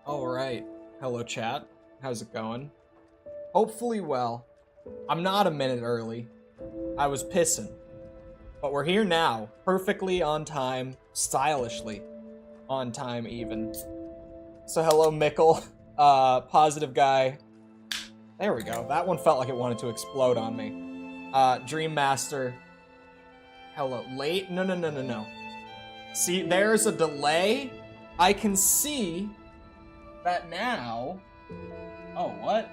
Alright. Hello, chat. How's it going? Hopefully well. I'm not a minute early. I was pissing. But we're here now. Perfectly on time. Stylishly on time, even. So hello, Mickle. Positive guy. There we go. That one felt like it wanted to explode on me. Dream Master. Hello. Late? No. See, there's a delay. I can see that now. Oh, what?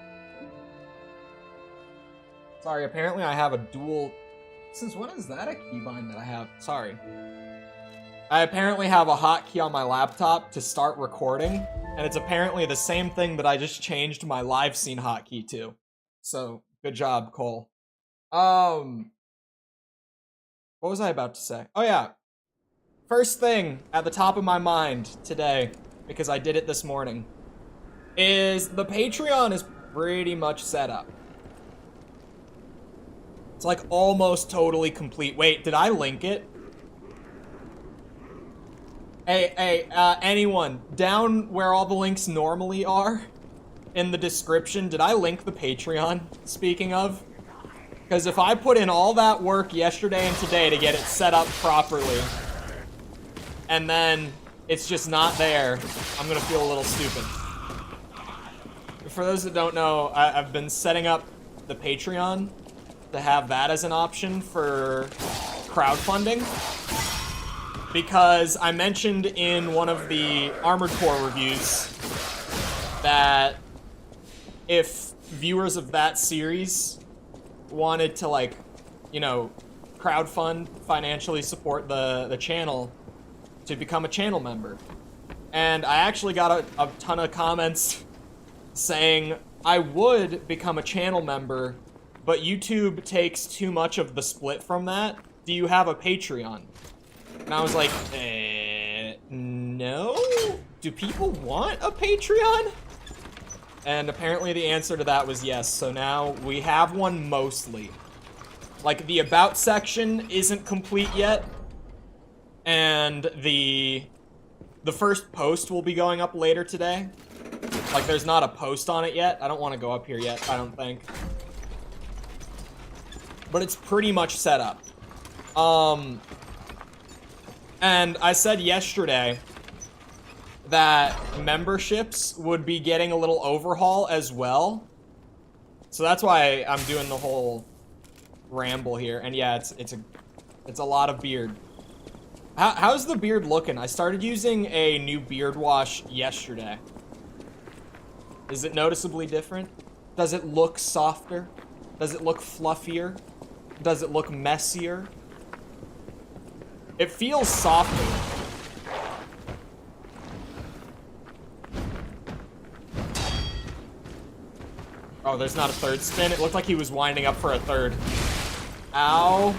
Sorry, apparently I have a dual... Since when is that a keybind that I have? Sorry. I apparently have a hotkey on my laptop to start recording, and it's apparently the same thing that I just changed my live scene hotkey to. So, good job, Cole. What was I about to say? Oh yeah. First thing at the top of my mind today, because I did it this morning, is the Patreon is pretty much set up. It's like almost totally complete. Wait, did I link it? Hey, anyone, down where all the links normally are in the description, did I link the Patreon, speaking of? Because if I put in all that work yesterday and today to get it set up properly, and then it's just not there, I'm gonna feel a little stupid. For those that don't know, I've been setting up the Patreon to have that as an option for crowdfunding, because I mentioned in one of the Armored Core reviews that if viewers of that series wanted to, like, you know, crowdfund, financially support the channel, to become a channel member. And I actually got a ton of comments saying I would become a channel member, but YouTube takes too much of the split from that. Do you have a Patreon? And I was like, no? Do people want a Patreon? And apparently the answer to that was yes, so now we have one mostly. Like, the About section isn't complete yet, and the first post will be going up later today. Like, there's not a post on it yet. I don't want to go up here yet, I don't think. but it's pretty much set up. And I said yesterday that memberships would be getting a little overhaul as well. So that's why I'm doing the whole ramble here. And yeah, it's a lot of beard. How's the beard looking? I started using a new beard wash yesterday. Is it noticeably different? Does it look softer? Does it look fluffier? Does it look messier? It feels softer. Oh, there's not a third spin. It looked like he was winding up for a third. Ow.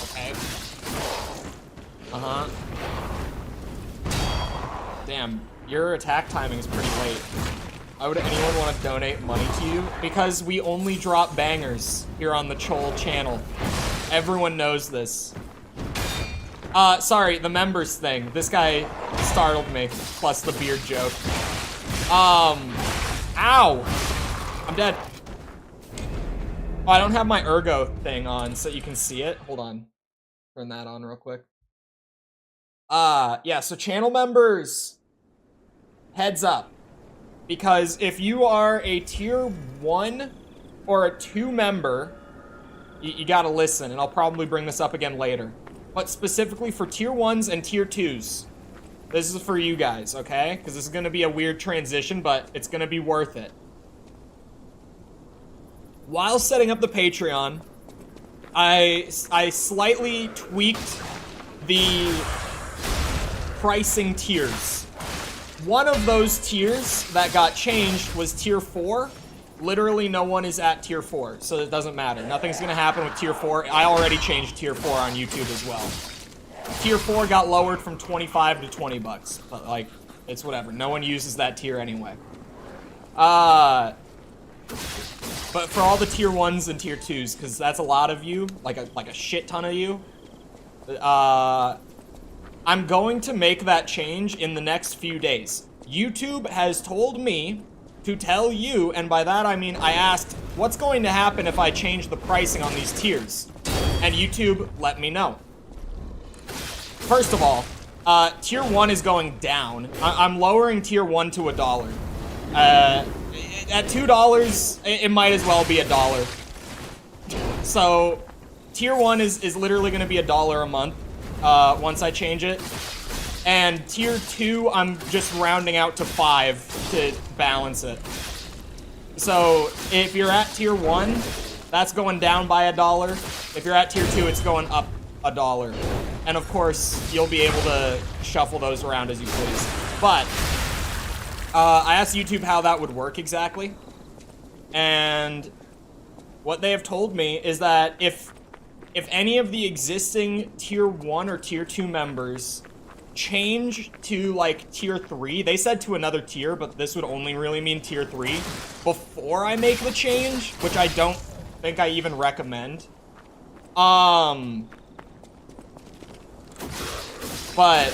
Okay. Uh-huh. Damn, your attack timing is pretty late. Why would anyone want to donate money to you? Because we only drop bangers here on the Chole channel. Everyone knows this. Sorry, the members thing. This guy startled me, plus the beard joke. Ow! I'm dead. Oh, I don't have my ergo thing on so you can see it. Hold on. Turn that on real quick. Yeah, so channel members, heads up. Because if you are a tier 1 or a 2 member, you gotta listen, and I'll probably bring this up again later. But specifically for tier 1s and tier 2s, this is for you guys, okay? Because this is gonna be a weird transition, but it's gonna be worth it. While setting up the Patreon, I slightly tweaked the pricing tiers. One of those tiers that got changed was tier 4. Literally no one is at tier 4, so it doesn't matter. Nothing's gonna happen with tier 4. I already changed tier 4 on YouTube as well. Tier 4 got lowered from 25 to 20 bucks, but like, it's whatever. No one uses that tier anyway. But for all the tier 1s and tier 2s, because that's a lot of you, like a shit ton of you, I'm going to make that change in the next few days. YouTube has told me to tell you, and by that I mean I asked, what's going to happen if I change the pricing on these tiers? And YouTube let me know. First of all, tier 1 is going down. I'm lowering tier 1 to $1. At $2, it might as well be $1. So, tier 1 is literally going to be $1 a month once I change it. And tier 2, I'm just rounding out to 5 to balance it. So, if you're at tier 1, that's going down by $1. If you're at tier 2, it's going up $1. And of course, you'll be able to shuffle those around as you please. But, I asked YouTube how that would work exactly. And what they have told me is that if any of the existing tier 1 or tier 2 members change to like tier 3, they said to another tier, but this would only really mean tier 3, before I make the change, which I don't think I even recommend. But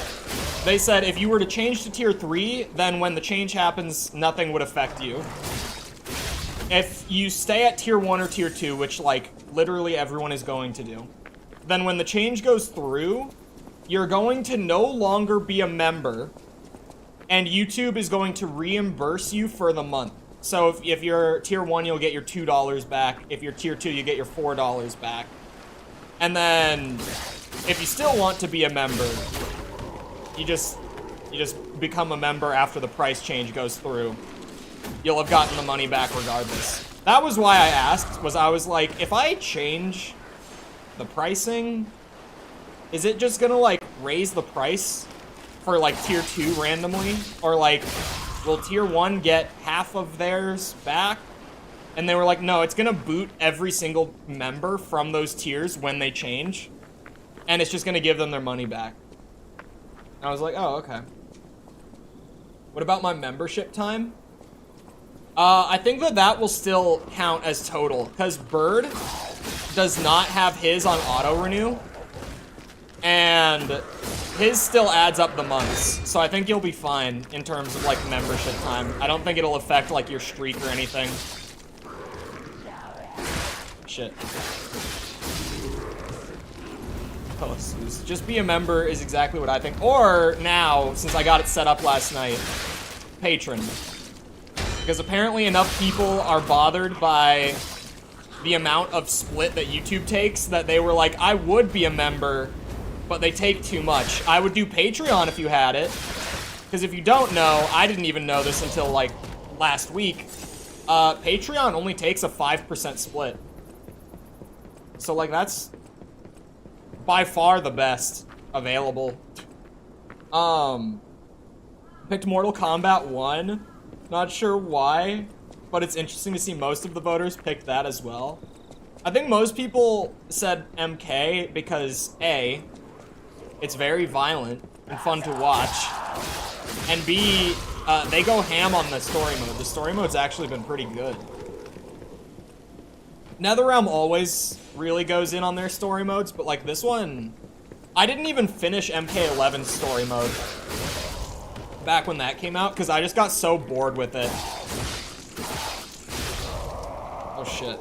they said if you were to change to tier 3, then when the change happens, nothing would affect you. If you stay at tier 1 or tier 2, which like literally everyone is going to do, then when the change goes through, you're going to no longer be a member, and YouTube is going to reimburse you for the month. So if you're tier 1, you'll get your $2 back. If you're tier 2, you get your $4 back. And then, if you still want to be a member, you just become a member after the price change goes through. You'll have gotten the money back regardless. That was why I asked, I was like, if I change the pricing, is it just gonna like raise the price for like tier 2 randomly? Or like, will tier 1 get half of theirs back? And they were like, no, it's gonna boot every single member from those tiers when they change. And it's just gonna give them their money back. And I was like, oh, okay. What about my membership time? I think that will still count as total, because Bird does not have his on auto-renew. And his still adds up the months, so I think you'll be fine in terms of, like, membership time. I don't think it'll affect, like, your streak or anything. Shit. Oh, just be a member is exactly what I think. Or, now, since I got it set up last night, patron. Because apparently enough people are bothered by the amount of split that YouTube takes that they were like, I would be a member, but they take too much. I would do Patreon if you had it. Because if you don't know, I didn't even know this until, like, last week. Patreon only takes a 5% split. So, like, that's by far the best available. Picked Mortal Kombat 1. Not sure why, but it's interesting to see most of the voters picked that as well. I think most people said MK because A, it's very violent and fun to watch, and B, they go ham on the story mode. The story mode's actually been pretty good. NetherRealm always really goes in on their story modes, but like this one, I didn't even finish MK11's story mode back when that came out, because I just got so bored with it. Oh shit.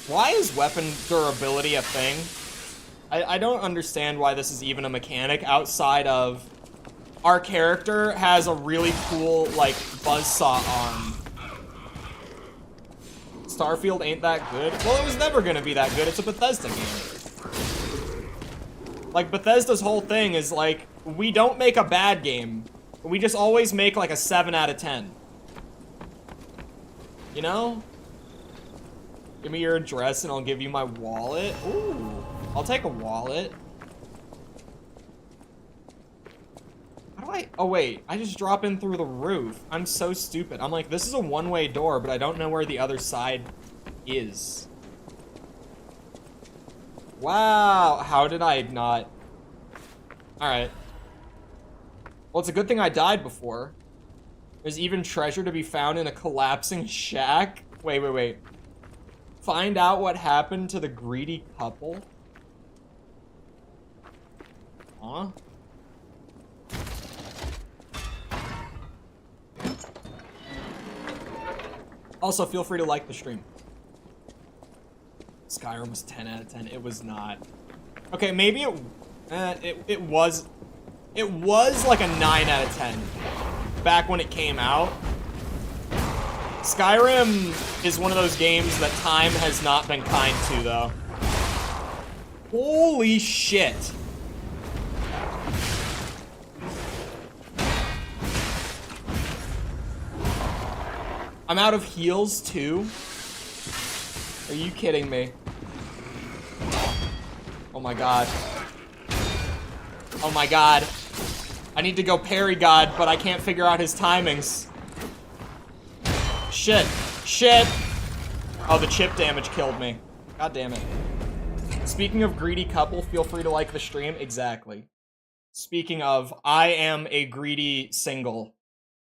Why is weapon durability a thing? I don't understand why this is even a mechanic outside of our character has a really cool, like, buzzsaw arm. Starfield ain't that good. Well, it was never gonna be that good. It's a Bethesda game. Like, Bethesda's whole thing is, like, we don't make a bad game. We just always make, like, a 7 out of 10. You know? Give me your address and I'll give you my wallet. Ooh, I'll take a wallet. How do I... Oh, wait. I just drop in through the roof. I'm so stupid. I'm like, this is a one-way door, but I don't know where the other side is. Wow. How did I not... Alright. Well, it's a good thing I died before. There's even treasure to be found in a collapsing shack. Wait. Find out what happened to the greedy couple? Huh? Also, feel free to like the stream. Skyrim was 10 out of 10. It was not. Okay, maybe it was like a 9 out of 10 back when it came out. Skyrim is one of those games that time has not been kind to, though. Holy shit. I'm out of heals, too? Are you kidding me? Oh my god. Oh my god. I need to go Parry God, but I can't figure out his timings. Shit. Oh, the chip damage killed me. God damn it. Speaking of greedy couple, feel free to like the stream. Exactly. Speaking of, I am a greedy single.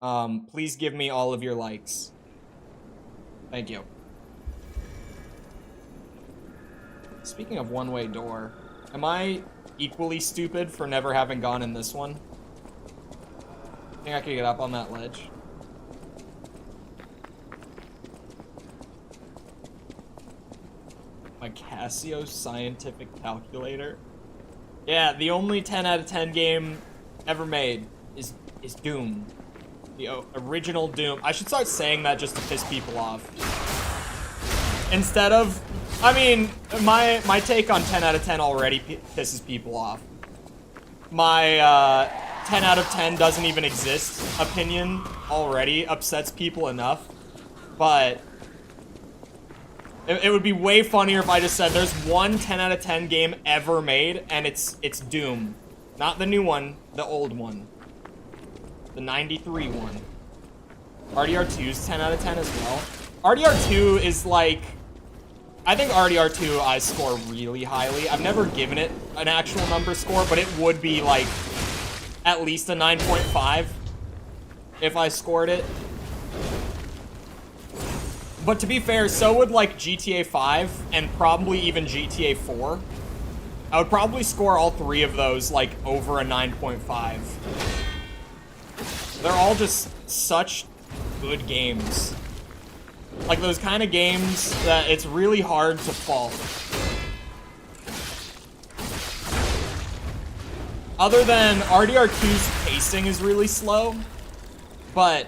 Please give me all of your likes. Thank you. Speaking of one-way door, am I equally stupid for never having gone in this one? I think I could get up on that ledge. My Casio scientific calculator. Yeah, the only 10 out of 10 game ever made is Doom. The original Doom. I should start saying that just to piss people off. Instead of... I mean, my take on 10 out of 10 already pisses people off. My 10 out of 10 doesn't even exist opinion already upsets people enough. But... It would be way funnier if I just said there's one 10 out of 10 game ever made, and it's Doom. Not the new one, the old one. The 93 one. RDR2's 10 out of 10 as well. RDR2 is like... I think RDR2 I score really highly. I've never given it an actual number score, but it would be like at least a 9.5 if I scored it. But to be fair, so would like GTA 5 and probably even GTA 4. I would probably score all 3 of those, like, over a 9.5. They're all just such good games. Like, those kind of games that it's really hard to fault. Other than RDR2's pacing is really slow, but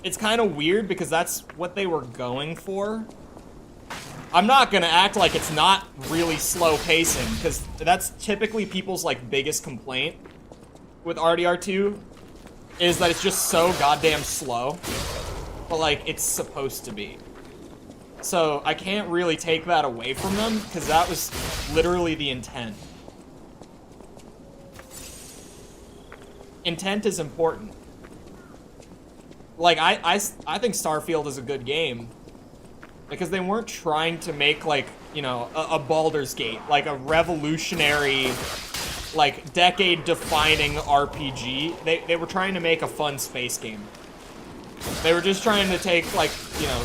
it's kind of weird because that's what they were going for. I'm not gonna act like it's not really slow pacing, because that's typically people's, like, biggest complaint with RDR2, is that it's just so goddamn slow, but, like, it's supposed to be. So I can't really take that away from them, because that was literally the intent. Intent is important. Like, I think Starfield is a good game, because they weren't trying to make, like, you know, a Baldur's Gate, like a revolutionary, like, decade-defining RPG. They were trying to make a fun space game. They were just trying to take, like, you know,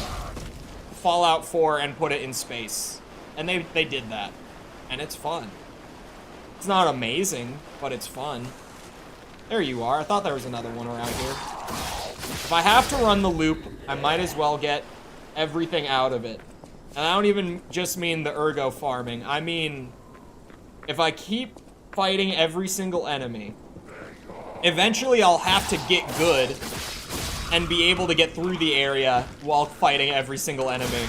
Fallout 4 and put it in space. And they did that. And it's fun. It's not amazing, but it's fun. There you are. I thought there was another one around here. If I have to run the loop, I might as well get everything out of it. And I don't even just mean the ergo farming. I mean, if I keep fighting every single enemy, eventually I'll have to get good and be able to get through the area while fighting every single enemy.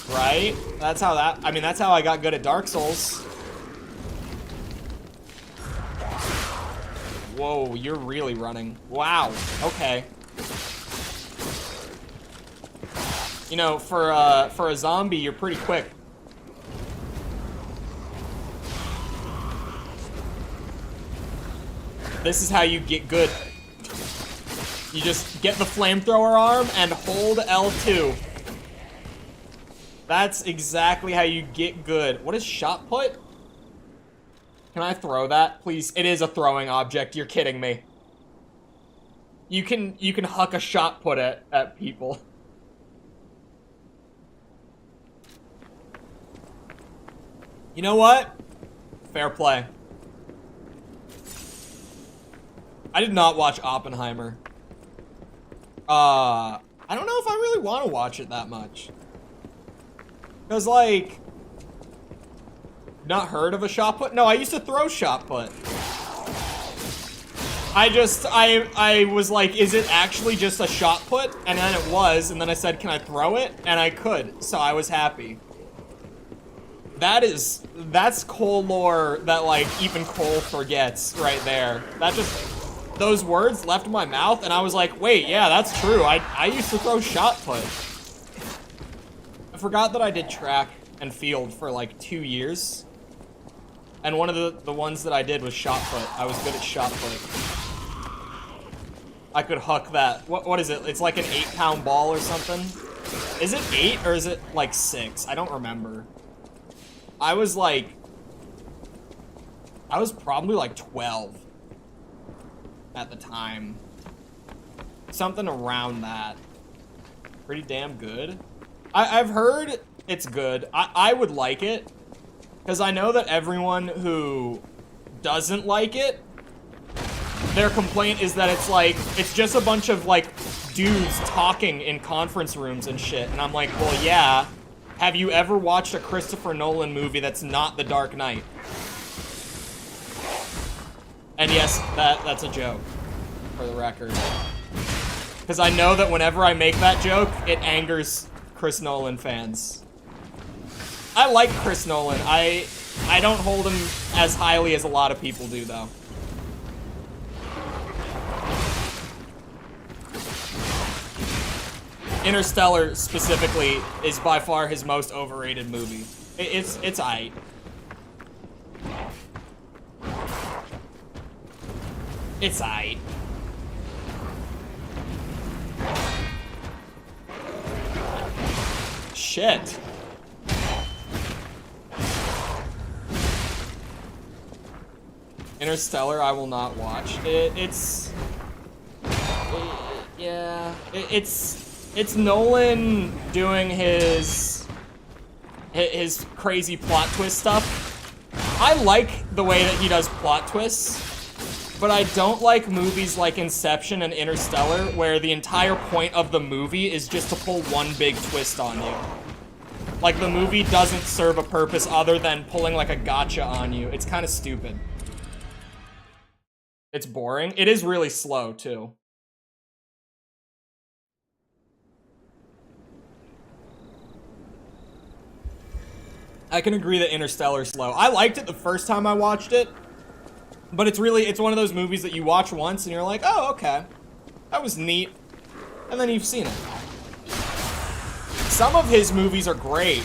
Right? That's how that's how I got good at Dark Souls. Whoa, you're really running. Wow, okay. You know, for a zombie, you're pretty quick. This is how you get good. You just get the flamethrower arm and hold L2. That's exactly how you get good. What is shot put? Can I throw that, please? It is a throwing object. You're kidding me. You can huck a shot put at people. You know what? Fair play. I did not watch Oppenheimer. I don't know if I really want to watch it that much. Because, like, not heard of a shot put? No, I used to throw shot put. I was like, is it actually just a shot put? And then it was, and then I said, can I throw it? And I could, so I was happy. That's Cole lore that, like, even Cole forgets right there. That just, those words left my mouth, and I was like, wait, yeah, that's true. I used to throw shot put. I forgot that I did track and field for, like, 2 years. And one of the ones that I did was shot put. I was good at shot put. I could huck that. What is it? It's like an 8-pound ball or something. Is it 8 or is it, like, 6? I don't remember. I was probably like 12 at the time. Something around that. Pretty damn good. I've heard it's good. I would like it, because I know that everyone who doesn't like it, their complaint is that it's just a bunch of, like, dudes talking in conference rooms and shit. And I'm like, well, yeah. Have you ever watched a Christopher Nolan movie that's not The Dark Knight? And yes, that's a joke, for the record. Because I know that whenever I make that joke, it angers Chris Nolan fans. I like Chris Nolan. I don't hold him as highly as a lot of people do, though. Interstellar, specifically, is by far his most overrated movie. It's aight. It's aight. Shit. Interstellar, I will not watch. It's Nolan doing his crazy plot twist stuff, I like the way that he does plot twists, but I don't like movies like Inception and Interstellar where the entire point of the movie is just to pull one big twist on you. Like, the movie doesn't serve a purpose other than pulling, like, a gotcha on you. It's kind of stupid. It's boring. It is really slow, too. I can agree that Interstellar's slow. I liked it the first time I watched it, but it's one of those movies that you watch once and you're like, oh, okay. That was neat. And then you've seen it. Some of his movies are great.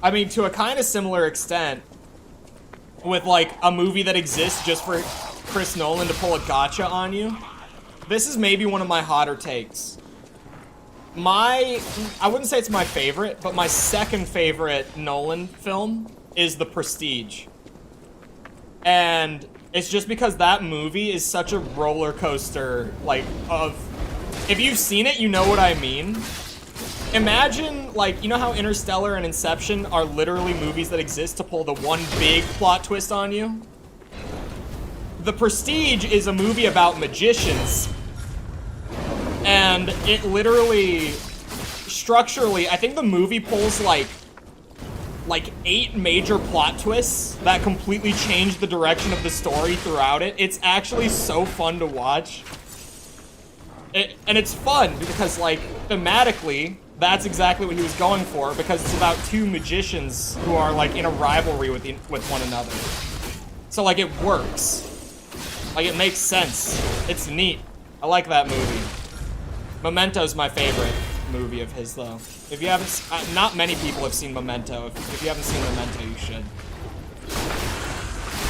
I mean, to a kind of similar extent, with like a movie that exists just for Chris Nolan to pull a gotcha on you. This is maybe one of my hotter takes. I wouldn't say it's my favorite, but my second favorite Nolan film is The Prestige. And it's just because that movie is such a roller coaster, like, if you've seen it, you know what I mean. Imagine, like, you know how Interstellar and Inception are literally movies that exist to pull the one big plot twist on you? The Prestige is a movie about magicians. And it literally, structurally, I think the movie pulls, like 8 major plot twists that completely change the direction of the story throughout it. It's actually so fun to watch. And it's fun because, like, thematically, that's exactly what he was going for, because it's about 2 magicians who are, like, in a rivalry with one another. So, like, it works. Like, it makes sense. It's neat. I like that movie. Memento's my favorite movie of his, though. If you haven't, not many people have seen Memento. If you haven't seen Memento, you should.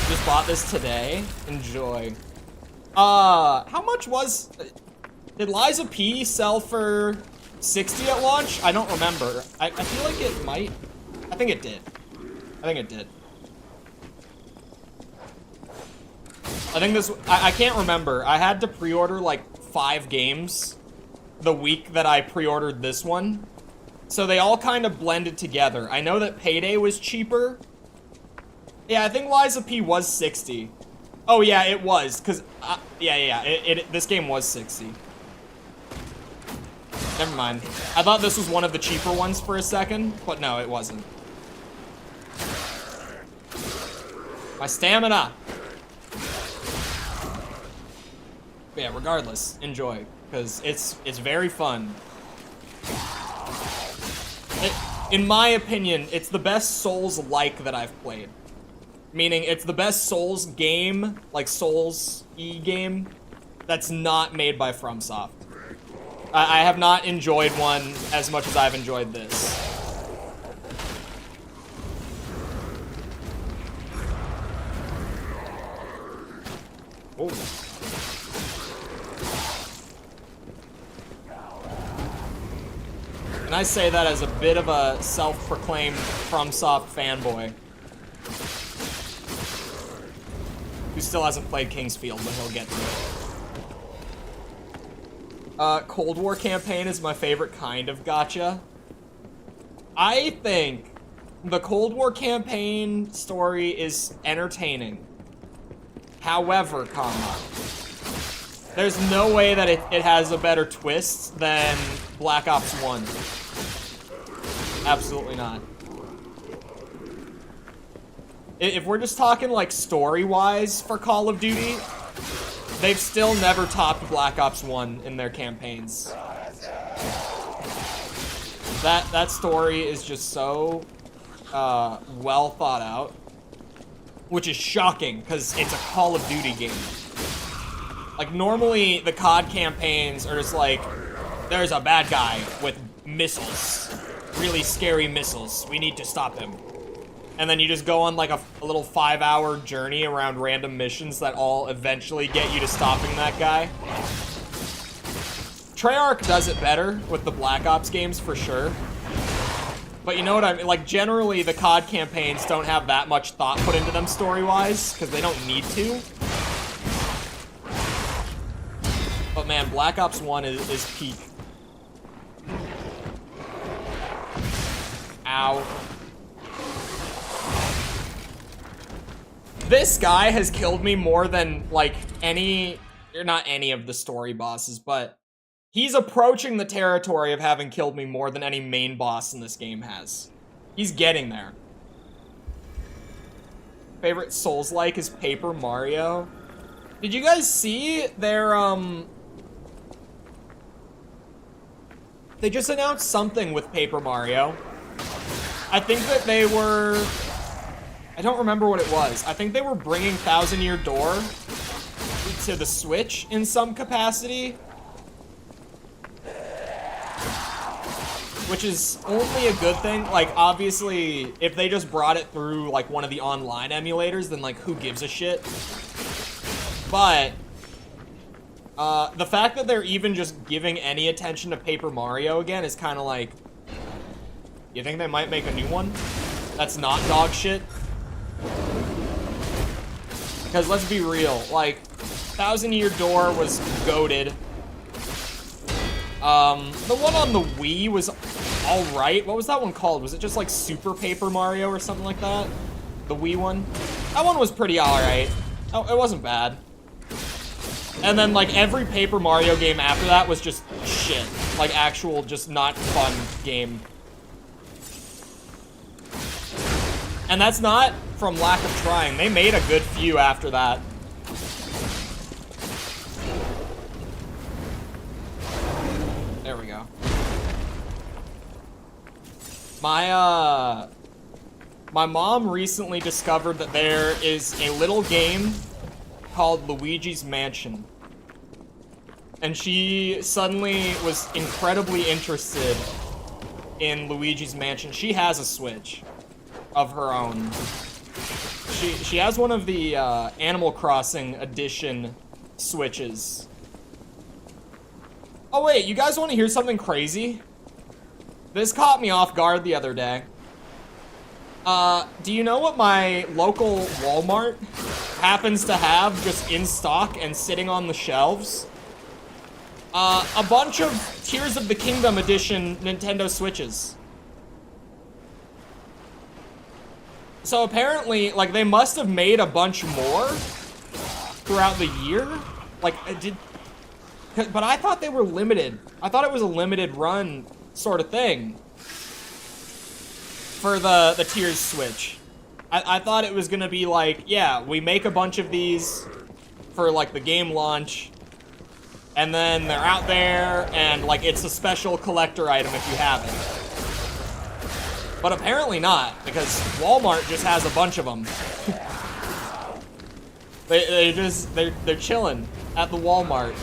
Just bought this today. Enjoy. How much was... Did Liza P sell for 60 at launch? I don't remember. I feel like it might. I think it did. I think this... I can't remember. I had to pre-order, like, 5 games the week that I pre-ordered this one. So they all kind of blended together. I know that Payday was cheaper. Yeah, I think Liza P was 60. Oh, yeah, it was. Because, this game was 60. Never mind. I thought this was one of the cheaper ones for a second, but no, it wasn't. My stamina! But yeah, regardless, enjoy, because it's very fun. In my opinion, it's the best Souls-like that I've played. Meaning, it's the best Souls game, like Souls-y game, that's not made by FromSoft. I have not enjoyed one as much as I've enjoyed this. Oh. And I say that as a bit of a self-proclaimed FromSoft fanboy. Who still hasn't played Kingsfield, but he'll get to it. Cold War campaign is my favorite kind of gacha. I think the Cold War campaign story is entertaining. However, there's no way that it has a better twist than Black Ops 1. Absolutely not. If we're just talking, like, story-wise for Call of Duty, they've still never topped Black Ops 1 in their campaigns. That story is just so well thought out, which is shocking because it's a Call of Duty game. Like, normally the COD campaigns are just like, there's a bad guy with missiles, really scary missiles. We need to stop him. And then you just go on like a little 5-hour journey around random missions that all eventually get you to stopping that guy. Treyarch does it better with the Black Ops games for sure. But you know what I mean? Like, generally the COD campaigns don't have that much thought put into them story-wise, because they don't need to. But man, Black Ops 1 is peak. Ow. This guy has killed me more than, like, not any of the story bosses, but he's approaching the territory of having killed me more than any main boss in this game has. He's getting there. Favorite Souls-like is Paper Mario. Did you guys see their, they just announced something with Paper Mario. I think that they were... I don't remember what it was. I think they were bringing Thousand Year Door to the Switch in some capacity. Which is only a good thing. Like, obviously, if they just brought it through, like, one of the online emulators, then, like, who gives a shit? But the fact that they're even just giving any attention to Paper Mario again is kind of like... You think they might make a new one? That's not dog shit? Because let's be real, like, Thousand Year Door was goated. The one on the Wii was alright. What was that one called? Was it just like Super Paper Mario or something like that? The Wii one? That one was pretty alright. Oh, it wasn't bad. And then, like, every Paper Mario game after that was just shit. Like, actual, just not fun game. And that's not from lack of trying. They made a good few after that. There we go. My mom recently discovered that there is a little game called Luigi's Mansion. And she suddenly was incredibly interested in Luigi's Mansion. She has a Switch of her own. She has one of the Animal Crossing edition Switches. Oh wait, you guys want to hear something crazy? This caught me off guard the other day. Do you know what my local Walmart happens to have just in stock and sitting on the shelves? A bunch of Tears of the Kingdom edition Nintendo Switches. So apparently, like, they must have made a bunch more throughout the year. Like, but I thought they were limited. I thought it was a limited run sort of thing for the Tears Switch. I thought it was gonna be like, yeah, we make a bunch of these for, like, the game launch, and then they're out there, and, like, it's a special collector item if you have it. But apparently not, because Walmart just has a bunch of them. they're chilling at the Walmart.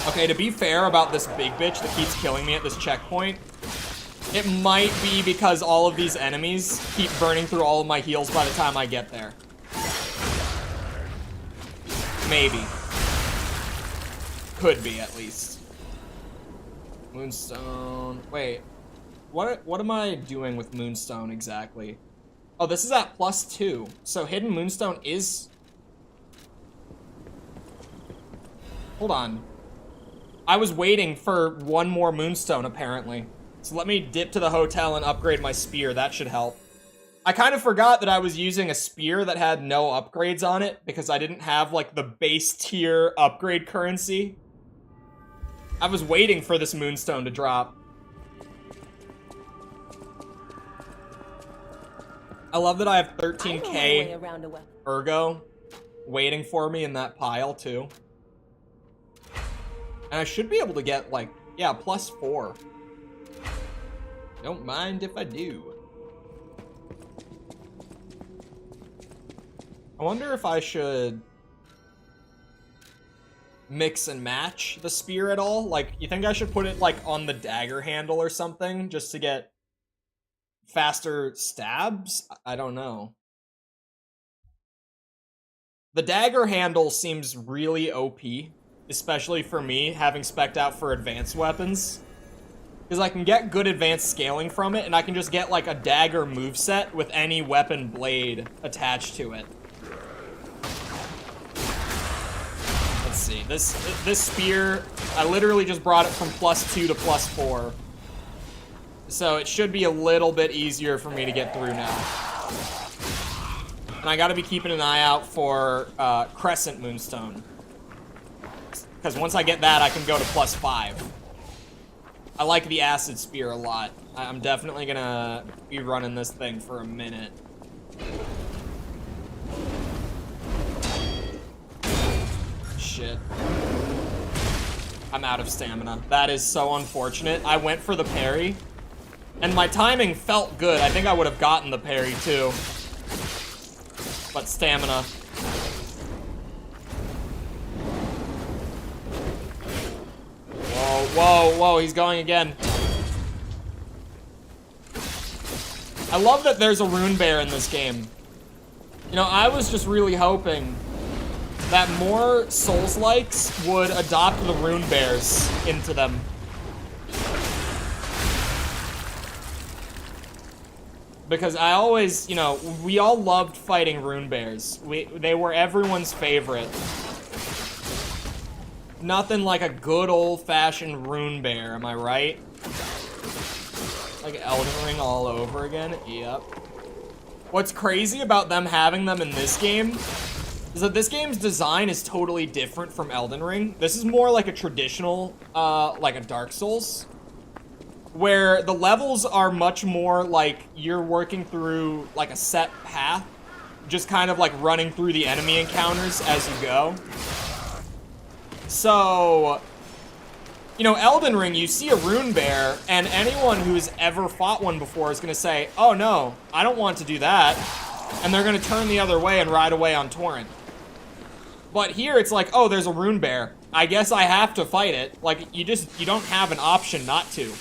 Okay, to be fair about this big bitch that keeps killing me at this checkpoint, it might be because all of these enemies keep burning through all of my heals by the time I get there. Maybe. Could be, at least. Moonstone. Wait. What am I doing with Moonstone exactly? Oh, this is at +2. So Hidden Moonstone is... Hold on. I was waiting for one more Moonstone, apparently. So let me dip to the hotel and upgrade my spear. That should help. I kind of forgot that I was using a spear that had no upgrades on it because I didn't have, like, the base tier upgrade currency. I was waiting for this Moonstone to drop. I love that I have 13k Ergo waiting for me in that pile, too. And I should be able to get, like, yeah, +4. Don't mind if I do. I wonder if I should mix and match the spear at all. Like, you think I should put it, like, on the dagger handle or something just to get faster stabs? I don't know. The dagger handle seems really OP, especially for me, having spec'd out for advanced weapons. Because I can get good advanced scaling from it, and I can just get, like, a dagger moveset with any weapon blade attached to it. Let's see, this spear, I literally just brought it from +2 to +4. So it should be a little bit easier for me to get through now. And I gotta be keeping an eye out for Crescent Moonstone. Because once I get that, I can go to +5. I like the Acid Spear a lot. I'm definitely gonna be running this thing for a minute. Shit. I'm out of stamina. That is so unfortunate. I went for the parry, and my timing felt good. I think I would have gotten the parry too. But stamina. Whoa, whoa, whoa, he's going again. I love that there's a rune bear in this game. You know, I was just really hoping that more Souls-likes would adopt the rune bears into them. Because I always, you know, we all loved fighting rune bears. They were everyone's favorite. Nothing like a good old-fashioned rune bear, am I right? Like Elden Ring all over again? Yep. What's crazy about them having them in this game is that this game's design is totally different from Elden Ring. This is more like a traditional, like a Dark Souls, where the levels are much more like you're working through like a set path, just kind of like running through the enemy encounters as you go. So, you know, Elden Ring, you see a rune bear, and anyone who's ever fought one before is gonna say, oh no, I don't want to do that. And they're gonna turn the other way and ride away on Torrent. But here it's like, oh, there's a rune bear. I guess I have to fight it. Like, you don't have an option not to.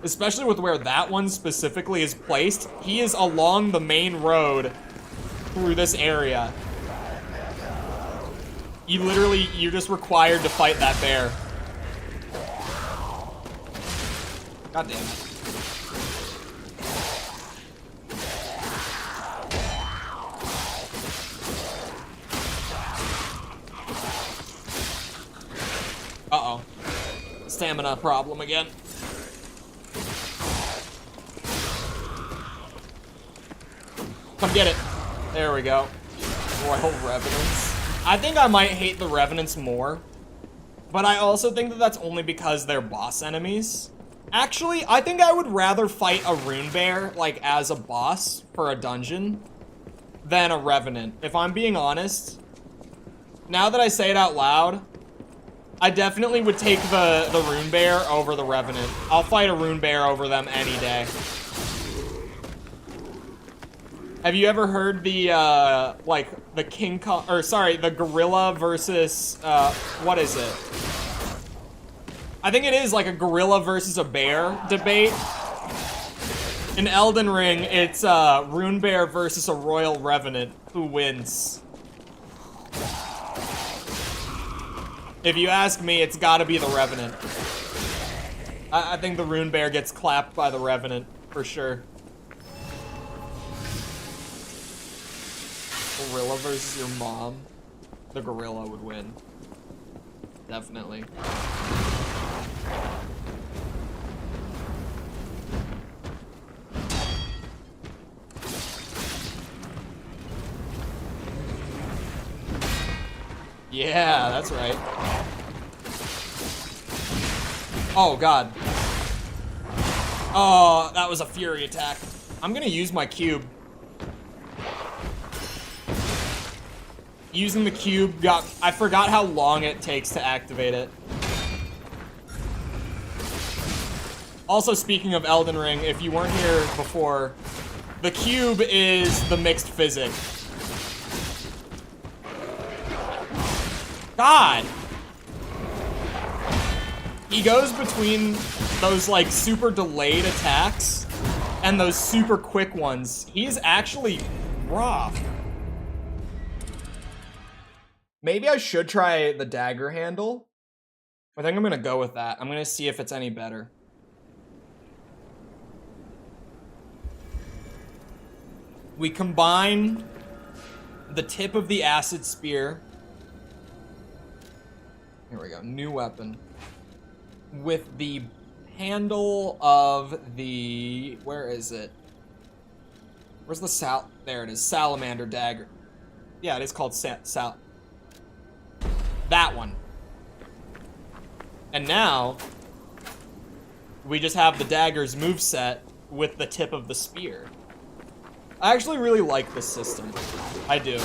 Especially with where that one specifically is placed. He is along the main road through this area. You're just required to fight that bear. God damn it. Uh-oh. Stamina problem again. Come get it. There we go. Royal Revenants. I think I might hate the Revenants more, but I also think that that's only because they're boss enemies. Actually, I think I would rather fight a rune bear, like, as a boss for a dungeon than a Revenant. If I'm being honest, now that I say it out loud, I definitely would take the rune bear over the Revenant. I'll fight a rune bear over them any day. Have you ever heard the, like, the King Kong, or sorry, the gorilla versus, what is it? I think it is like a gorilla versus a bear debate. In Elden Ring, it's, Rune Bear versus a Royal Revenant. Who wins? If you ask me, it's gotta be the Revenant. I think the Rune Bear gets clapped by the Revenant, for sure. Gorilla versus your mom. The gorilla would win. Definitely. Yeah, that's right. Oh, God. Oh, that was a fury attack. I'm gonna use my cube. Using the cube I forgot how long it takes to activate it. Also, speaking of Elden Ring, if you weren't here before, the cube is the mixed physic. God! He goes between those, like, super delayed attacks and those super quick ones. He's actually rough. Maybe I should try the dagger handle. I think I'm gonna go with that. I'm gonna see if it's any better. We combine the tip of the acid spear. Here we go, new weapon. With the handle of the... Where is it? Where's the there it is. Salamander dagger. Yeah, it is called that one. And now, we just have the dagger's moveset with the tip of the spear. I actually really like this system. I do.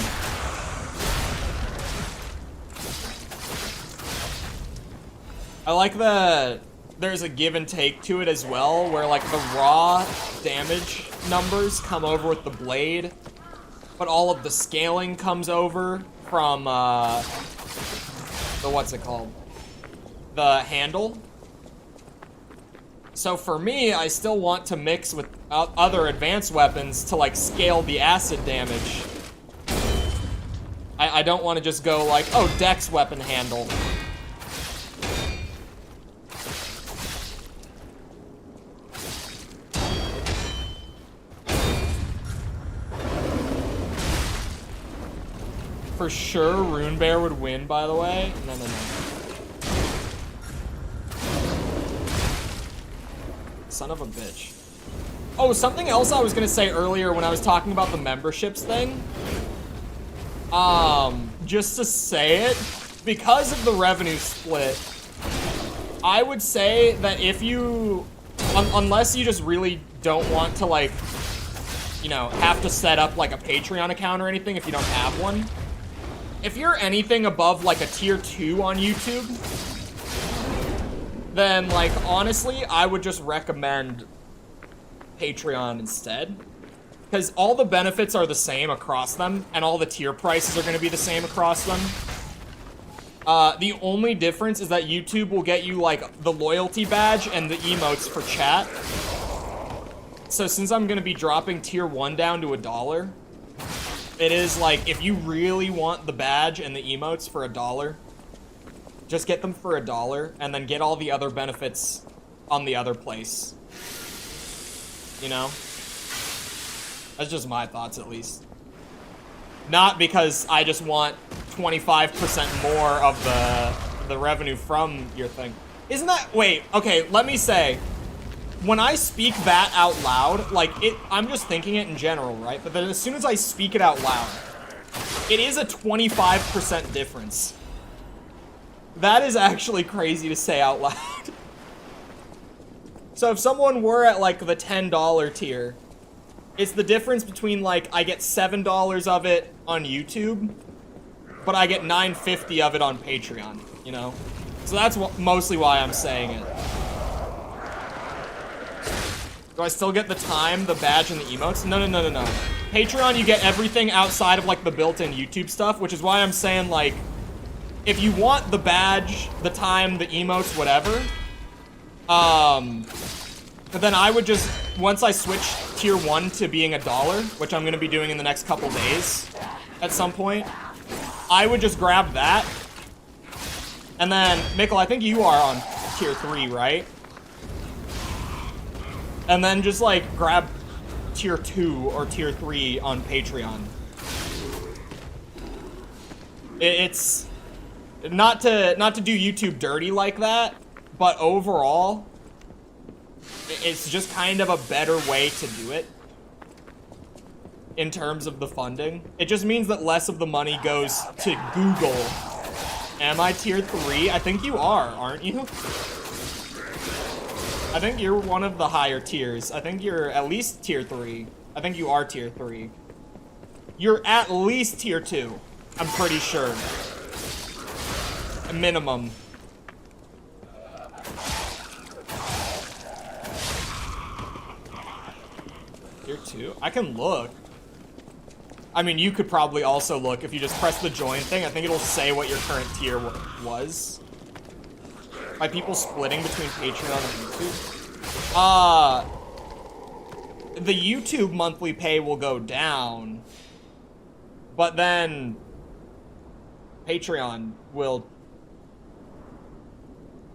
I like that there's a give and take to it as well, where like the raw damage numbers come over with the blade, but all of the scaling comes over from the what's it called? The handle. So for me, I still want to mix with other advanced weapons to like scale the acid damage. I don't want to just go like, oh, dex weapon handle. For sure, Rune Bear would win, by the way. No. Son of a bitch. Oh, something else I was gonna say earlier when I was talking about the memberships thing. Just to say it, because of the revenue split, I would say that if you, unless you just really don't want to like, you know, have to set up like a Patreon account or anything if you don't have one, if you're anything above like a tier 2 on YouTube, then like honestly, I would just recommend Patreon instead. Because all the benefits are the same across them, and all the tier prices are going to be the same across them. The only difference is that YouTube will get you like the loyalty badge and the emotes for chat. So since I'm going to be dropping tier 1 down to $1, it is like, if you really want the badge and the emotes for $1, just get them for $1 and then get all the other benefits on the other place. You know? That's just my thoughts, at least. Not because I just want 25% more of the revenue from your thing. Isn't that... Wait, okay, let me say... When I speak that out loud, like, I'm just thinking it in general, right? But then as soon as I speak it out loud, it is a 25% difference. That is actually crazy to say out loud. So if someone were at, like, the $10 tier, it's the difference between, like, I get $7 of it on YouTube, but I get $9.50 of it on Patreon, you know? So that's mostly why I'm saying it. Do I still get the time, the badge, and the emotes? No. Patreon, you get everything outside of, like, the built-in YouTube stuff, which is why I'm saying, like, if you want the badge, the time, the emotes, whatever, but then I would just, once I switch tier 1 to being $1, which I'm going to be doing in the next couple days at some point, I would just grab that. And then, Mikkel, I think you are on tier 3, right? And then just, like, grab tier 2 or tier 3 on Patreon. It's not to do YouTube dirty like that, but overall, it's just kind of a better way to do it in terms of the funding. It just means that less of the money goes to Google. Am I tier 3? I think you are, aren't you? I think you're one of the higher tiers. I think you're at least tier 3. I think you are tier 3. You're at least tier 2. I'm pretty sure. A minimum. Tier 2? I can look. I mean, you could probably also look if you just press the join thing. I think it'll say what your current tier was. By people splitting between Patreon and YouTube? The YouTube monthly pay will go down, but then Patreon will...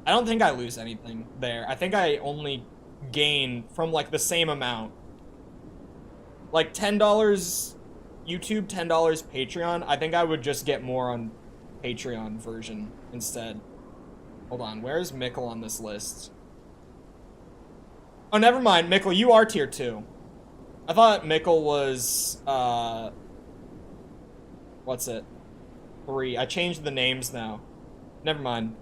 I don't think I lose anything there. I think I only gain from, like, the same amount. Like, $10 YouTube, $10 Patreon. I think I would just get more on Patreon version instead. Hold on, where's Mikkel on this list? Oh, never mind, Mickle, you are tier 2. I thought Mickle was, what's it? 3. I changed the names now. Never mind.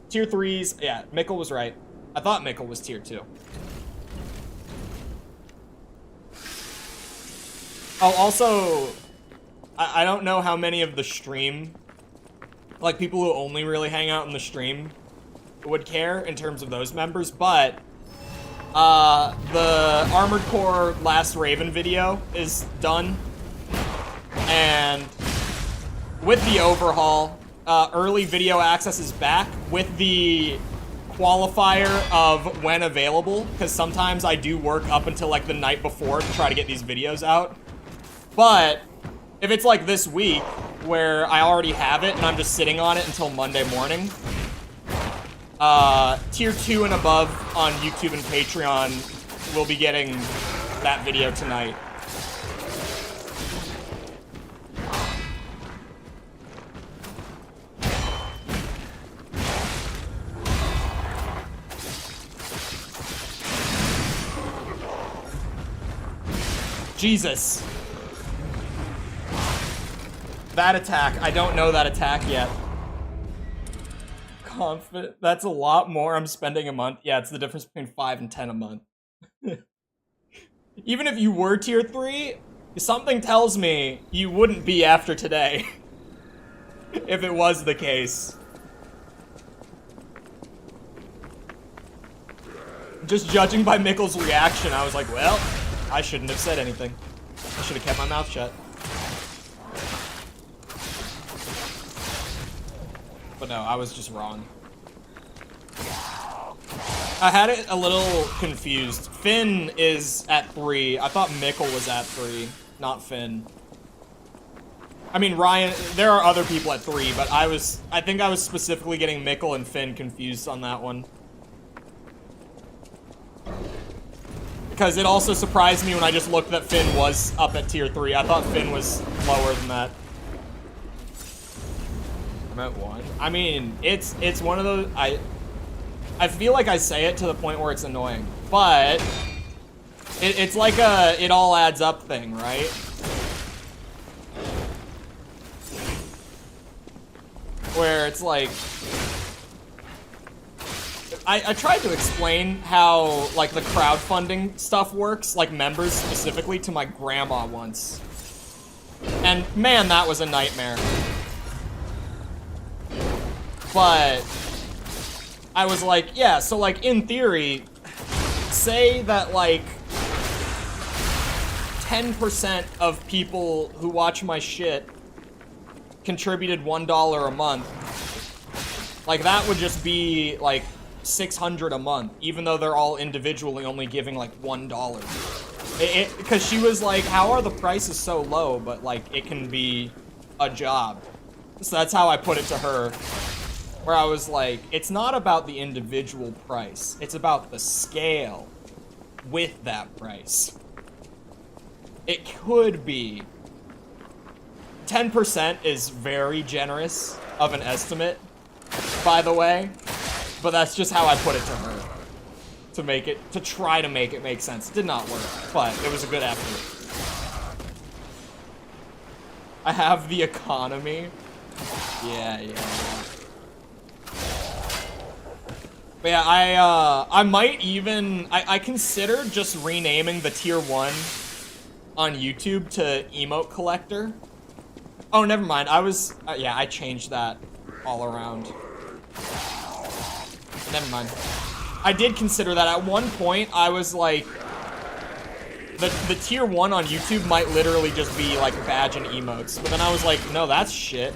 Tier 3s, yeah, Mickle was right. I thought Mickle was tier 2. Oh, also, I don't know how many of the stream, like people who only really hang out in the stream would care in terms of those members, but the Armored Core Last Raven video is done, and with the overhaul, early video access is back with the qualifier of when available, because sometimes I do work up until like the night before to try to get these videos out. But if it's like this week where I already have it and I'm just sitting on it until Monday morning, tier 2 and above on YouTube and Patreon will be getting that video tonight. Jesus. That attack. I don't know that attack yet. Confident. That's a lot more I'm spending a month. Yeah, it's the difference between 5 and 10 a month. Even if you were tier 3, something tells me you wouldn't be after today. If it was the case. Just judging by Mickle's reaction, I was like, well, I shouldn't have said anything. I should have kept my mouth shut. But no, I was just wrong. I had it a little confused. Finn is at 3. I thought Mickle was at 3, not Finn. I mean, Ryan, there are other people at 3, but I think I was specifically getting Mickle and Finn confused on that one. Because it also surprised me when I just looked that Finn was up at tier 3. I thought Finn was lower than that. I'm at 1. I mean, it's one of those, I feel like I say it to the point where it's annoying, but it's like a it all adds up thing, right? Where it's like, I tried to explain how, like, the crowdfunding stuff works, like members specifically, to my grandma once. And man, that was a nightmare. But I was like, yeah, so like in theory, say that like 10% of people who watch my shit contributed $1 a month. Like that would just be like $600 a month, even though they're all individually only giving like $1. Because she was like, how are the prices so low, but like it can be a job. So that's how I put it to her. Where I was like, it's not about the individual price. It's about the scale with that price. It could be. 10% is very generous of an estimate, by the way. But that's just how I put it to her. To try to make it make sense. It did not work, but it was a good effort. I have the economy. Yeah. But yeah, I might even, I considered just renaming the tier 1 on YouTube to Emote Collector. Oh, never mind, yeah, I changed that all around. Never mind. I did consider that. At one point, I was like, the tier 1 on YouTube might literally just be like badge and emotes. But then I was like, no, that's shit.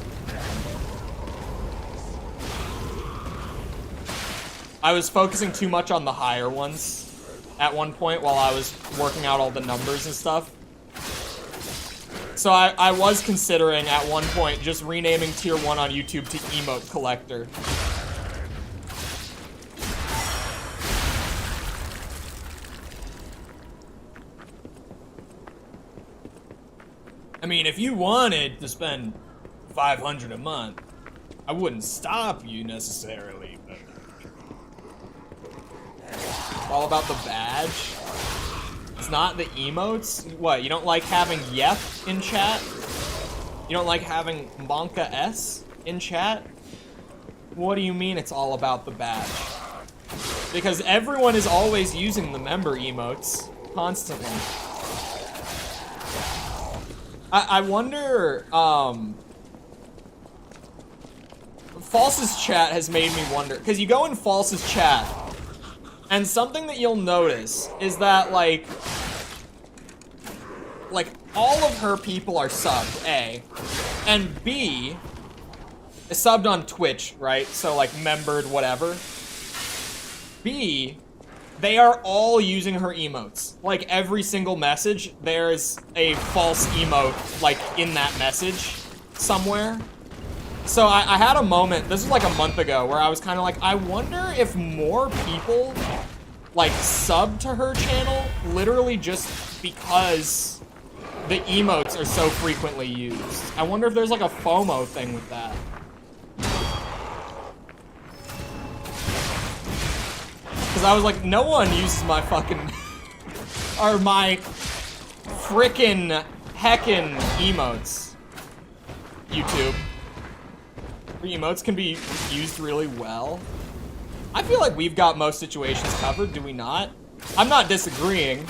I was focusing too much on the higher ones at one point while I was working out all the numbers and stuff. So I was considering at one point just renaming tier 1 on YouTube to Emote Collector. I mean, if you wanted to spend $500 a month, I wouldn't stop you necessarily, but all about the badge. It's not the emotes. What, you don't like having Yep in chat? You don't like having Monka S in chat? What do you mean it's all about the badge? Because everyone is always using the member emotes, constantly. I wonder, False's chat has made me wonder, because you go in False's chat, and something that you'll notice is that, like all of her people are subbed, A, and B, is subbed on Twitch, right? So, like, membered, whatever. B, they are all using her emotes. Like, every single message, there's a false emote, like, in that message somewhere. So I had a moment, this was like a month ago, where I was kind of like, I wonder if more people, like, sub to her channel, literally just because the emotes are so frequently used. I wonder if there's, like, a FOMO thing with that. Because I was like, no one uses my fucking, or my frickin' heckin' emotes. YouTube. Emotes can be used really well. I feel like we've got most situations covered, do we not? I'm not disagreeing.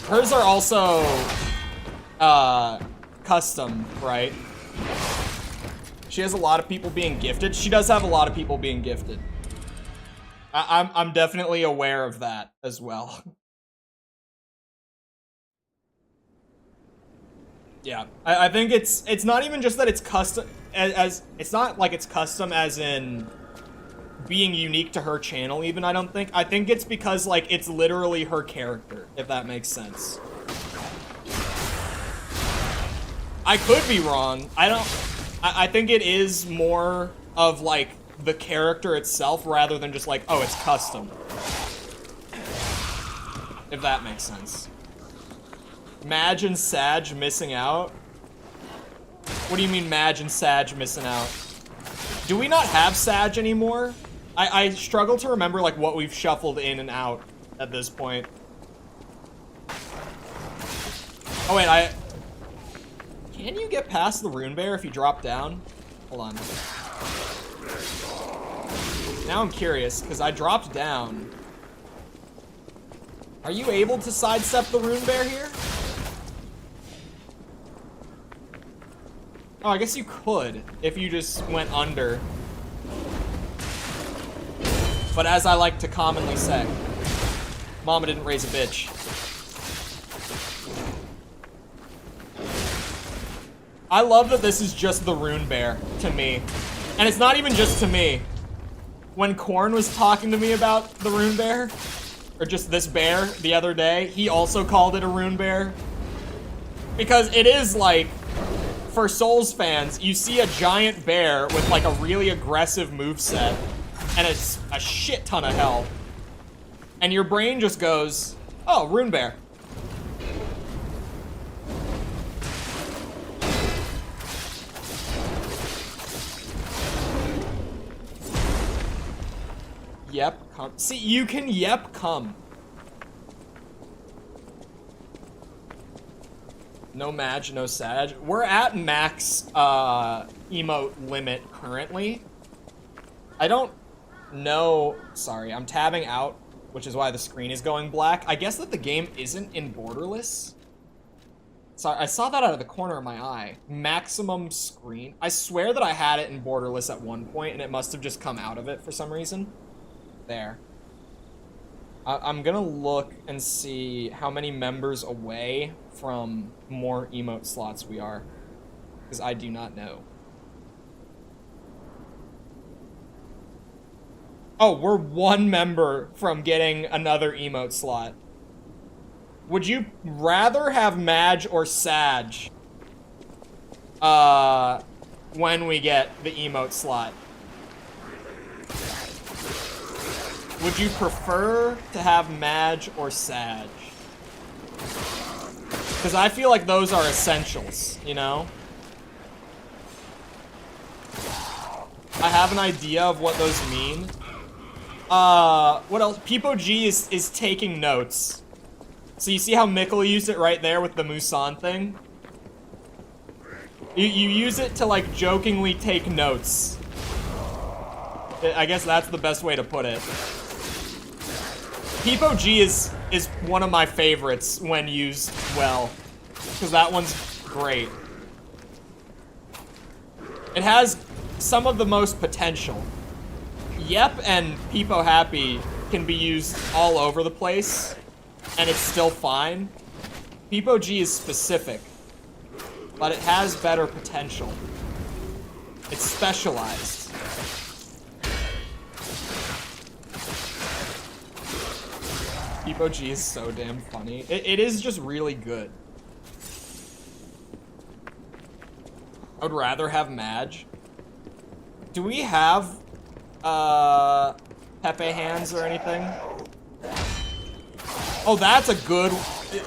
Hers are also, custom, right? She has a lot of people being gifted. She does have a lot of people being gifted. I'm definitely aware of that as well. Yeah, I think it's not even just that it's custom, as it's not like it's custom as in being unique to her channel even, I don't think. I think it's because, like, it's literally her character, if that makes sense. I could be wrong. I think it is more of, like, the character itself rather than just like, oh, it's custom. If that makes sense. Madge and Sag missing out? What do you mean Madge and Sag missing out? Do we not have Sag anymore? I struggle to remember, like, what we've shuffled in and out at this point. Oh wait, can you get past the rune bear if you drop down? Hold on. Now I'm curious, because I dropped down. Are you able to sidestep the rune bear here? Oh, I guess you could, if you just went under. But as I like to commonly say, Mama didn't raise a bitch. I love that this is just the rune bear to me. And it's not even just to me. When Korn was talking to me about the rune bear, or just this bear the other day, he also called it a rune bear. Because it is like, for Souls fans, you see a giant bear with like a really aggressive moveset, and it's a shit ton of health. And your brain just goes, oh, rune bear. Yep, come. See, you can yep, come. No Madge, no Sag. We're at max emote limit currently. I don't know. Sorry, I'm tabbing out, which is why the screen is going black. I guess that the game isn't in borderless. Sorry, I saw that out of the corner of my eye. Maximum screen. I swear that I had it in borderless at one point, and it must have just come out of it for some reason. There. I'm gonna look and see how many members away from more emote slots we are, because I do not know. Oh, we're one member from getting another emote slot. Would you rather have Madge or Sag when we get the emote slot? Would you prefer to have Madge or Sag? Because I feel like those are essentials, you know? I have an idea of what those mean. What else? Peepo G is taking notes. So you see how Mikkel used it right there with the Musan thing? You use it to, like, jokingly take notes. I guess that's the best way to put it. Peepo G is one of my favorites when used well. Because that one's great. It has some of the most potential. Yep and Peepo Happy can be used all over the place, and it's still fine. Peepo G is specific, but it has better potential. It's specialized. Peepo G is so damn funny. It is just really good. I would rather have Madge. Do we have Pepe hands or anything? Oh, that's a good...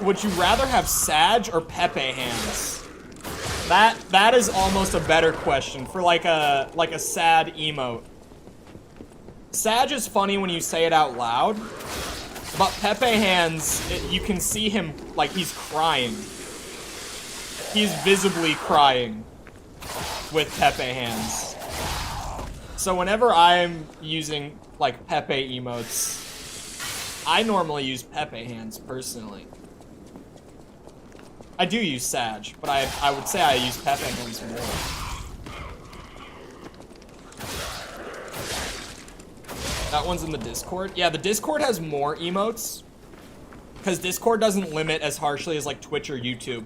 Would you rather have Sag or Pepe hands? That is almost a better question for like a sad emote. Sag is funny when you say it out loud, but Pepe hands, you can see him like he's crying. He's visibly crying with Pepe hands. So whenever I'm using, like, Pepe emotes, I normally use Pepe hands, personally. I do use Sag, but I would say I use Pepe hands more. That one's in the Discord? Yeah, the Discord has more emotes, because Discord doesn't limit as harshly as, like, Twitch or YouTube.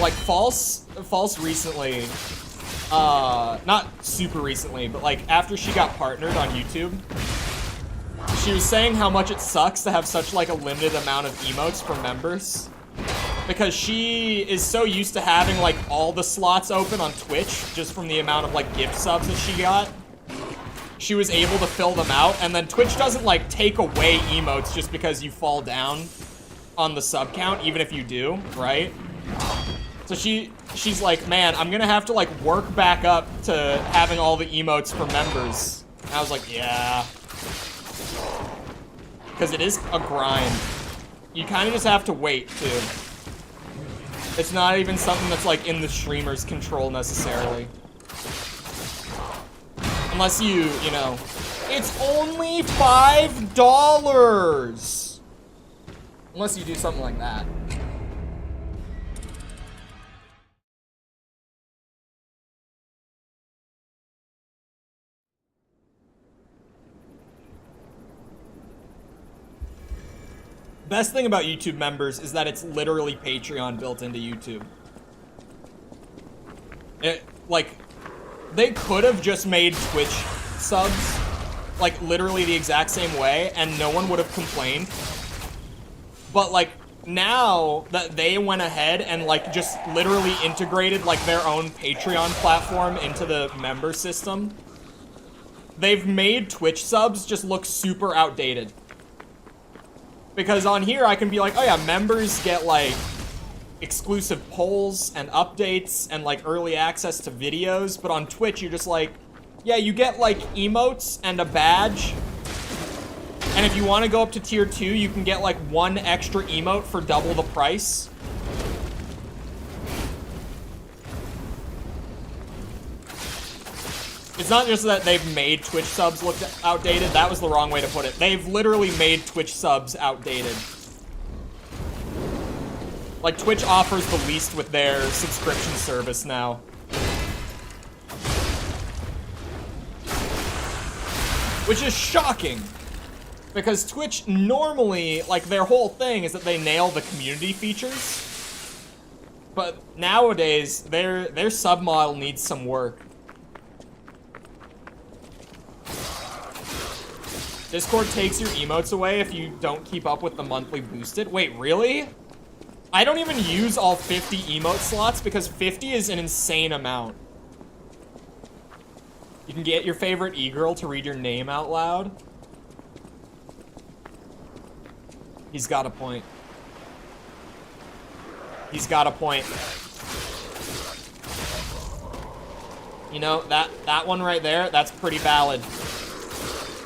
Like, False recently, not super recently, but like after she got partnered on YouTube, she was saying how much it sucks to have such like a limited amount of emotes for members. Because she is so used to having like all the slots open on Twitch just from the amount of like gift subs that she got. She was able to fill them out, and then Twitch doesn't like take away emotes just because you fall down on the sub count, even if you do, right? So she's like, man, I'm gonna have to like work back up to having all the emotes for members. And I was like, yeah. Because it is a grind. You kind of just have to wait, too. It's not even something that's like in the streamer's control necessarily. Unless you know, it's only $5! Unless you do something like that. Best thing about YouTube members is that it's literally Patreon built into YouTube. Like, they could have just made Twitch subs, like, literally the exact same way, and no one would have complained. But, like, now that they went ahead and, like, just literally integrated, like, their own Patreon platform into the member system, they've made Twitch subs just look super outdated. Because on here, I can be like, oh yeah, members get, like, exclusive polls and updates and, like, early access to videos. But on Twitch, you're just like, yeah, you get, like, emotes and a badge. And if you want to go up to tier 2, you can get, like, 1 extra emote for double the price. It's not just that they've made Twitch subs look outdated. That was the wrong way to put it. They've literally made Twitch subs outdated. Like, Twitch offers the least with their subscription service now. Which is shocking. Because Twitch normally, like, their whole thing is that they nail the community features. But nowadays, their sub model needs some work. Discord takes your emotes away if you don't keep up with the monthly boosted. Wait, really? I don't even use all 50 emote slots because 50 is an insane amount. You can get your favorite e-girl to read your name out loud. He's got a point. He's got a point. You know, that one right there, that's pretty valid.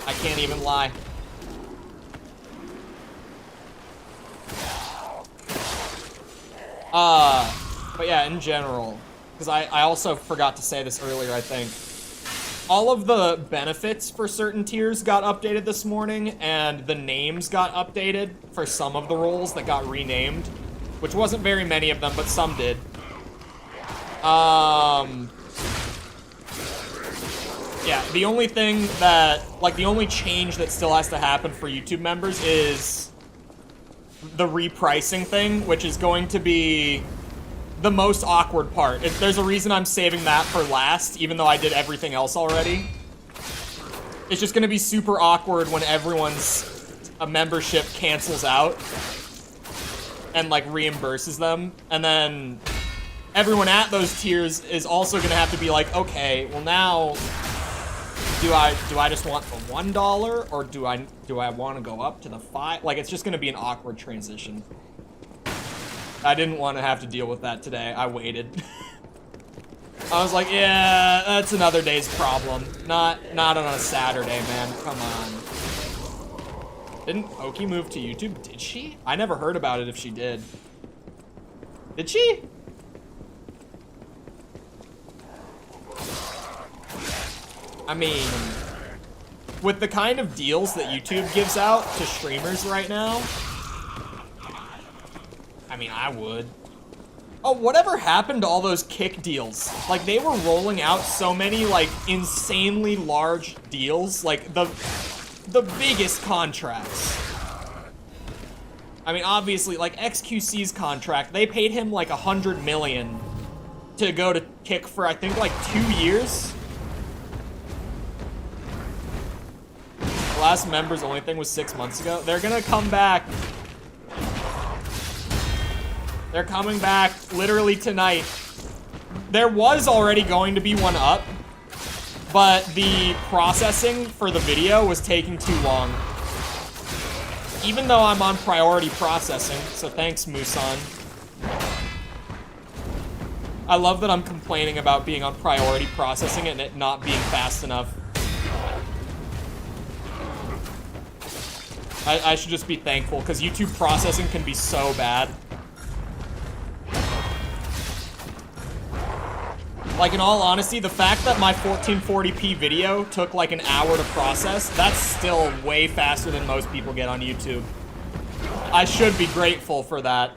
I can't even lie. But yeah, in general, because I also forgot to say this earlier, I think. All of the benefits for certain tiers got updated this morning, and the names got updated for some of the roles that got renamed, which wasn't very many of them, but some did. Yeah, the only thing that, like, the only change that still has to happen for YouTube members is the repricing thing, which is going to be the most awkward part. There's a reason I'm saving that for last, even though I did everything else already. It's just gonna be super awkward when everyone's membership cancels out and, like, reimburses them, and then everyone at those tiers is also gonna have to be like, okay, well now, do I just want the $1, or do I want to go up to the 5? Like, it's just gonna be an awkward transition. I didn't want to have to deal with that today. I waited. I was like, yeah, that's another day's problem. Not on a Saturday, man. Come on. Didn't Pokey move to YouTube? Did she? I never heard about it if she did. Did she? I mean, with the kind of deals that YouTube gives out to streamers right now, I mean, I would. Oh, whatever happened to all those kick deals? Like, they were rolling out so many, like, insanely large deals. Like, the biggest contracts. I mean, obviously, like, XQC's contract, they paid him, like, $100 million to go to kick for, I think, like, 2 years. The last members only thing was 6 months ago. They're gonna come back. They're coming back literally tonight. There was already going to be one up, but the processing for the video was taking too long. Even though I'm on priority processing, so thanks, Musan. I love that I'm complaining about being on priority processing and it not being fast enough. I should just be thankful, because YouTube processing can be so bad. Like, in all honesty, the fact that my 1440p video took like an hour to process, that's still way faster than most people get on YouTube. I should be grateful for that.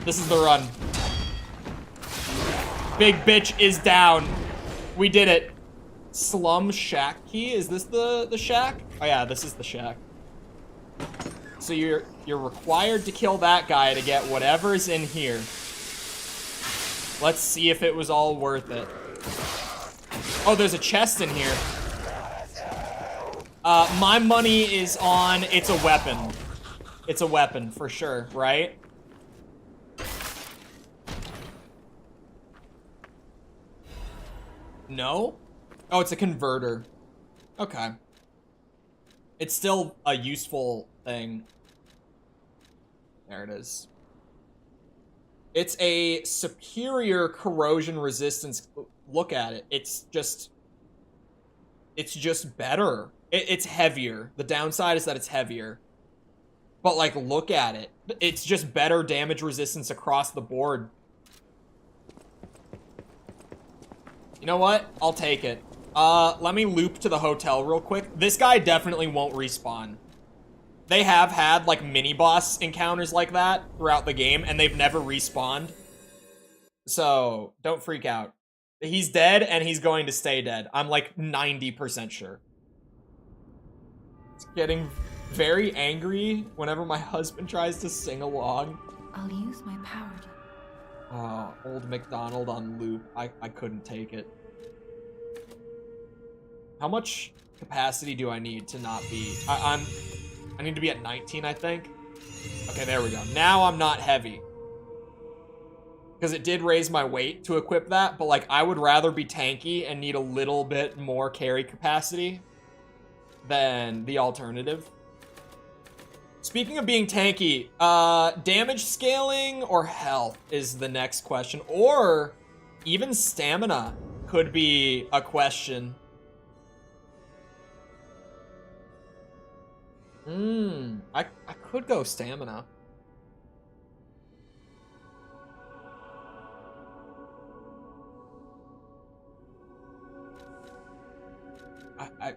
This is the run. Big bitch is down. We did it. Slum shack key? Is this the shack? Oh yeah, this is the shack. So you're required to kill that guy to get whatever's in here. Let's see if it was all worth it. Oh, there's a chest in here. My money is on it's a weapon. It's a weapon for sure, right? No? Oh, it's a converter. Okay. It's still a useful thing. There it is. It's a superior corrosion resistance. Look at it. It's just better. It's heavier. The downside is that it's heavier. But, like, look at it. It's just better damage resistance across the board. You know what? I'll take it. Let me loop to the hotel real quick. This guy definitely won't respawn. They have had, like, mini-boss encounters like that throughout the game, and they've never respawned. So, don't freak out. He's dead, and he's going to stay dead. I'm, like, 90% sure. It's getting very angry whenever my husband tries to sing along. I'll use my power to... Old McDonald on loop. I couldn't take it. How much capacity do I need to not be... I need to be at 19, I think. Okay, there we go. Now I'm not heavy. Because it did raise my weight to equip that, but, like, I would rather be tanky and need a little bit more carry capacity than the alternative. Speaking of being tanky, damage scaling or health is the next question. Or even stamina could be a question. I could go stamina.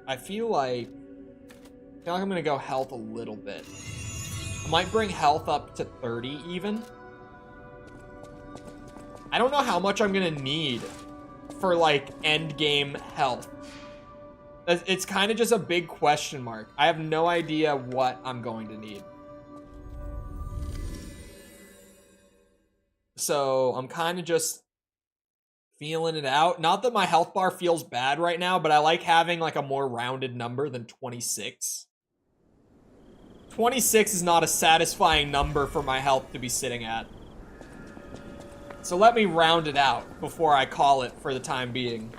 I feel like I'm gonna go health a little bit. I might bring health up to 30 even. I don't know how much I'm gonna need for like end game health. It's kind of just a big question mark. I have no idea what I'm going to need. So I'm kind of just feeling it out. Not that my health bar feels bad right now, but I like having like a more rounded number than 26. 26 is not a satisfying number for my health to be sitting at. So let me round it out before I call it for the time being.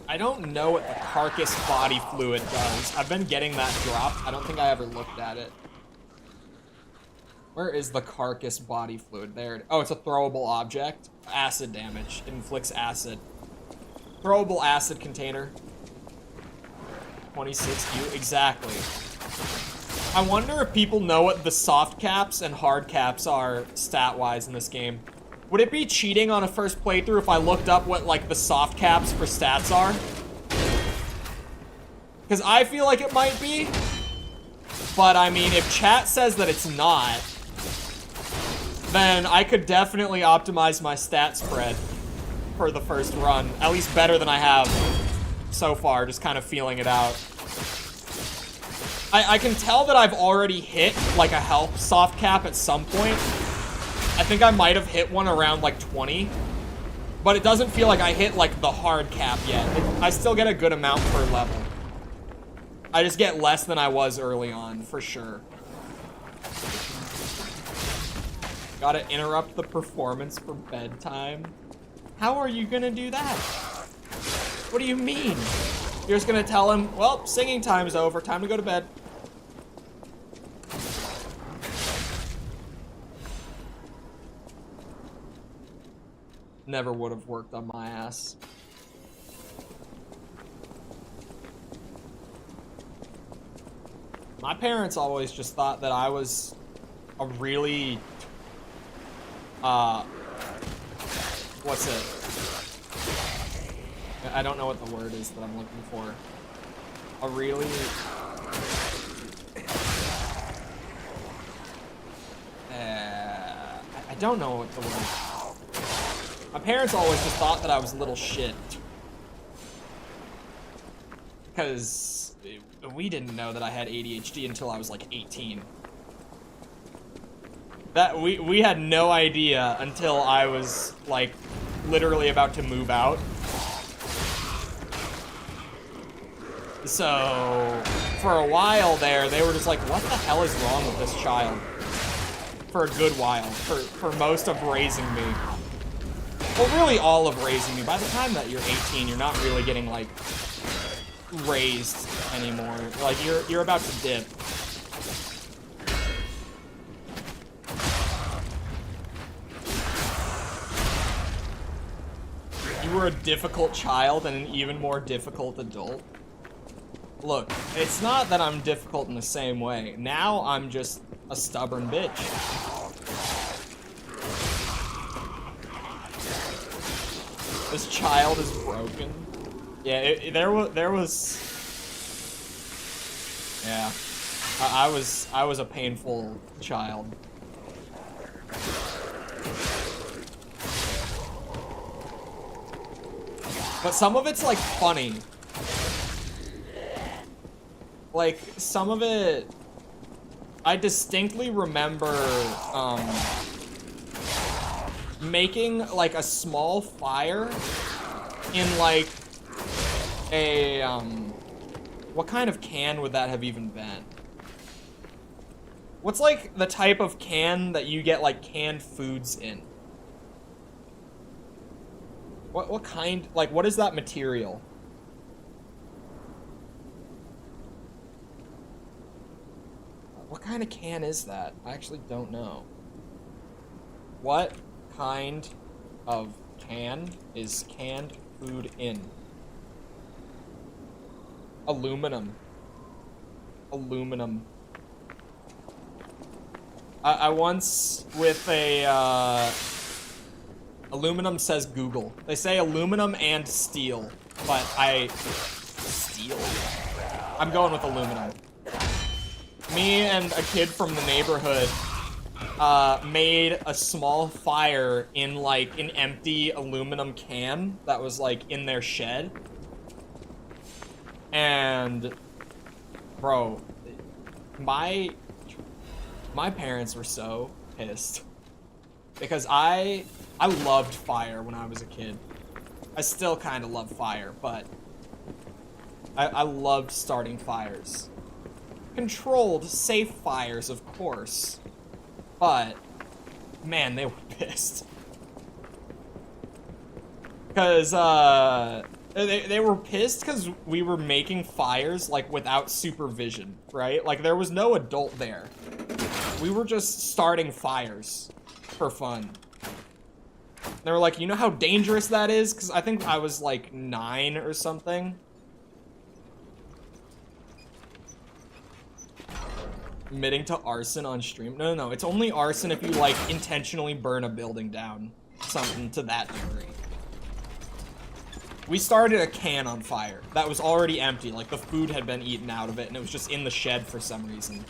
I don't know what the carcass body fluid does. I've been getting that dropped. I don't think I ever looked at it. Where is the carcass body fluid? There. Oh, it's a throwable object. Acid damage. It inflicts acid. Throwable acid container. 26U. Exactly. I wonder if people know what the soft caps and hard caps are stat-wise in this game. Would it be cheating on a first playthrough if I looked up what, like, the soft caps for stats are? Because I feel like it might be. But, I mean, if chat says that it's not, then I could definitely optimize my stat spread for the first run. At least better than I have so far, just kind of feeling it out. I can tell that I've already hit, like, a health soft cap at some point. I think I might have hit one around like 20, but it doesn't feel like I hit like the hard cap yet. I still get a good amount per level. I just get less than I was early on, for sure. Gotta interrupt the performance for bedtime. How are you gonna do that? What do you mean? You're just gonna tell him, well, singing time is over, time to go to bed. Never would have worked on my ass. My parents always just thought that I was a really, what's it? I don't know what the word is that I'm looking for. A really, I don't know what the word is. My parents always just thought that I was a little shit. Because we didn't know that I had ADHD until I was like 18. That we had no idea until I was like literally about to move out. So for a while there, they were just like, what the hell is wrong with this child? For a good while, for most of raising me. Well, really all of raising me. By the time that you're 18, you're not really getting, like, raised anymore. Like, you're about to dip. You were a difficult child and an even more difficult adult. Look, it's not that I'm difficult in the same way. Now I'm just a stubborn bitch. This child is broken. Yeah, there was. Yeah, I was a painful child. But some of it's like funny. Like some of it, I distinctly remember making like a small fire in like a what kind of can would that have even been? What's like the type of can that you get like canned foods in? What kind, like what is that material? What kind of can is that? I actually don't know. What kind of can is canned food in? Aluminum. Aluminum. I once with a, aluminum says Google. They say aluminum and steel, but steel? I'm going with aluminum. Me and a kid from the neighborhood made a small fire in like an empty aluminum can that was like in their shed. And bro, my parents were so pissed because I loved fire when I was a kid. I still kind of love fire, but I loved starting fires. Controlled, safe fires, of course. But, man, they were pissed. Because, they were pissed because we were making fires, like, without supervision, right? Like, there was no adult there. We were just starting fires for fun. They were like, you know how dangerous that is? Because I think I was, like, 9 or something. Admitting to arson on stream? No. It's only arson if you, like, intentionally burn a building down. Something to that degree. We started a can on fire that was already empty. Like, the food had been eaten out of it, and it was just in the shed for some reason.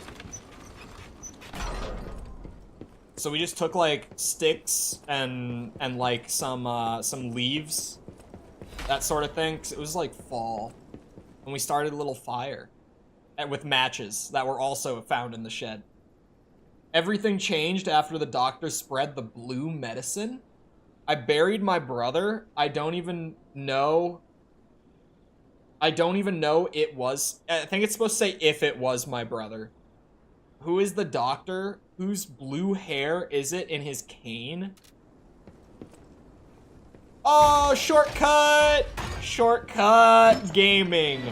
So we just took, like, sticks and like, some leaves. That sort of thing. 'Cause it was, like, fall. And we started a little fire. With matches that were also found in the shed. Everything changed after the doctor spread the blue medicine. I buried my brother. I don't even know it was. I think it's supposed to say if it was my brother. Who is the doctor? Whose blue hair is it in his cane? Oh, shortcut! Shortcut gaming.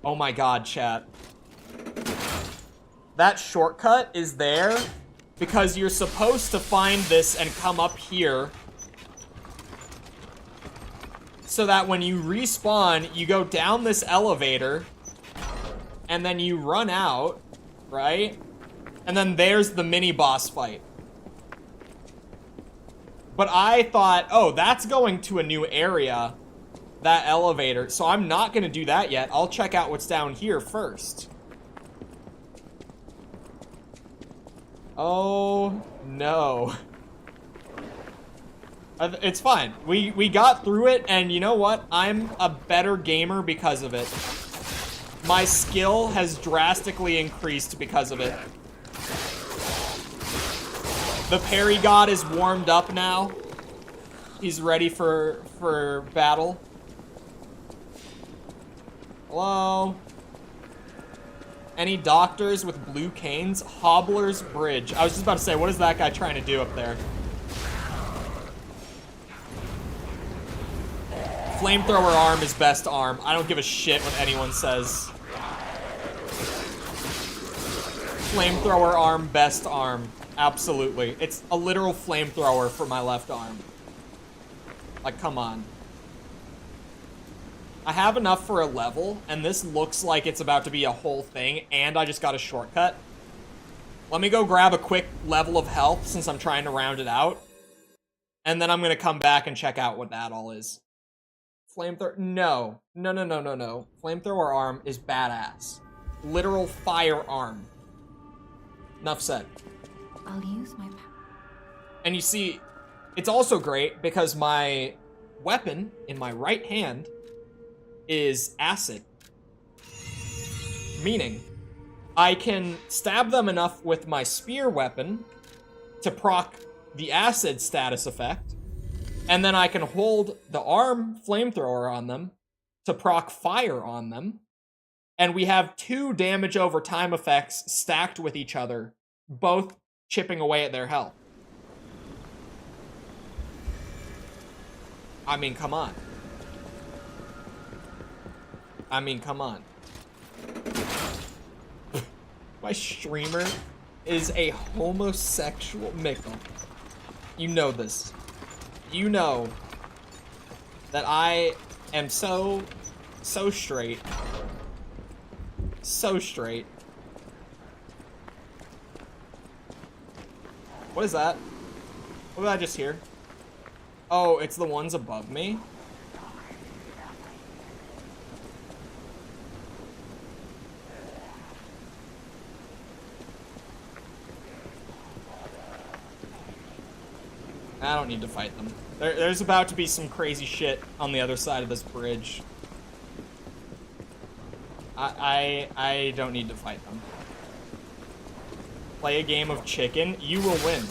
Oh my god, chat. That shortcut is there because you're supposed to find this and come up here so that when you respawn, you go down this elevator and then you run out, right? And then there's the mini boss fight. But I thought, oh, that's going to a new area. That elevator, so I'm not gonna do that yet. I'll check out what's down here first. Oh no. It's fine. We got through it, and you know what? I'm a better gamer because of it. My skill has drastically increased because of it. The Parry god is warmed up now. He's ready for battle. Hello? Any doctors with blue canes? Hobbler's Bridge. I was just about to say, what is that guy trying to do up there? Flamethrower arm is best arm. I don't give a shit what anyone says. Flamethrower arm, best arm. Absolutely. It's a literal flamethrower for my left arm. Like, come on. I have enough for a level, and this looks like it's about to be a whole thing, and I just got a shortcut. Let me go grab a quick level of health since I'm trying to round it out. And then I'm gonna come back and check out what that all is. Flamethrower, no. No. Flamethrower arm is badass. Literal firearm. Enough said. I'll use my power. And you see, it's also great because my weapon in my right hand is acid. Meaning, I can stab them enough with my spear weapon to proc the acid status effect, and then I can hold the arm flamethrower on them to proc fire on them, And we have 2 damage over time effects stacked with each other, both chipping away at their health. I mean, come on. I mean, come on. My streamer is a homosexual Mickle. You know this. You know that I am so straight. So straight. What is that? What did I just hear? Oh, it's the ones above me? I don't need to fight them. There's about to be some crazy shit on the other side of this bridge. I don't need to fight them. Play a game of chicken, you will win.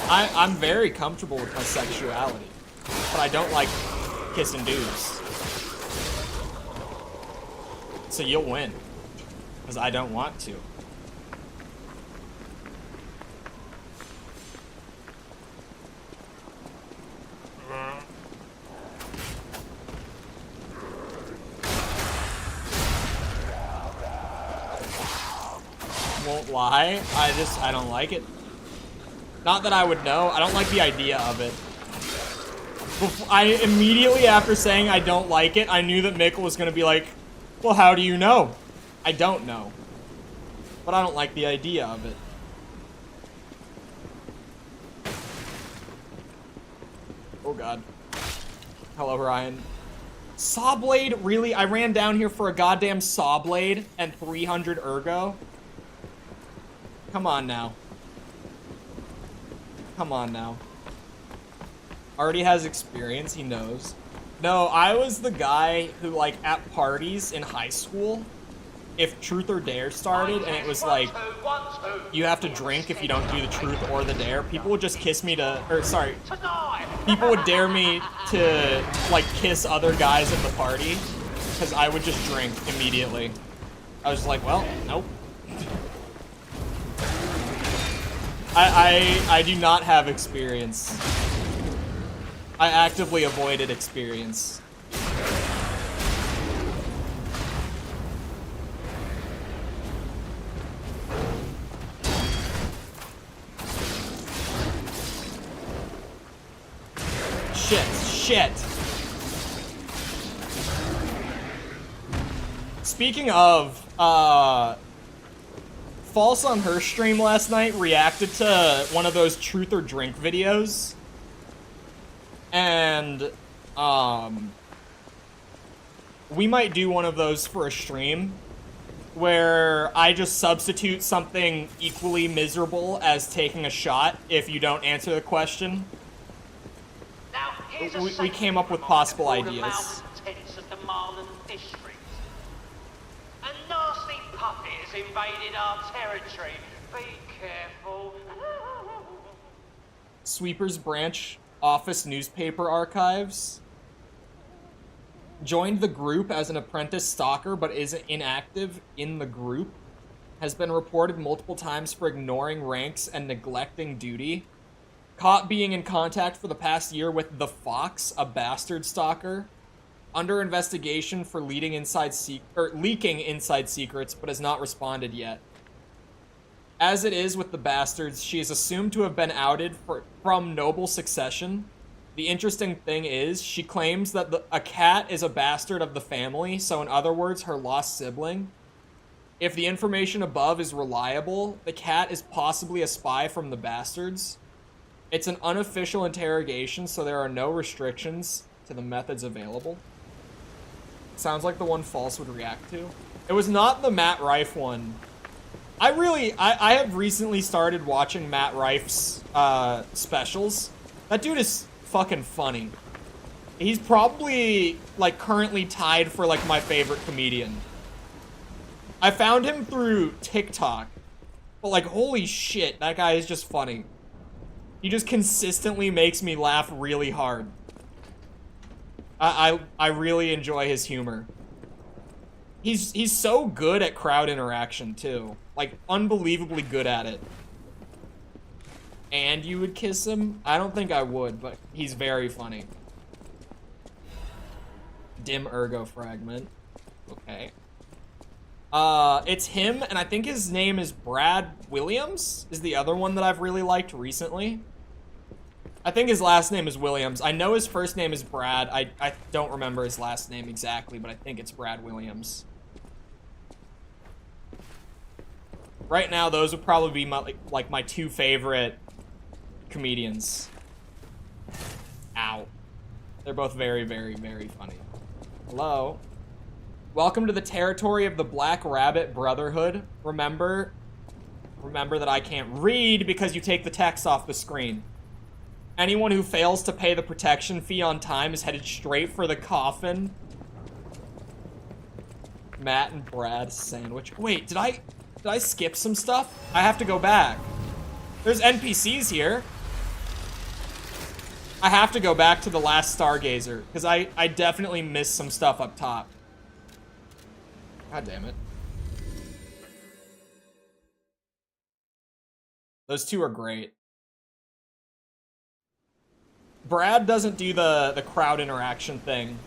I'm very comfortable with my sexuality, but I don't like kissing dudes. So you'll win, because I don't want to. Won't lie, I don't like it. Not that I would know, I don't like the idea of it. I immediately after saying I don't like it, I knew that Mick was gonna be like, well, how do you know? I don't know. But I don't like the idea of it. Oh god. Hello, Ryan. Sawblade? Really? I ran down here for a goddamn Sawblade and 300 ergo? Come on now. Come on now. Already has experience, he knows. No, I was the guy who, like, at parties in high school, if Truth or Dare started, and it was like, you have to drink if you don't do the Truth or the Dare, people would just kiss me to, or sorry, people would dare me to, like, kiss other guys at the party, because I would just drink immediately. I was just like, well, nope. I do not have experience. I actively avoided experience. Shit. Speaking of, False on her stream last night reacted to one of those truth or drink videos. And, we might do one of those for a stream where I just substitute something equally miserable as taking a shot if you don't answer the question. We came up with possible ideas. Invaded our territory. Be careful. Sweepers Branch Office Newspaper Archives. Joined the group as an apprentice stalker but is inactive in the group. Has been reported multiple times for ignoring ranks and neglecting duty. Caught being in contact for the past year with the Fox, a bastard stalker. Under investigation for leaking inside secrets, but has not responded yet. As it is with the bastards, she is assumed to have been outed from noble succession. The interesting thing is, she claims that a cat is a bastard of the family, so in other words, her lost sibling. If the information above is reliable, the cat is possibly a spy from the bastards. It's an unofficial interrogation, so there are no restrictions to the methods available. Sounds like the one False would react to. It was not the Matt Rife one. I have recently started watching Matt Rife's specials. That dude is fucking funny. He's probably, like, currently tied for, like, my favorite comedian. I found him through TikTok. But, like, holy shit, that guy is just funny. He just consistently makes me laugh really hard. I really enjoy his humor. He's so good at crowd interaction too. Like, unbelievably good at it. And you would kiss him? I don't think I would, but he's very funny. Dim ergo fragment. Okay. It's him, and I think his name is Brad Williams, is the other one that I've really liked recently. I think his last name is Williams. I know his first name is Brad. I don't remember his last name exactly, but I think it's Brad Williams. Right now, those would probably be my, like my two favorite comedians. Ow. They're both very, very, very funny. Hello. Welcome to the territory of the Black Rabbit Brotherhood. Remember that I can't read because you take the text off the screen. Anyone who fails to pay the protection fee on time is headed straight for the coffin. Matt and Brad sandwich. Wait, did I skip some stuff? I have to go back. There's NPCs here. I have to go back to the last Stargazer, because I definitely missed some stuff up top. God damn it. Those two are great. Brad doesn't do the crowd interaction thing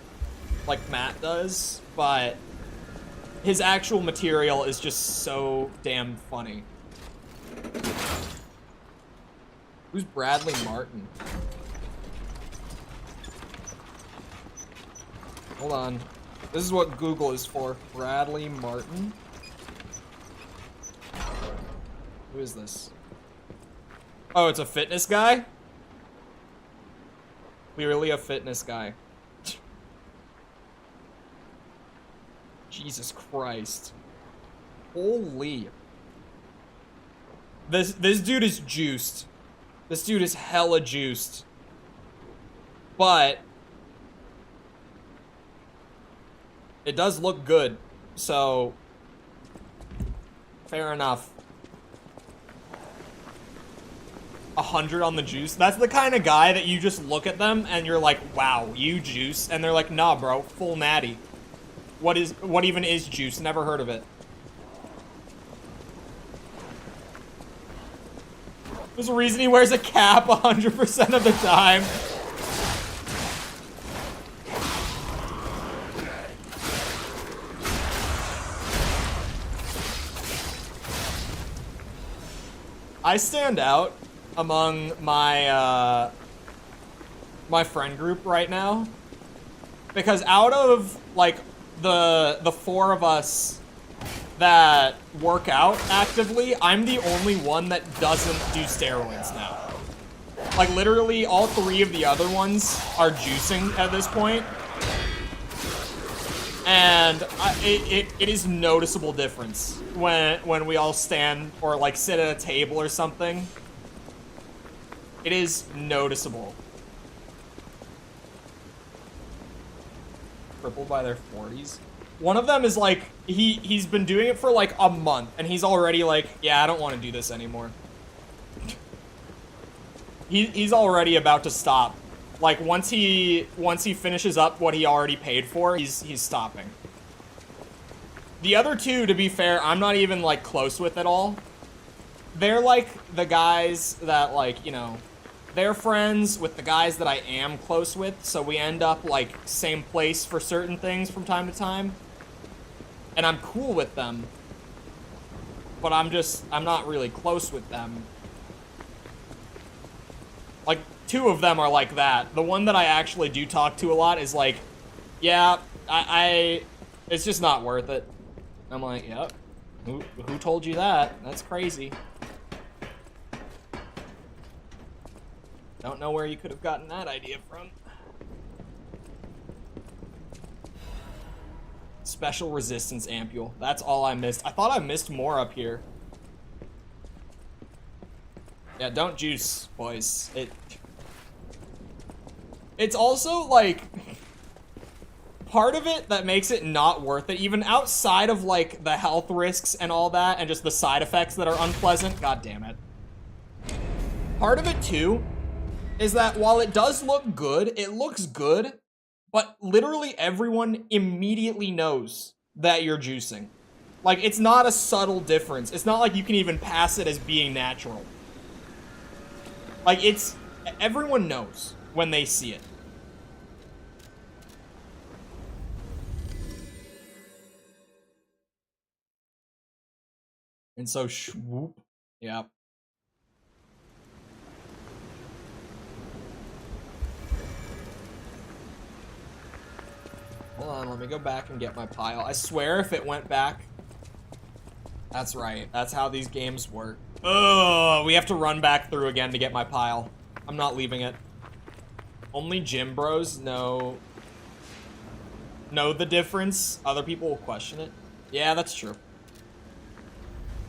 like Matt does, but his actual material is just so damn funny. Who's Bradley Martin? Hold on. This is what Google is for. Bradley Martin. Who is this? Oh, it's a fitness guy? Clearly a fitness guy. Jesus Christ. Holy. This dude is juiced. This dude is hella juiced. But it does look good, so fair enough. 100 on the juice. That's the kind of guy that you just look at them and you're like, wow, you juice? And they're like, nah, bro, full natty. What even is juice? Never heard of it. There's a reason he wears a cap 100% of the time. I stand out among my my friend group right now because out of like the four of us that work out actively, I'm the only one that doesn't do steroids now. Like literally all three of the other ones are juicing at this point. And it is noticeable difference when we all stand or like sit at a table or something. It is noticeable. Crippled by their 40s. One of them is like, he's been doing it for like a month and he's already like, yeah, I don't want to do this anymore. He's already about to stop. Like once he finishes up what he already paid for, he's stopping. The other two, to be fair, I'm not even like close with at all. They're like the guys that like, you know, they're friends with the guys that I am close with, so we end up like same place for certain things from time to time. And I'm cool with them. But I'm not really close with them. Like, two of them are like that. The one that I actually do talk to a lot is like, yeah, it's just not worth it. I'm like, yep. Who told you that? That's crazy. Don't know where you could have gotten that idea from. Special resistance ampule. That's all I missed. I thought I missed more up here. Yeah, don't juice, boys. It's also, like, part of it that makes it not worth it, even outside of, like, the health risks and all that, and just the side effects that are unpleasant. God damn it. Part of it, too, is that while it does look good, it looks good But literally everyone immediately knows that you're juicing. Like, it's not a subtle difference. It's not like you can even pass it as being natural. Like, it's... Everyone knows when they see it. And so, swoop. Yep. Hold on, let me go back and get my pile. I swear if it went back... That's right. That's how these games work. Ugh, we have to run back through again to get my pile. I'm not leaving it. Only gym bros know the difference. Other people will question it. Yeah, that's true.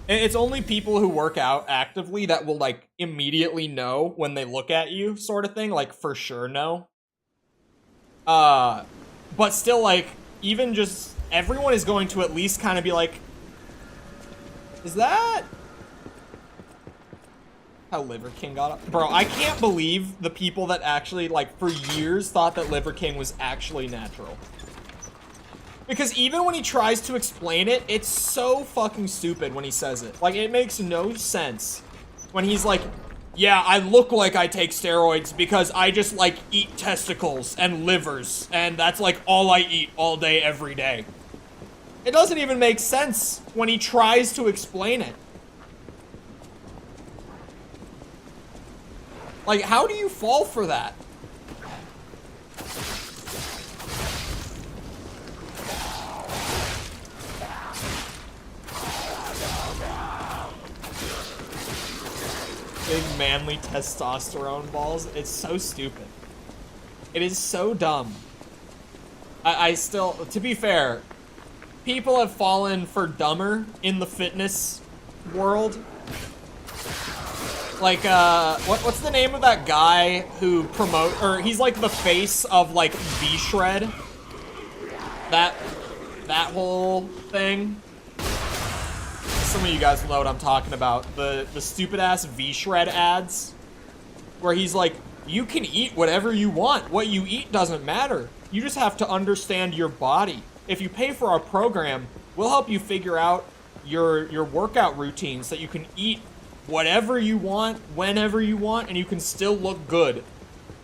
It's only people who work out actively that will, like, immediately know when they look at you, sort of thing. Like, for sure know. But still, like, even just... Everyone is going to at least kind of be like... Is that... how Liver King got up? Bro, I can't believe the people that actually, like, for years thought that Liver King was actually natural. Because even when he tries to explain it, it's so fucking stupid when he says it. Like, it makes no sense. When he's like, yeah, I look like I take steroids because I just, like, eat testicles and livers. And that's, like, all I eat all day, every day. It doesn't even make sense when he tries to explain it. Like, how do you fall for that? Big manly testosterone balls. It's so stupid. It is so dumb. I still, to be fair, people have fallen for dumber in the fitness world. Like, what's the name of that guy who he's like the face of, like, V-Shred? That whole thing. Some of you guys know what I'm talking about. The stupid-ass V-Shred ads. Where he's like, you can eat whatever you want. What you eat doesn't matter. You just have to understand your body. If you pay for our program, we'll help you figure out your workout routine so that you can eat whatever you want, whenever you want, and you can still look good.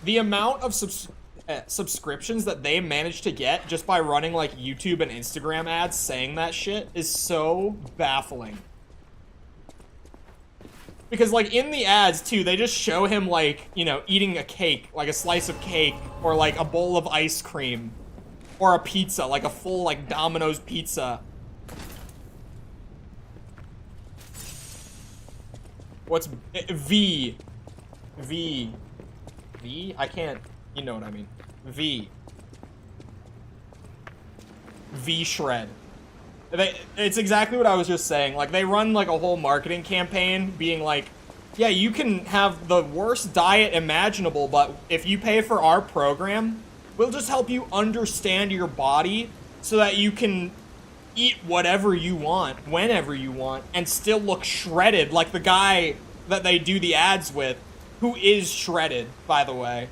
The amount of subscriptions that they managed to get just by running, like, YouTube and Instagram ads saying that shit is so baffling. Because, like, in the ads, too, they just show him, like, you know, eating a cake, like a slice of cake, or, like, a bowl of ice cream, or a pizza, like a full, like, Domino's pizza. What's V? I can't, you know what I mean. V-Shred. It's exactly what I was just saying. Like, they run, like, a whole marketing campaign being like, yeah, you can have the worst diet imaginable, but if you pay for our program, we'll just help you understand your body so that you can eat whatever you want, whenever you want, and still look shredded, like the guy that they do the ads with, who is shredded, by the way.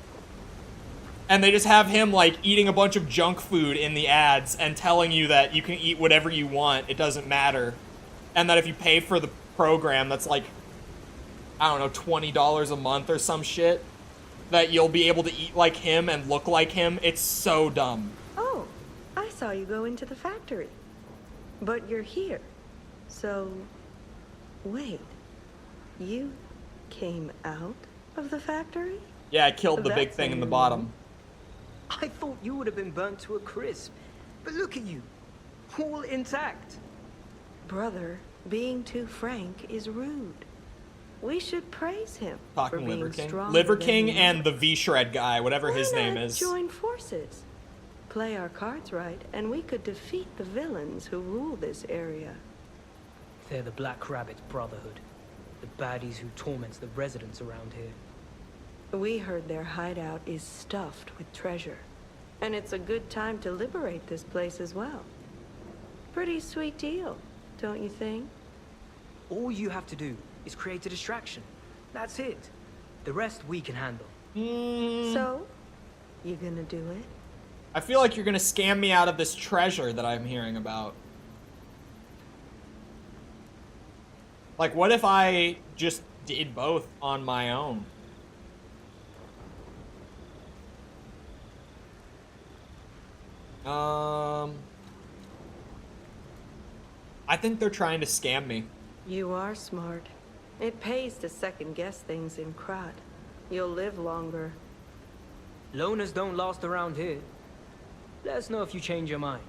And they just have him, like, eating a bunch of junk food in the ads and telling you that you can eat whatever you want, it doesn't matter. And that if you pay for the program that's, like, I don't know, $20 a month or some shit, that you'll be able to eat like him and look like him. It's so dumb. Oh, I saw you go into the factory. But you're here. So, wait. You came out of the factory? Yeah, I killed the big thing in the bottom. I thought you would have been burnt to a crisp. But look at you. All intact. Brother, being too frank is rude. We should praise him Talking for being Liver King. stronger Liver than King you and are. the V-Shred guy, whatever his Why name not is. join forces? Play our cards right, and we could defeat the villains who rule this area. They're the Black Rabbit Brotherhood. The baddies who torment the residents around here. We heard their hideout is stuffed with treasure. And it's a good time to liberate this place as well. Pretty sweet deal, don't you think? All you have to do is create a distraction. That's it. The rest we can handle. So, you gonna do it? I feel like you're gonna scam me out of this treasure that I'm hearing about. Like, what if I just did both on my own? I think they're trying to scam me. You are smart. It pays to second-guess things in Krat. You'll live longer. Loners don't last around here. Let us know if you change your mind.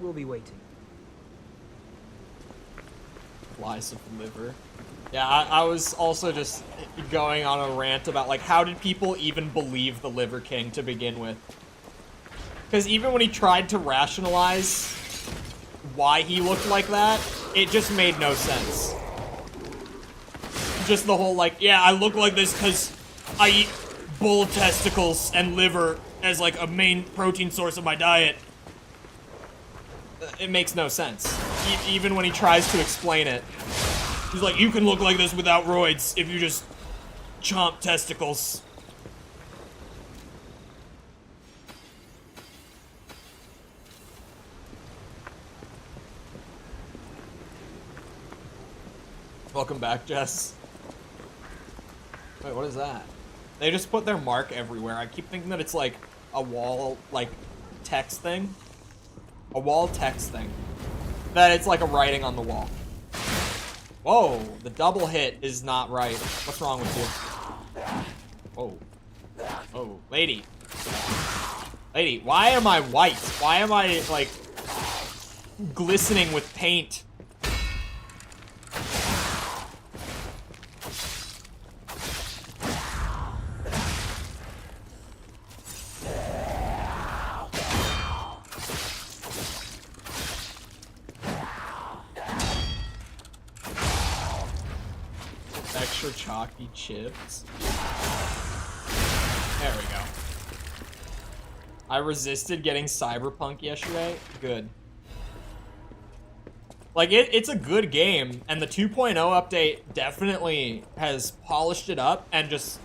We'll be waiting. Lies of liver. Yeah, I was also just going on a rant about, like, how did people even believe the Liver King to begin with? Because even when he tried to rationalize why he looked like that, it just made no sense. Just the whole, like, yeah, I look like this because I eat bull testicles and liver as, like, a main protein source of my diet. It makes no sense. Even when he tries to explain it. He's like, you can look like this without roids if you just chomp testicles. Welcome back, Jess. Wait, what is that? They just put their mark everywhere. I keep thinking that it's like a wall, like, text thing. A wall text thing. That it's like a writing on the wall. Whoa, the double hit is not right. What's wrong with you? Whoa. Oh, lady. Lady, why am I white? Why am I, like, glistening with paint? Extra chalky chips. There we go. I resisted getting Cyberpunk yesterday. Good. Like, it's a good game, and the 2.0 update definitely has polished it up and just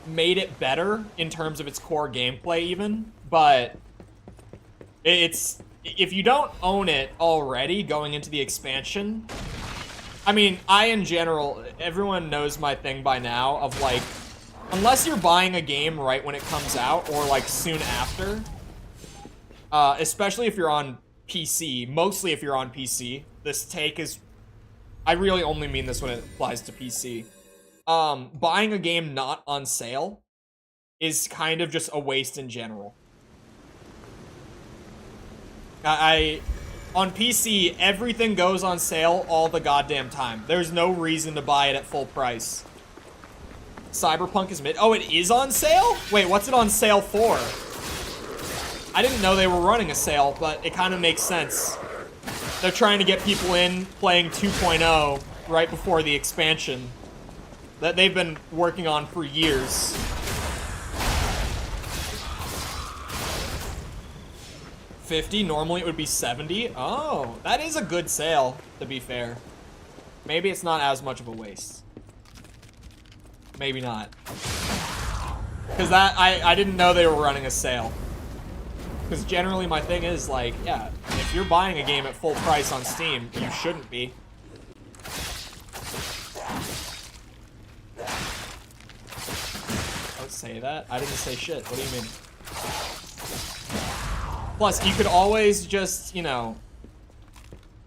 made it better in terms of its core gameplay even, but it's, if you don't own it already going into the expansion, I mean, in general, everyone knows my thing by now of, like, unless you're buying a game right when it comes out or, like, soon after, especially if you're on PC, mostly if you're on PC, this take is, I really only mean this when it applies to PC. Buying a game not on sale is kind of just a waste in general. On PC, everything goes on sale all the goddamn time. There's no reason to buy it at full price. Cyberpunk is mid. Oh, it is on sale? Wait, what's it on sale for? I didn't know they were running a sale, but it kind of makes sense. They're trying to get people in playing 2.0 right before the expansion that they've been working on for years. $50, normally it would be $70. Oh, that is a good sale, to be fair. Maybe it's not as much of a waste. Maybe not. Because that, I didn't know they were running a sale. Because generally my thing is, like, yeah, if you're buying a game at full price on Steam, you shouldn't be. Don't say that. I didn't say shit. What do you mean? Plus, you could always just, you know,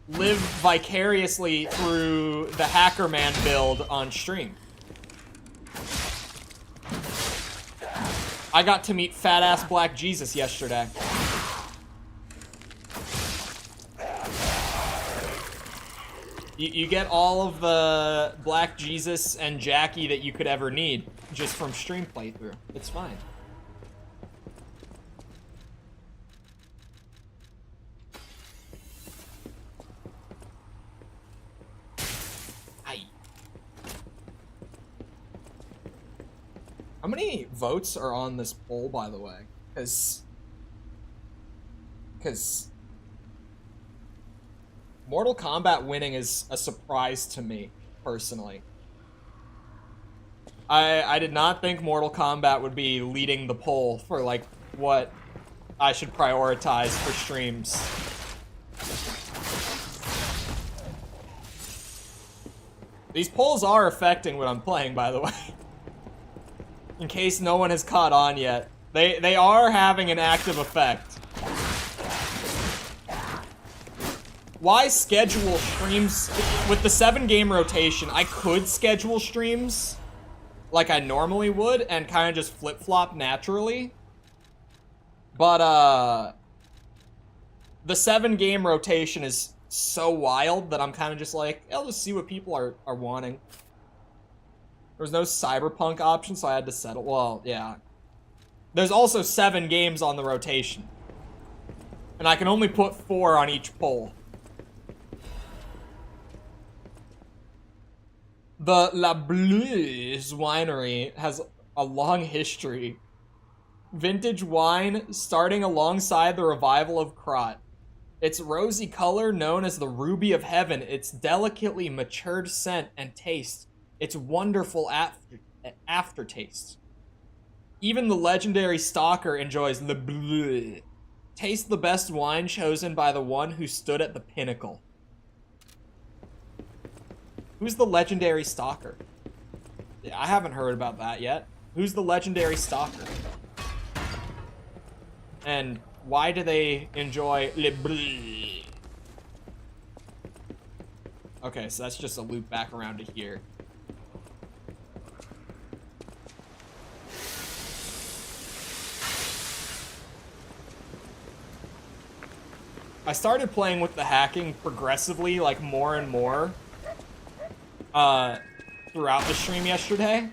live vicariously through the Hacker Man build on stream. I got to meet fat-ass Black Jesus yesterday. You get all of the Black Jesus and Jackie that you could ever need just from stream playthrough. It's fine. How many votes are on this poll, by the way? Because Mortal Kombat winning is a surprise to me, personally. I did not think Mortal Kombat would be leading the poll for, like, what, I should prioritize for streams. These polls are affecting what I'm playing, by the way. In case no one has caught on yet. They are having an active effect. Why schedule streams? With the 7-game rotation, I could schedule streams like I normally would and kind of just flip-flop naturally. But, the 7-game rotation is so wild that I'm kind of just like, I'll just see what people are wanting. There was no cyberpunk option, so I had to settle. Well, yeah. There's also 7 games on the rotation. And I can only put 4 on each poll. The La Bleuse winery has a long history. Vintage wine starting alongside the revival of Krat. Its rosy color, known as the ruby of heaven, its delicately matured scent and taste, its wonderful aftertaste. Even the legendary stalker enjoys Le Bleu. Taste the best wine chosen by the one who stood at the pinnacle. Who's the legendary stalker? Yeah, I haven't heard about that yet. Who's the legendary stalker? And why do they enjoy Le Bleu? Okay, so that's just a loop back around to here. I started playing with the hacking progressively, like, more and more throughout the stream yesterday.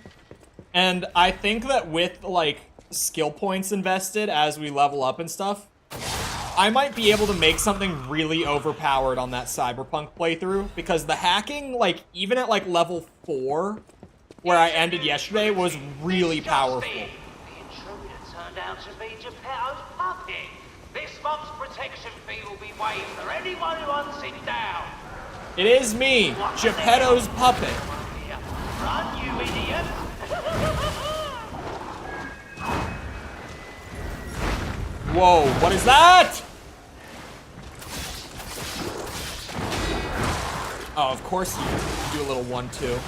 And I think that with, like, skill points invested as we level up and stuff, I might be able to make something really overpowered on that Cyberpunk playthrough, because the hacking, like, even at, like, level 4, where I ended yesterday, was really powerful. The intruder turned out to be Geppetto's puppet. This month's protection fee will be waived for anyone who hunts it down. It is me, Geppetto's puppet. Run, you idiot! Whoa, what is that? Oh, of course you do a little 1-2.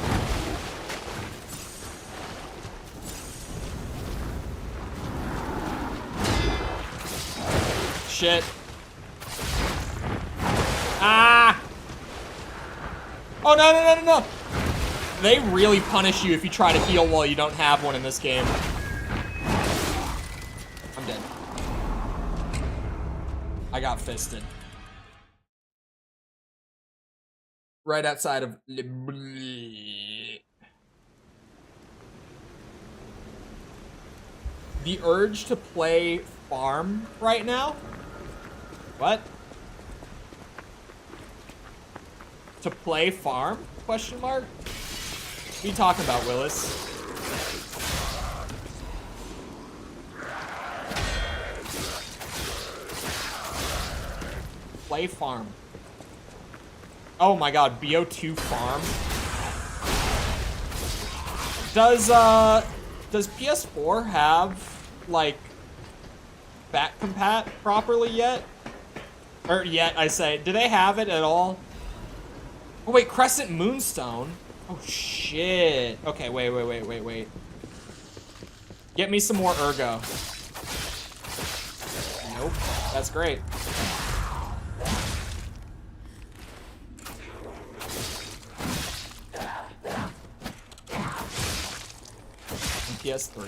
Shit. Ah! Oh, no, no, no, no, no! They really punish you if you try to heal while you don't have one in this game. I'm dead. I got fisted. Right outside of Le Bleu. The urge to play farm right now? What? To play farm? Question mark? What are you talking about, Willis? Play farm. Oh my god, BO2 farm. Does PS4 have, like, back compat properly yet? Or yet, I say. Do they have it at all? Oh wait, Crescent Moonstone? Oh shit. Okay, wait. Get me some more Ergo. Nope. That's great. And PS3.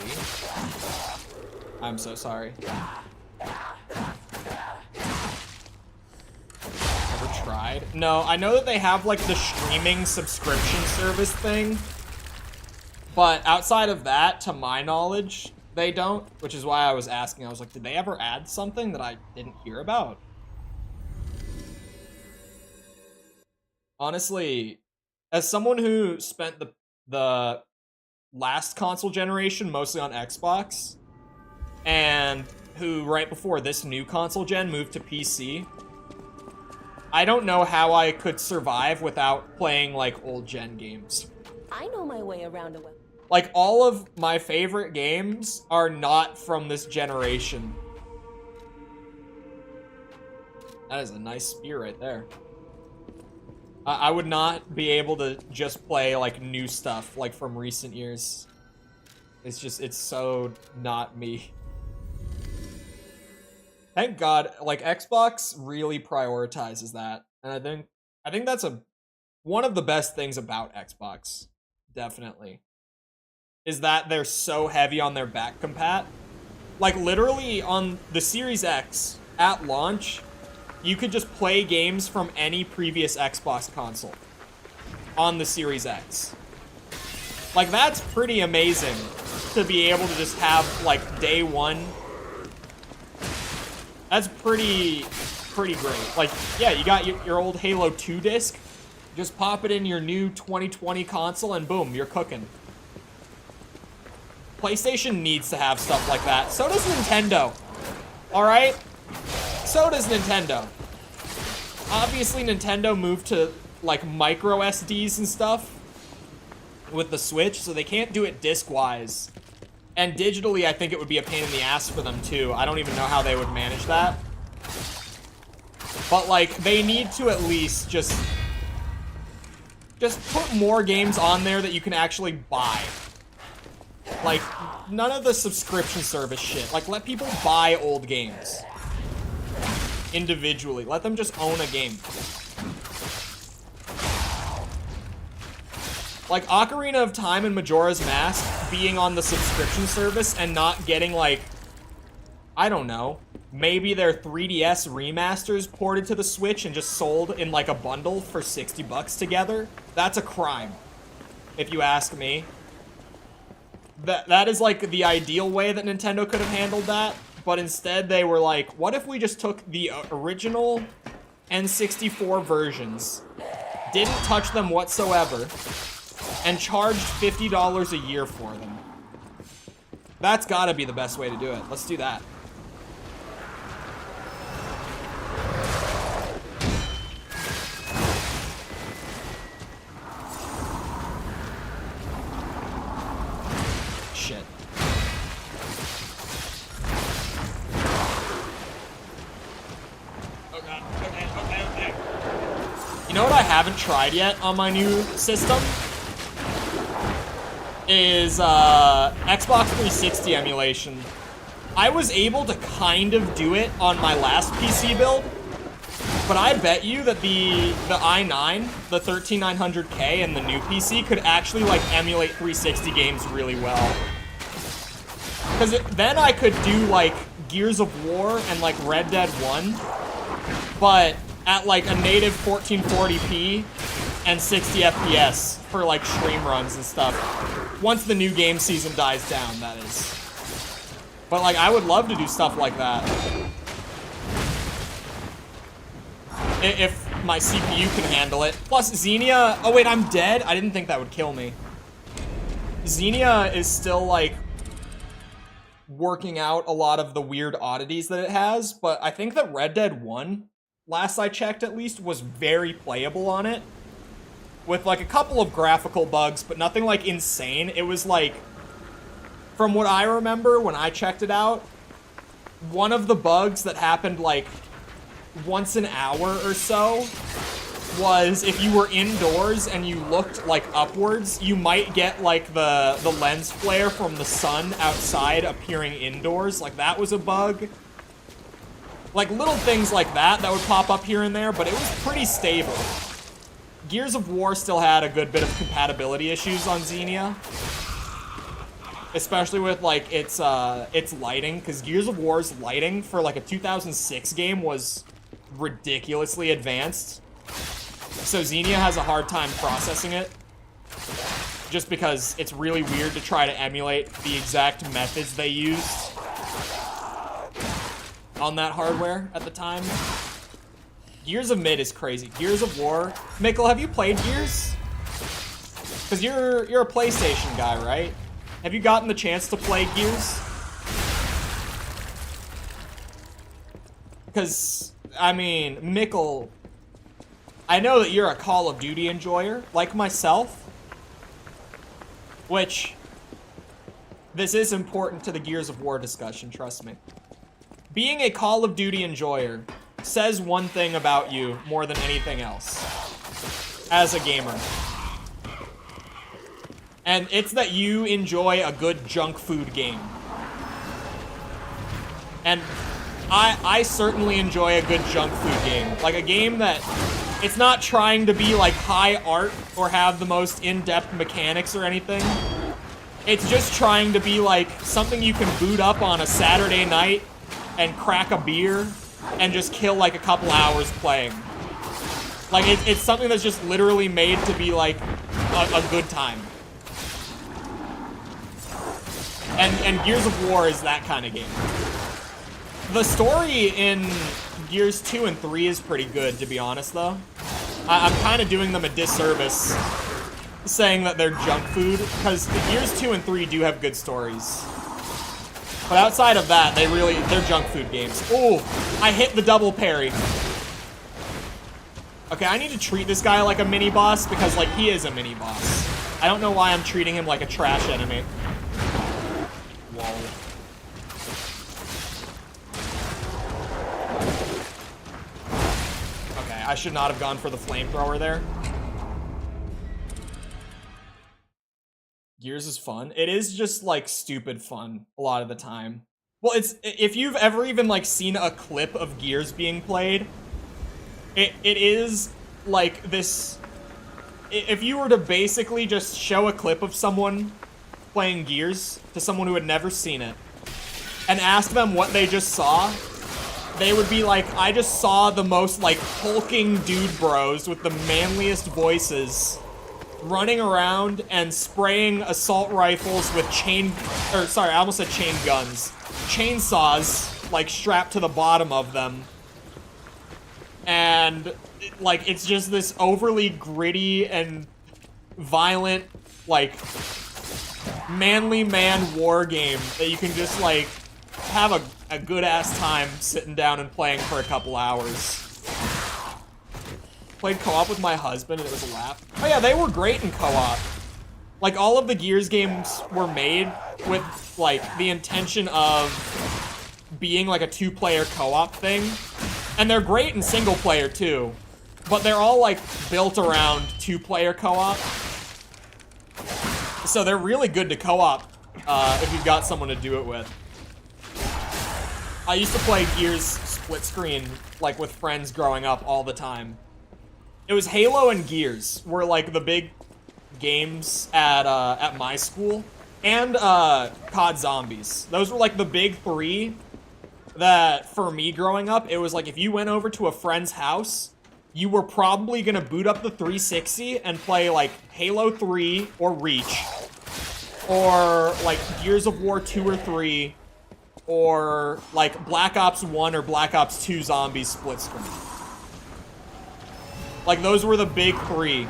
I'm so sorry. Ever tried? No, I know that they have, like, the streaming subscription service thing. But outside of that, to my knowledge, they don't. Which is why I was asking. I was like, did they ever add something that I didn't hear about? Honestly, as someone who spent the last console generation mostly on Xbox, and who right before this new console gen moved to PC, I don't know how I could survive without playing, like, old gen games. I know my way around a web. Like, all of my favorite games are not from this generation. That is a nice spear right there. I would not be able to just play, like, new stuff, like, from recent years. It's just, it's so not me. Thank God, like, Xbox really prioritizes that. And I think that's one of the best things about Xbox, definitely, is that they're so heavy on their back compat. Like, literally, on the Series X, at launch, you could just play games from any previous Xbox console on the Series X. Like, that's pretty amazing to be able to just have, like, day one. That's pretty great. Like, yeah, you got your old Halo 2 disc, just pop it in your new 2020 console, and boom, you're cooking. PlayStation needs to have stuff like that. So does Nintendo. Alright? So does Nintendo. Obviously, Nintendo moved to, like, micro SDs and stuff with the Switch, so they can't do it disc-wise. And digitally, I think it would be a pain in the ass for them, too. I don't even know how they would manage that. But, like, they need to at least just put more games on there that you can actually buy. Like, none of the subscription service shit. Like, let people buy old games individually. Let them just own a game. Like, Ocarina of Time and Majora's Mask being on the subscription service and not getting, like, I don't know, maybe their 3DS remasters ported to the Switch and just sold in, like, a bundle for $60 together, that's a crime, if you ask me. That is, like, the ideal way that Nintendo could have handled that, but instead they were like, what if we just took the original N64 versions, didn't touch them whatsoever, and charged $50 a year for them? That's gotta be the best way to do it. Let's do that. Shit. Okay. You know what I haven't tried yet on my new system? Is Xbox 360 emulation. I was able to kind of do it on my last PC build, but I bet you that the i9, the 13900K, and the new PC could actually, like, emulate 360 games really well. Because then I could do, like, Gears of War and, like, Red Dead 1, but at, like, a native 1440p and 60 FPS for, like, stream runs and stuff. Once the new game season dies down, that is. But, like, I would love to do stuff like that. If my CPU can handle it. Plus, Xenia... Oh, wait, I'm dead? I didn't think that would kill me. Xenia is still, like, working out a lot of the weird oddities that it has, but I think that Red Dead 1, last I checked at least, was very playable on it. With, like, a couple of graphical bugs, but nothing, like, insane. It was, like, from what I remember when I checked it out, one of the bugs that happened, like, once an hour or so was if you were indoors and you looked, like, upwards, you might get, like, the lens flare from the sun outside appearing indoors. Like, that was a bug. Like, little things like that would pop up here and there, but it was pretty stable. Gears of War still had a good bit of compatibility issues on Xenia. Especially with, like, its lighting, because Gears of War's lighting for, like, a 2006 game was ridiculously advanced. So Xenia has a hard time processing it. Just because it's really weird to try to emulate the exact methods they used on that hardware at the time. Gears of Mid is crazy. Gears of War. Mikkel, have you played Gears? Because you're a PlayStation guy, right? Have you gotten the chance to play Gears? Because, I mean, Mikkel, I know that you're a Call of Duty enjoyer, like myself. Which, this is important to the Gears of War discussion, trust me. Being a Call of Duty enjoyer, says one thing about you more than anything else as a gamer. And it's that you enjoy a good junk food game. And I certainly enjoy a good junk food game. Like a game that it's not trying to be like high art or have the most in-depth mechanics or anything. It's just trying to be like something you can boot up on a Saturday night and crack a beer and just kill like a couple hours playing. Like it's something that's just literally made to be like a good time. And Gears of War is that kind of game. The story in Gears 2 and 3 is pretty good, to be honest, though. I'm kind of doing them a disservice saying that they're junk food, because Gears 2 and 3 do have good stories. But outside of that, they're junk food games. Oh, I hit the double parry. Okay, I need to treat this guy like a mini-boss, because, like, he is a mini-boss. I don't know why I'm treating him like a trash enemy. Whoa. Okay, I should not have gone for the flamethrower there. Gears is fun. It is just, like, stupid fun a lot of the time. Well, if you've ever even, like, seen a clip of Gears being played, it is, like, this... If you were to basically just show a clip of someone playing Gears to someone who had never seen it, and ask them what they just saw, they would be like, I just saw the most, like, hulking dude bros with the manliest voices running around and spraying assault rifles with I almost said chain guns. Chainsaws, like, strapped to the bottom of them. And, like, it's just this overly gritty and violent, like, manly man war game that you can just, like, have a good-ass time sitting down and playing for a couple hours. Played co-op with my husband and it was a laugh. Oh yeah, they were great in co-op. Like, all of the Gears games were made with, like, the intention of being, like, a two-player co-op thing. And they're great in single-player, too. But they're all, like, built around two-player co-op. So they're really good to co-op if you've got someone to do it with. I used to play Gears split screen, like, with friends growing up all the time. It was Halo and Gears were, like, the big games at my school. And COD Zombies. Those were, like, the big three that, for me growing up, it was like if you went over to a friend's house, you were probably gonna boot up the 360 and play, like, Halo 3 or Reach. Or, like, Gears of War 2 or 3. Or, like, Black Ops 1 or Black Ops 2 Zombies split screen. Like, those were the big three.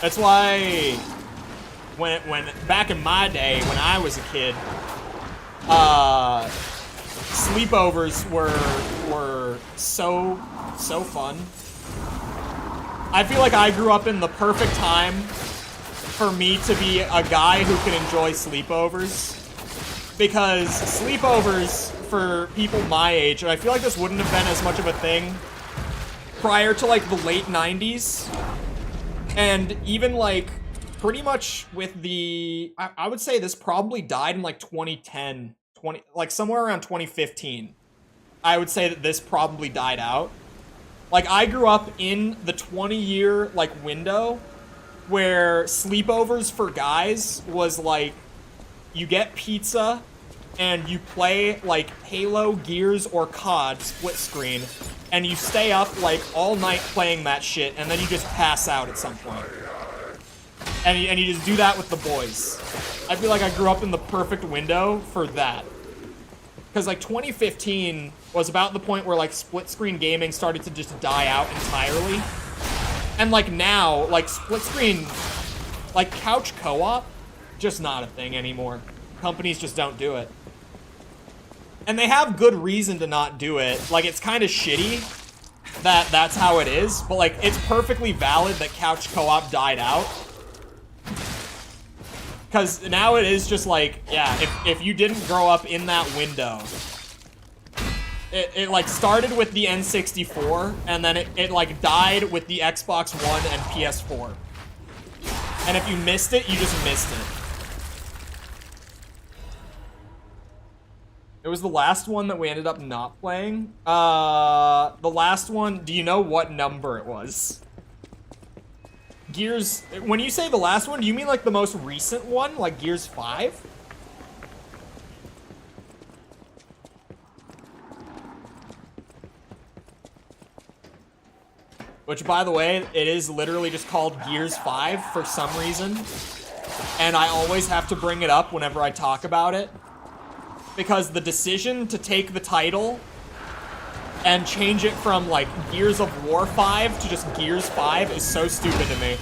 That's why when back in my day, when I was a kid, sleepovers were so fun. I feel like I grew up in the perfect time for me to be a guy who can enjoy sleepovers. Because sleepovers for people my age, and I feel like this wouldn't have been as much of a thing prior to, like, the late 90s. And even, like, pretty much with the... I would say this probably died in, like, 2010. Like, somewhere around 2015. I would say that this probably died out. Like, I grew up in the 20-year, like, window where sleepovers for guys was, like, you get pizza and you play, like, Halo, Gears, or COD split screen, and you stay up, like, all night playing that shit, and then you just pass out at some point. And you just do that with the boys. I feel like I grew up in the perfect window for that. Because, like, 2015 was about the point where, like, split-screen gaming started to just die out entirely. And, like, now, like, split-screen, like, couch co-op, just not a thing anymore. Companies just don't do it. And they have good reason to not do it. Like, it's kind of shitty. that that's how it is, but like it's perfectly valid that couch co-op died out. Because now it is just like, yeah, if you didn't grow up in that window, it like started with the N64, and then it like died with the Xbox One and PS4. And if you missed it, you just missed it. It was the last one that we ended up not playing. The last one, do you know what number it was? Gears, when you say the last one, do you mean like the most recent one? Like Gears 5? Which, by the way, it is literally just called Gears 5 for some reason. And I always have to bring it up whenever I talk about it. Because the decision to take the title and change it from, like, Gears of War 5 to just Gears 5 is so stupid to me.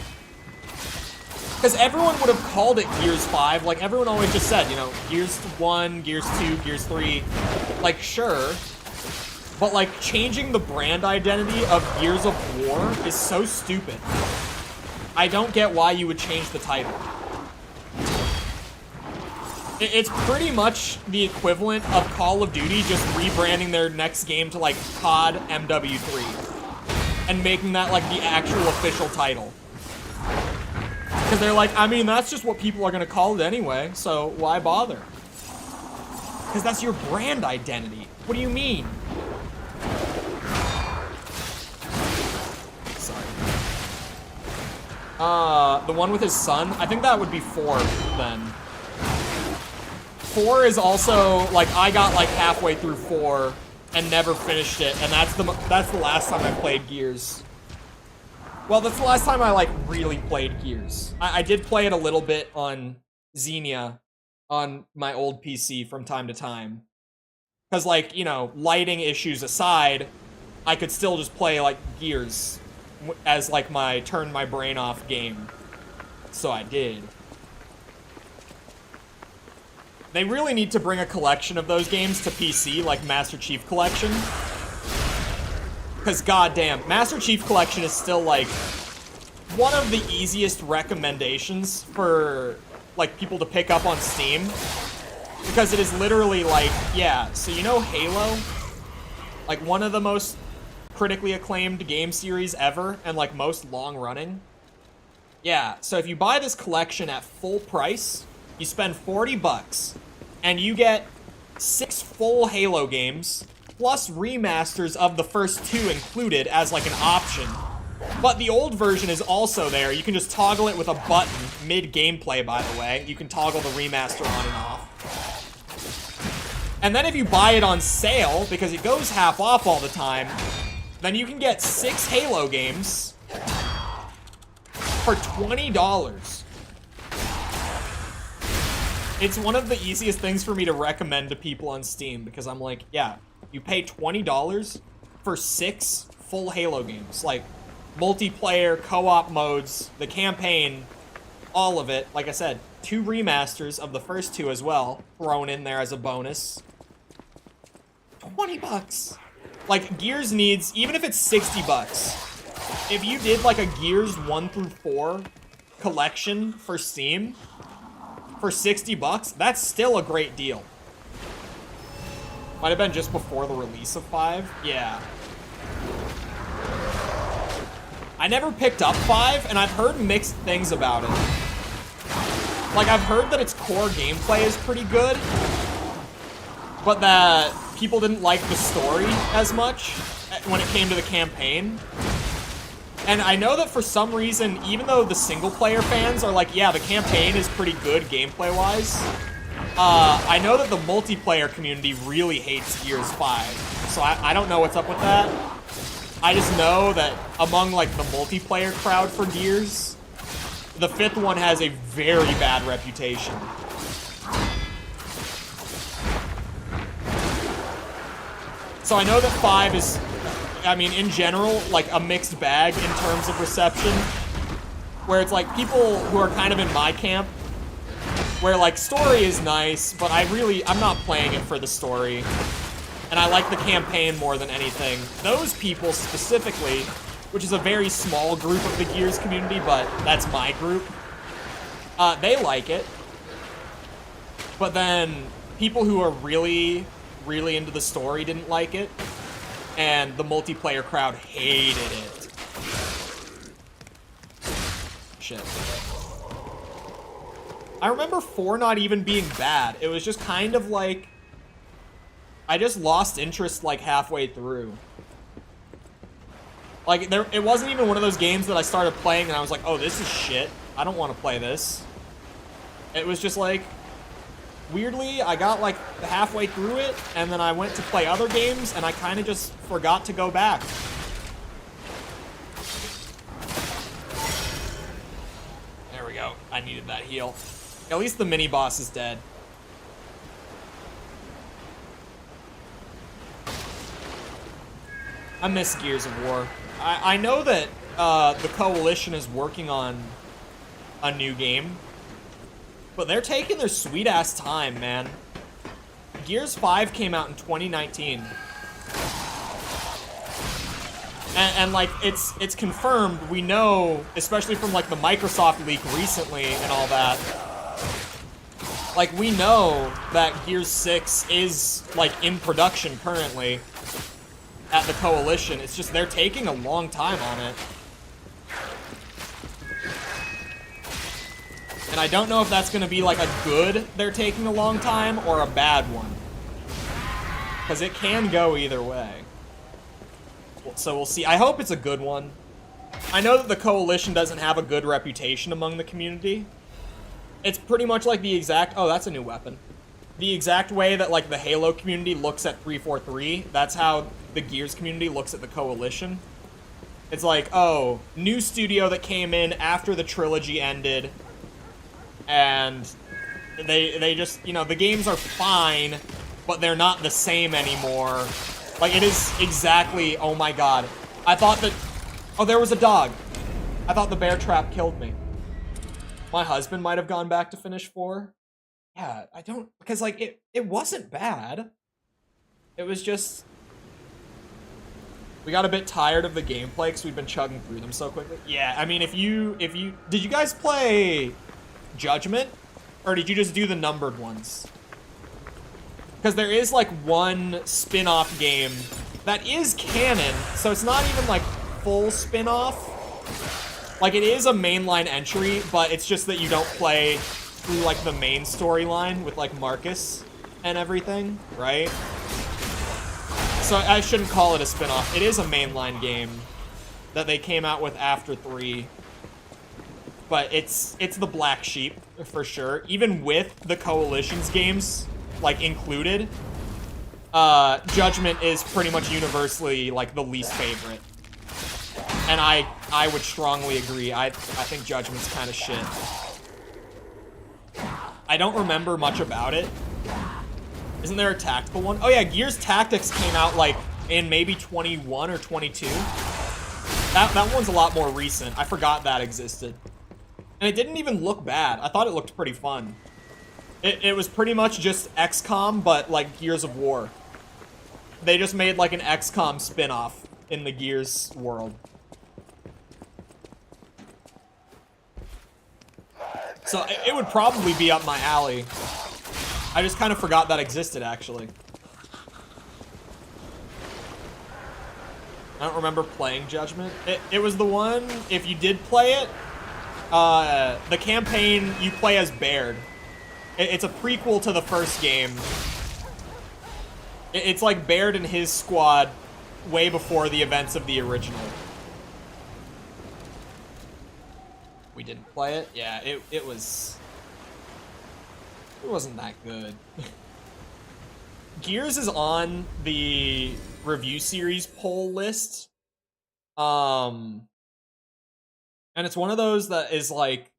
Because everyone would have called it Gears 5. Like, everyone always just said, you know, Gears 1, Gears 2, Gears 3. Like, sure. But, like, changing the brand identity of Gears of War is so stupid. I don't get why you would change the title. It's pretty much the equivalent of Call of Duty just rebranding their next game to, like, COD MW3. And making that, like, the actual official title. Because they're like, I mean, that's just what people are going to call it anyway, so why bother? Because that's your brand identity. What do you mean? Sorry. The one with his son? I think that would be 4, then. 4 is also, like, I got, like, halfway through 4 and never finished it, and that's the last time I played Gears. Well, that's the last time I, like, really played Gears. I did play it a little bit on Xenia on my old PC from time to time. Because, like, you know, lighting issues aside, I could still just play, like, Gears as, like, my turn my brain off game. So I did. They really need to bring a collection of those games to PC, like Master Chief Collection. Because goddamn, Master Chief Collection is still, like, one of the easiest recommendations for, like, people to pick up on Steam. Because it is literally, like, yeah, so you know Halo? Like, one of the most critically acclaimed game series ever, and, like, most long-running. Yeah, so if you buy this collection at full price, you spend $40, and you get 6 full Halo games, plus remasters of the first 2 included as, like, an option. But the old version is also there. You can just toggle it with a button, mid-gameplay, by the way. You can toggle the remaster on and off. And then if you buy it on sale, because it goes half off all the time, then you can get 6 Halo games for $20. It's one of the easiest things for me to recommend to people on Steam, because I'm like, yeah, you pay $20 for 6 full Halo games. Like, multiplayer, co-op modes, the campaign, all of it. Like I said, 2 remasters of the first 2 as well, thrown in there as a bonus. $20. Like, Gears needs, even if it's $60, if you did, like, a Gears 1 through 4 collection for Steam, for $60, that's still a great deal. Might have been just before the release of 5. Yeah. I never picked up 5, and I've heard mixed things about it. Like, I've heard that its core gameplay is pretty good, but that people didn't like the story as much when it came to the campaign. And I know that for some reason, even though the single-player fans are like, yeah, the campaign is pretty good gameplay-wise, I know that the multiplayer community really hates Gears 5. So I don't know what's up with that. I just know that among, like, the multiplayer crowd for Gears, the 5th one has a very bad reputation. So I know that 5 is, I mean, in general, like, a mixed bag in terms of reception. Where it's, like, people who are kind of in my camp, where, like, story is nice, but I'm not playing it for the story. And I like the campaign more than anything. Those people specifically, which is a very small group of the Gears community, but that's my group, they like it. But then people who are really, really into the story didn't like it. And the multiplayer crowd hated it. Shit. I remember 4 not even being bad. It was just kind of like... I just lost interest like halfway through. Like, it wasn't even one of those games that I started playing and I was like, oh, this is shit. I don't want to play this. It was just like... Weirdly, I got like halfway through it, and then I went to play other games, and I kind of just forgot to go back. There we go. I needed that heal. At least the mini-boss is dead. I miss Gears of War. I know that the Coalition is working on a new game, but they're taking their sweet-ass time, man. Gears 5 came out in 2019. And like, it's confirmed. We know, especially from, like, the Microsoft leak recently and all that, like, we know that Gears 6 is, like, in production currently at the Coalition. It's just they're taking a long time on it. And I don't know if that's going to be like a good they're taking a long time or a bad one. Because it can go either way. So we'll see. I hope it's a good one. I know that the Coalition doesn't have a good reputation among the community. It's pretty much like the exact... Oh, that's a new weapon. The exact way that like the Halo community looks at 343, that's how the Gears community looks at the Coalition. It's like, oh, new studio that came in after the trilogy ended... And they just, you know, the games are fine, but they're not the same anymore. Like, it is exactly, oh my god. I thought that, oh, there was a dog. I thought the bear trap killed me. My husband might have gone back to finish 4. Yeah, I don't, because, like, it wasn't bad. It was just, we got a bit tired of the gameplay because we've been chugging through them so quickly. Yeah, I mean, if you, did you guys play Judgment, or did you just do the numbered ones? Because there is like one spin-off game that is canon, so it's not even like full spin-off. Like, it is a mainline entry, but it's just that you don't play through like the main storyline with like Marcus and everything, right? So I shouldn't call it a spin-off. It is a mainline game that they came out with after 3. But it's the black sheep, for sure. Even with the Coalition's games, like, included, Judgment is pretty much universally, like, the least favorite. And I would strongly agree. I think Judgment's kind of shit. I don't remember much about it. Isn't there a tactical one? Oh yeah, Gears Tactics came out, like, in maybe 21 or 22. That one's a lot more recent. I forgot that existed. And it didn't even look bad. I thought it looked pretty fun. It was pretty much just XCOM, but like Gears of War. They just made like an XCOM spin-off in the Gears world. So it would probably be up my alley. I just kind of forgot that existed, actually. I don't remember playing Judgment. It was the one, if you did play it, the campaign, you play as Baird. It's a prequel to the first game. It's like Baird and his squad way before the events of the original. We didn't play it? Yeah, it wasn't that good. Gears is on the review series poll list. And it's one of those that is like,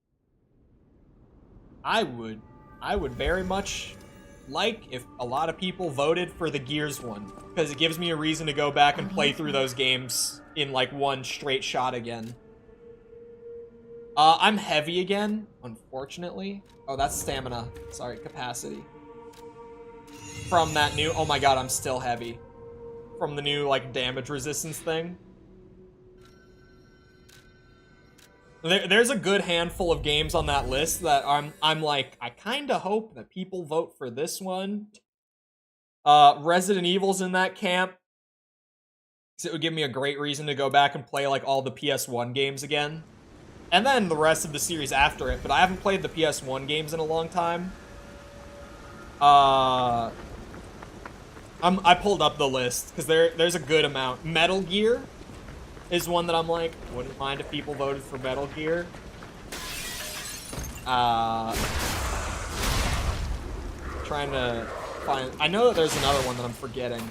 I would very much like if a lot of people voted for the Gears one, because it gives me a reason to go back and play through those games in like one straight shot again. I'm heavy again, unfortunately. Oh, that's stamina. Sorry, capacity. from that new, oh my god, I'm still heavy. From the new, like, damage resistance thing. There's a good handful of games on that list that I'm like, I kinda hope that people vote for this one. Resident Evil's in that camp. So it would give me a great reason to go back and play, like, all the PS1 games again. And then the rest of the series after it, but I haven't played the PS1 games in a long time. I pulled up the list, because there's a good amount. Metal Gear is one that I'm like, wouldn't mind if people voted for Metal Gear. Trying to find, I know that there's another one that I'm forgetting.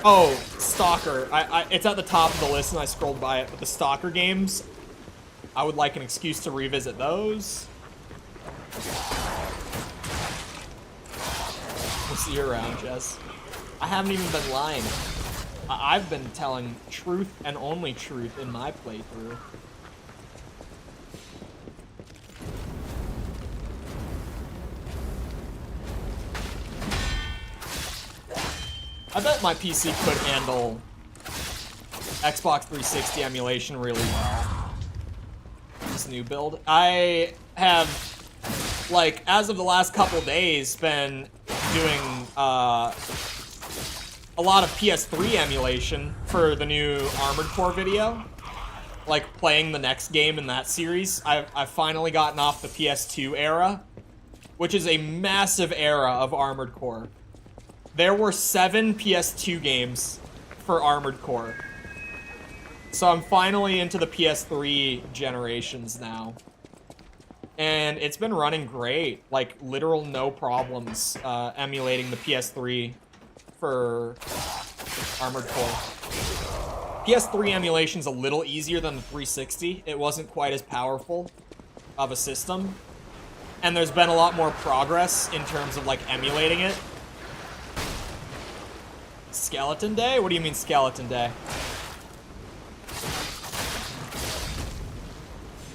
Oh, Stalker. It's at the top of the list and I scrolled by it, but the Stalker games, I would like an excuse to revisit those. We'll see you around, Jess. I haven't even been lying. I've been telling truth and only truth in my playthrough. I bet my PC could handle Xbox 360 emulation really well. This new build. I have, like, as of the last couple days, been doing a lot of PS3 emulation for the new Armored Core video. Like, playing the next game in that series. I've finally gotten off the PS2 era, which is a massive era of Armored Core. There were 7 PS2 games for Armored Core. So I'm finally into the PS3 generations now. And it's been running great. Like, literal no problems emulating the PS3 for Armored Core. PS3 emulation's a little easier than the 360. It wasn't quite as powerful of a system. And there's been a lot more progress in terms of, like, emulating it. Skeleton Day? What do you mean Skeleton Day?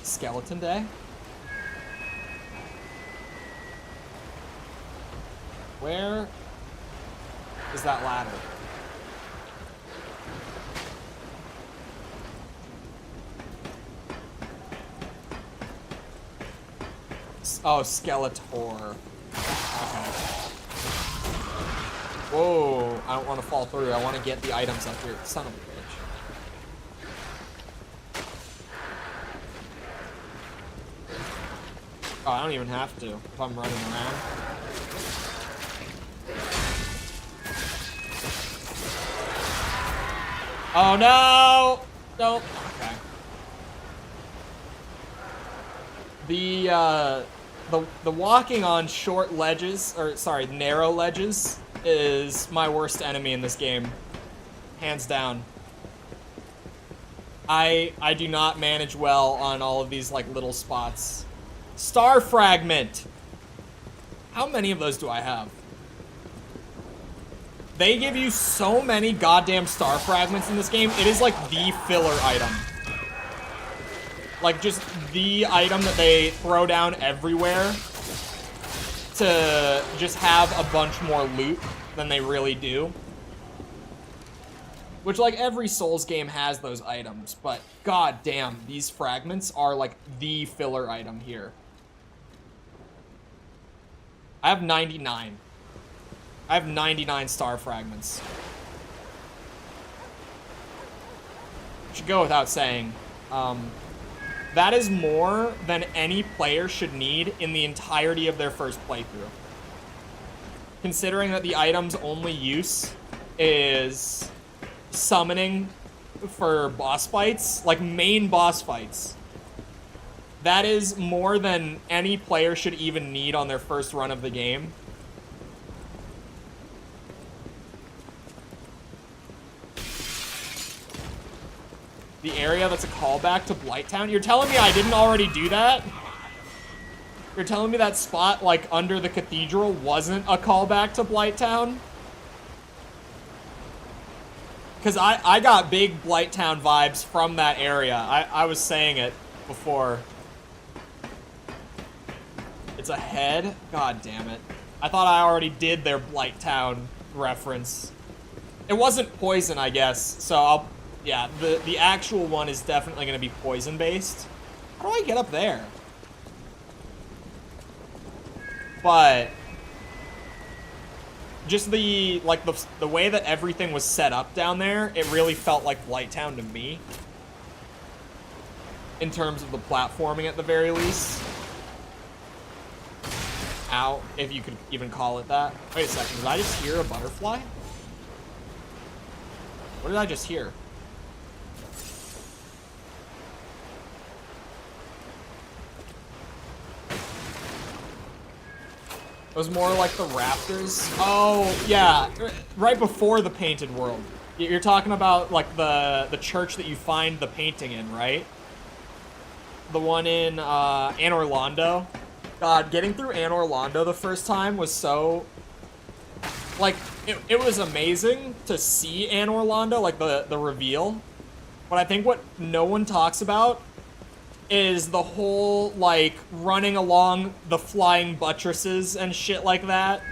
Skeleton Day? Where is that ladder? Oh, Skeletor. Okay. Whoa, I don't want to fall through. I want to get the items up here. Son of a bitch. Oh, I don't even have to if I'm running around. Oh no! Don't. Okay. The walking on short ledges, or sorry, narrow ledges, is my worst enemy in this game. Hands down. I do not manage well on all of these, like, little spots. Star Fragment! How many of those do I have? They give you so many goddamn Star Fragments in this game. It is, like, the filler item. Like, just the item that they throw down everywhere to just have a bunch more loot than they really do. Which, like, every Souls game has those items, but goddamn, these fragments are, like, the filler item here. I have 99. I have 99 Star Fragments. Should go without saying. That is more than any player should need in the entirety of their first playthrough. Considering that the item's only use is summoning for boss fights, like main boss fights. That is more than any player should even need on their first run of the game. The area that's a callback to Blighttown? You're telling me I didn't already do that? You're telling me that spot, like, under the cathedral wasn't a callback to Blighttown? Because I got big Blighttown vibes from that area. I was saying it before. It's a head? God damn it. I thought I already did their Blight Town reference. It wasn't poison, I guess, so yeah, the actual one is definitely gonna be poison based. How do I get up there? But just the way that everything was set up down there, it really felt like Blight Town to me. In terms of the platforming at the very least. Ow, if you could even call it that. Wait a second, did I just hear a butterfly? What did I just hear? It was more like the raptors. Oh, yeah, right before the painted world. You're talking about like the church that you find the painting in, right? The one in Anne Orlando. God, getting through Anne Orlando the first time was so... Like, it was amazing to see Anne Orlando, like the reveal. But I think what no one talks about is the whole, like, running along the flying buttresses and shit like that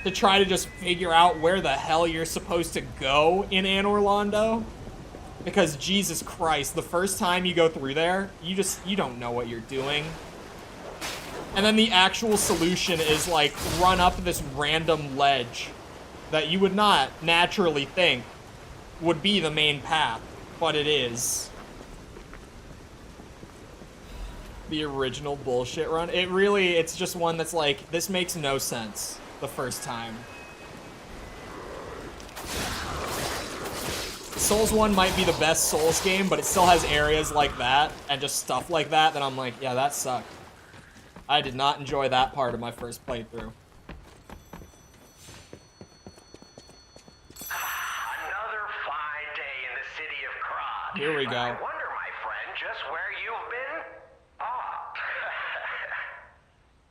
to try to just figure out where the hell you're supposed to go in Anne Orlando. Because Jesus Christ, the first time you go through there, you don't know what you're doing. And then the actual solution is like run up this random ledge that you would not naturally think would be the main path, but it is. The original bullshit run. It's just one that's like, this makes no sense the first time. Souls 1 might be the best Souls game, but it still has areas like that and just stuff like that that I'm like, yeah, that sucked. I did not enjoy that part of my first playthrough. Another fine day in the city of Krat. Here we But go. I wonder, my friend, just where you've been? Ah.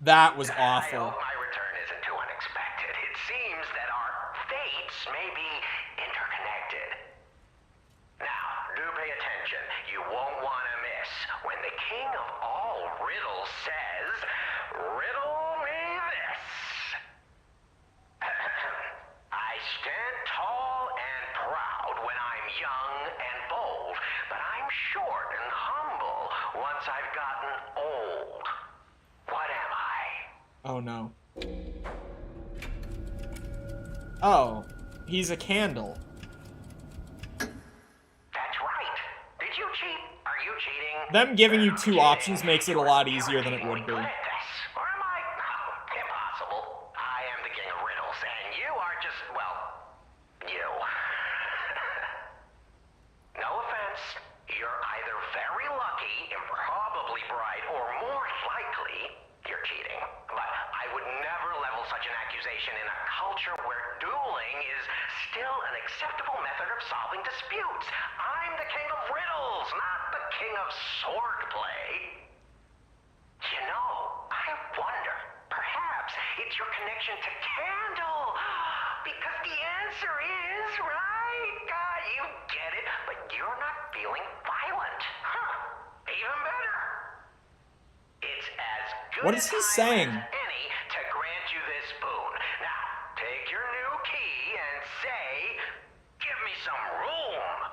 That was I awful. hope my return isn't too unexpected. It seems that our fates may be interconnected. Now, do pay attention. You won't want to miss when the king of all riddles says, "Riddle me this." I stand tall and proud when I'm young and bold, but I'm short and humble once I've gotten old. What am I? Oh no. Oh, he's a candle. That's right. Did you cheat? Are you cheating? Them giving you two Cheating. options makes it a lot easier than it would be. Or am I? Oh, impossible. I am the king of riddles, and you are just, well, you. No offense. You're either very lucky, improbably bright, or more likely, you're cheating. But I would never level such an accusation in a culture where dueling is still an acceptable method of solving disputes. I'm the king of riddles, not the king of swordplay. You know, I wonder, perhaps it's your connection to Candle. Because the answer is, right? God, you get it, but you're not feeling violent. Huh, even better. It's as good What is he saying? as any to grant you this boon. Now, take your new key and say, "Give me some room."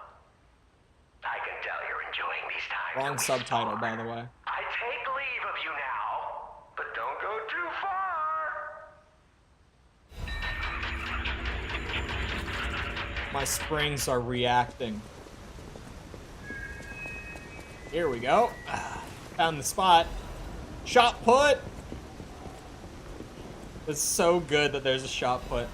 I can tell you're enjoying these times. Wrong subtitle, by the way. I take leave of you now, but don't go too far. My springs are reacting. Here we go. Found the spot. Shot put! It's so good that there's a shot put.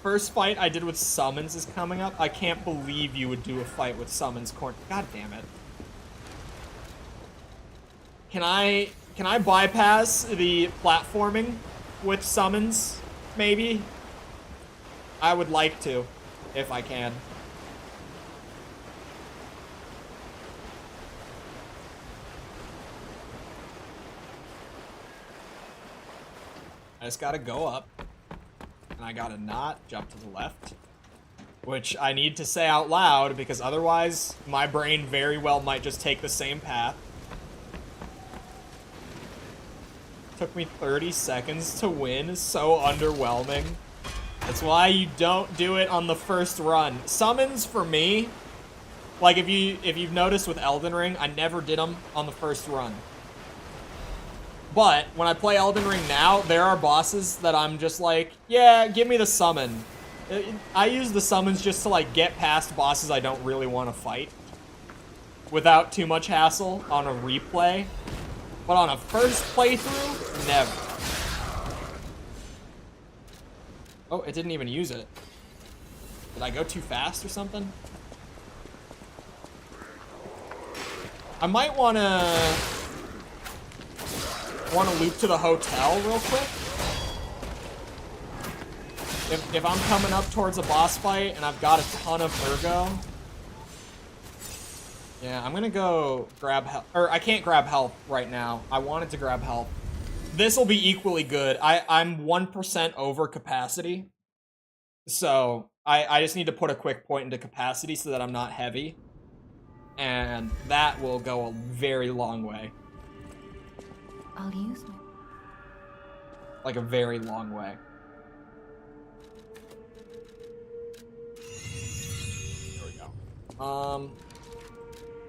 First fight I did with summons is coming up. I can't believe you would do a fight with summons corn. God damn it. Can I bypass the platforming with summons, maybe? I would like to, if I can. I just gotta go up, and I gotta not jump to the left, which I need to say out loud because otherwise my brain very well might just take the same path. Took me 30 seconds to win. So underwhelming. That's why you don't do it on the first run. Summons for me, like if you've noticed with Elden Ring, I never did them on the first run. But when I play Elden Ring now, there are bosses that I'm just like, yeah, give me the summon. I use the summons just to like get past bosses I don't really want to fight without too much hassle on a replay. But on a first playthrough, never. Oh, it didn't even use it. Did I go too fast or something? I might wanna loop to the hotel real quick. If I'm coming up towards a boss fight and I've got a ton of ergo. Yeah, I'm gonna go grab help. Or I can't grab help right now. I wanted to grab help. This will be equally good. I'm 1% over capacity. So I just need to put a quick point into capacity so that I'm not heavy. And that will go a very long way. I'll use my... Like a very long way. There we go.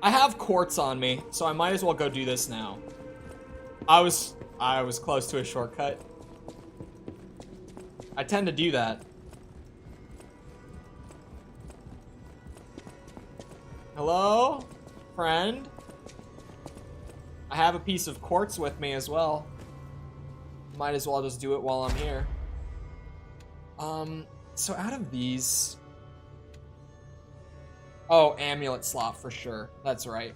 I have quartz on me, so I might as well go do this now. I was close to a shortcut. I tend to do that. Hello, friend? I have a piece of quartz with me as well. Might as well just do it while I'm here. So out of these... Oh, amulet slot for sure. That's right.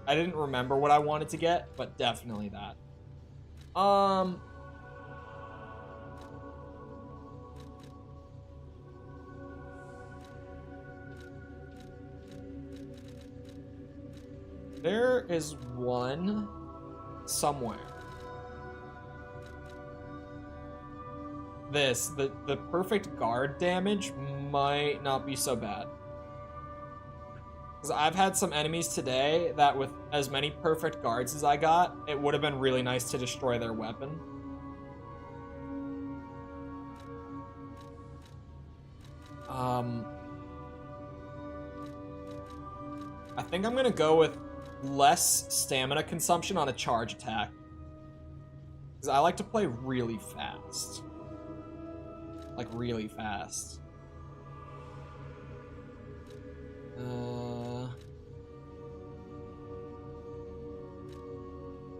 I didn't remember what I wanted to get, but definitely that. There is one somewhere. The perfect guard damage might not be so bad. Because I've had some enemies today that with as many perfect guards as I got, it would have been really nice to destroy their weapon. I think I'm gonna go with less stamina consumption on a charge attack. Because I like to play really fast. Like, really fast.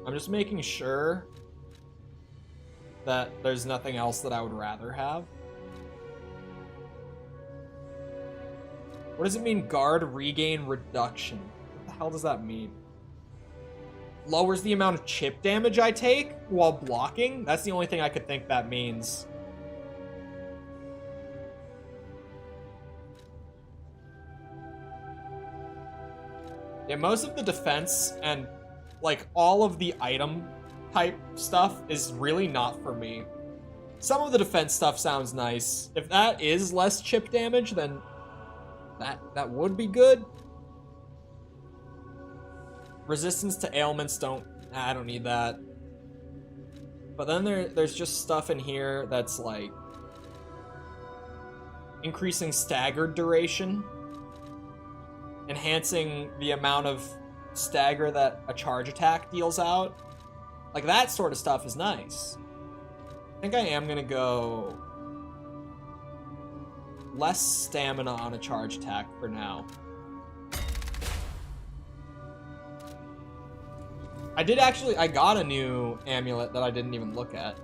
I'm just making sure that there's nothing else that I would rather have. What does it mean, guard regain reduction? What the hell does that mean? Lowers the amount of chip damage I take while blocking? That's the only thing I could think that means. Yeah, most of the defense and, like, all of the item type stuff is really not for me. Some of the defense stuff sounds nice. If that is less chip damage, then that would be good. Resistance to ailments I don't need that. But then there's just stuff in here that's like increasing staggered duration, enhancing the amount of stagger that a charge attack deals out. Like, that sort of stuff is nice. I think I am gonna go less stamina on a charge attack for now. I got a new amulet that I didn't even look at.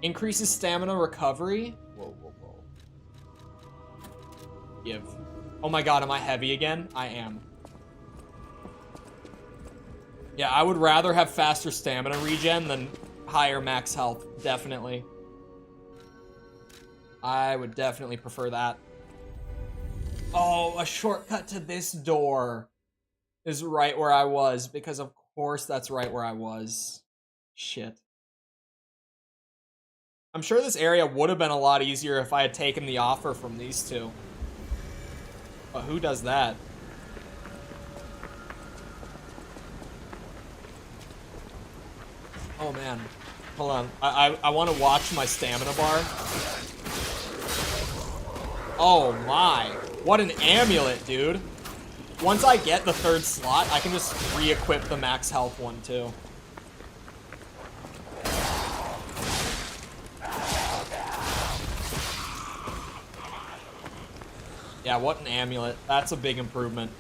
Increases stamina recovery. Whoa. Give. Oh my god, am I heavy again? I am. Yeah, I would rather have faster stamina regen than higher max health, definitely. I would definitely prefer that. Oh, a shortcut to this door is right where I was, because of course that's right where I was. Shit. I'm sure this area would have been a lot easier if I had taken the offer from these two. But who does that? Oh man. Hold on. I want to watch my stamina bar. Oh my. What an amulet, dude. Once I get the 3rd slot, I can just re-equip the max health one too. Yeah, what an amulet. That's a big improvement.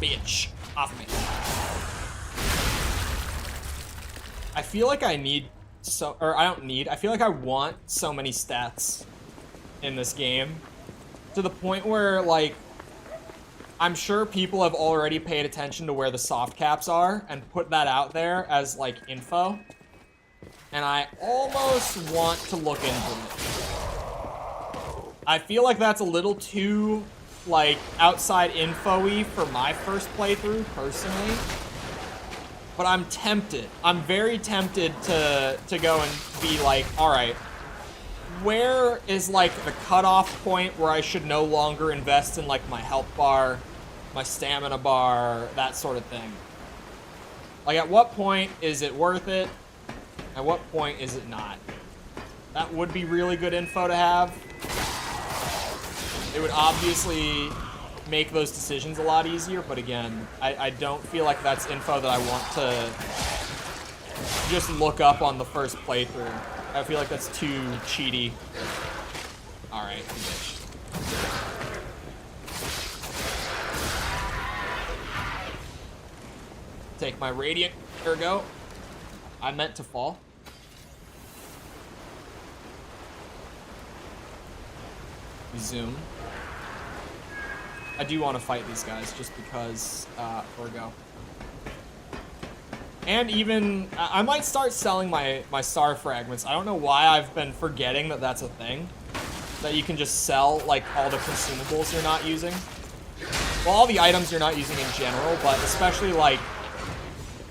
Bitch. Off me. I feel like I need so, or I don't need, I feel like I want so many stats in this game to the point where, like, I'm sure people have already paid attention to where the soft caps are and put that out there as, like, info. And I almost want to look into it. I feel like that's a little too, like, outside info-y for my first playthrough, personally. But I'm tempted. I'm very tempted to go and be like, alright, where is, like, the cutoff point where I should no longer invest in, like, my health bar, my stamina bar, that sort of thing? Like, at what point is it worth it? At what point is it not? That would be really good info to have. It would obviously make those decisions a lot easier, but again, I don't feel like that's info that I want to just look up on the first playthrough. I feel like that's too cheaty. Alright, bitch. Take my radiant. There we go. I meant to fall. Zoom. I do want to fight these guys just because, there we go. And even, I might start selling my star fragments. I don't know why I've been forgetting that that's a thing. That you can just sell, like, all the consumables you're not using. Well, all the items you're not using in general, but especially, like,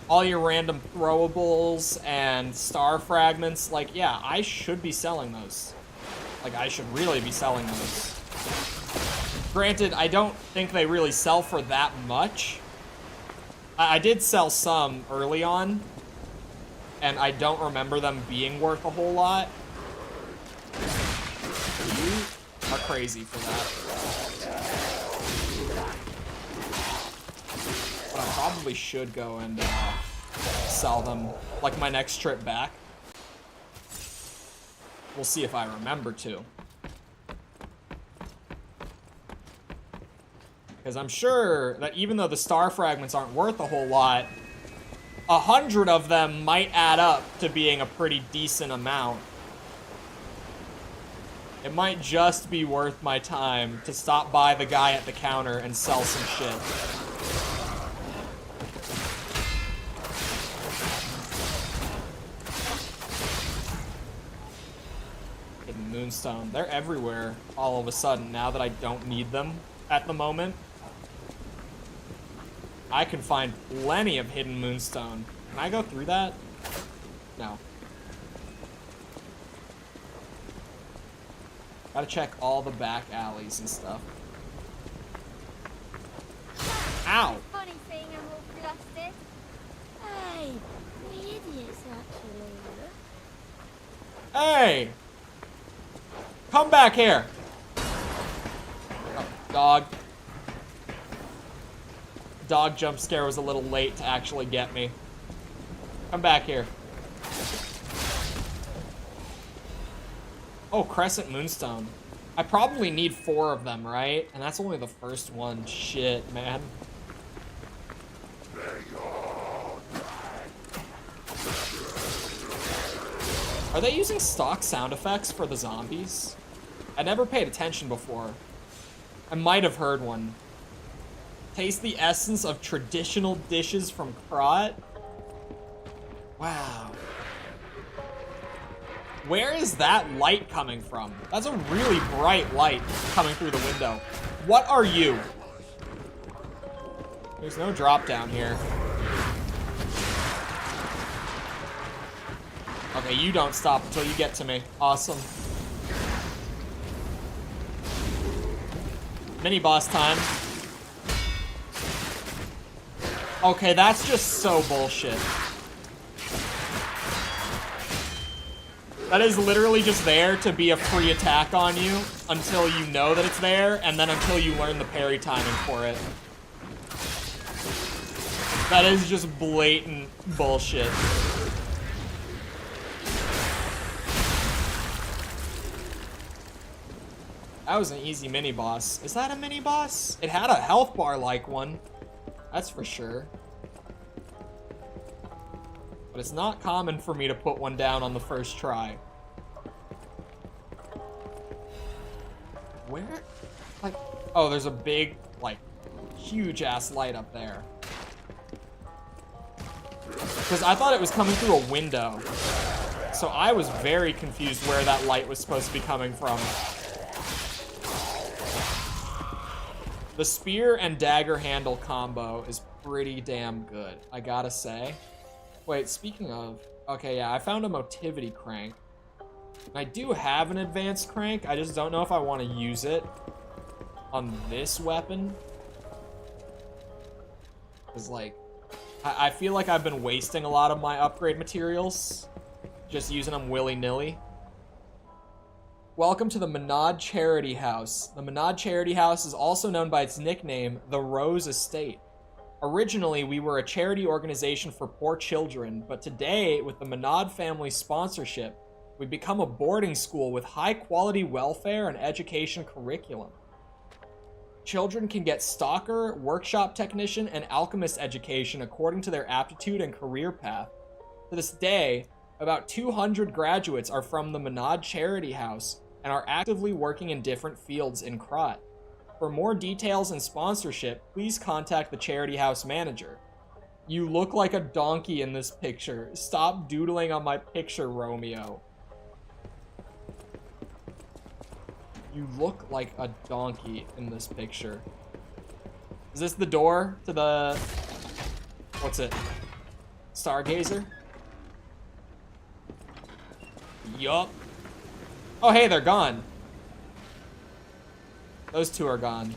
all your random throwables and star fragments. Like, yeah, I should be selling those. Like, I should really be selling those. Granted, I don't think they really sell for that much. I did sell some early on, and I don't remember them being worth a whole lot. You are crazy for that. But I probably should go and sell them, like, my next trip back. We'll see if I remember to. Because I'm sure that even though the star fragments aren't worth a whole lot, 100 of them might add up to being a pretty decent amount. It might just be worth my time to stop by the guy at the counter and sell some shit. Hidden Moonstone. They're everywhere all of a sudden now that I don't need them at the moment. I can find plenty of Hidden Moonstone. Can I go through that? No. Gotta check all the back alleys and stuff. Ow! Funny thing, I'm all flustered. Hey, we idiots actually. Hey! Come back here! Oh, dog. Dog jump scare was a little late to actually get me. Come back here. Oh, Crescent Moonstone. I probably need 4 of them, right? And that's only the first one. Shit, man. Are they using stock sound effects for the zombies? I never paid attention before. I might have heard one. Taste the essence of traditional dishes from Krat. Wow. Where is that light coming from? That's a really bright light coming through the window. What are you? There's no drop down here. Okay, you don't stop until you get to me. Awesome. Mini boss time. Okay, that's just so bullshit. That is literally just there to be a free attack on you until you know that it's there, and then until you learn the parry timing for it. That is just blatant bullshit. That was an easy mini boss. Is that a mini boss? It had a health bar like one. That's for sure. But it's not common for me to put one down on the first try. Where? Like, oh, there's a big, like, huge ass light up there. Because I thought it was coming through a window. So I was very confused where that light was supposed to be coming from. The spear and dagger handle combo is pretty damn good, I gotta say. Wait, speaking of... Okay, yeah, I found a motivity crank. I do have an advanced crank, I just don't know if I want to use it on this weapon. Because, like, I feel like I've been wasting a lot of my upgrade materials, just using them willy-nilly. Welcome to the Menad Charity House. The Menad Charity House is also known by its nickname, the Rose Estate. Originally, we were a charity organization for poor children, but today, with the Menad family sponsorship, we've become a boarding school with high-quality welfare and education curriculum. Children can get stalker, workshop technician, and alchemist education according to their aptitude and career path. To this day, about 200 graduates are from the Menad Charity House and are actively working in different fields in Krat. For more details and sponsorship, please contact the Charity House manager. You look like a donkey in this picture. Stop doodling on my picture, Romeo. You look like a donkey in this picture. Is this the door to the... What's it? Stargazer? Yup. Oh, hey, they're gone. Those two are gone.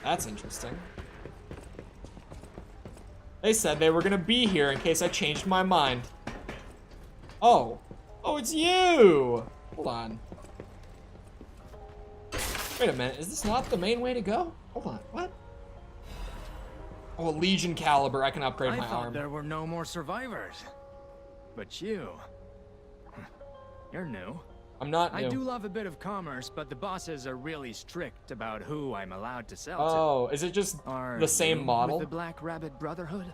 That's interesting. They said they were gonna be here in case I changed my mind. Oh. Oh, it's you! Hold on. Wait a minute, is this not the main way to go? Hold on, what? Oh, a Legion caliber, I can upgrade my I thought arm. there were no more survivors. But you're new. I'm not new. I do love a bit of commerce, but the bosses are really strict about who I'm allowed to sell to. Oh, is it just Are the same you model? with the Black Rabbit Brotherhood?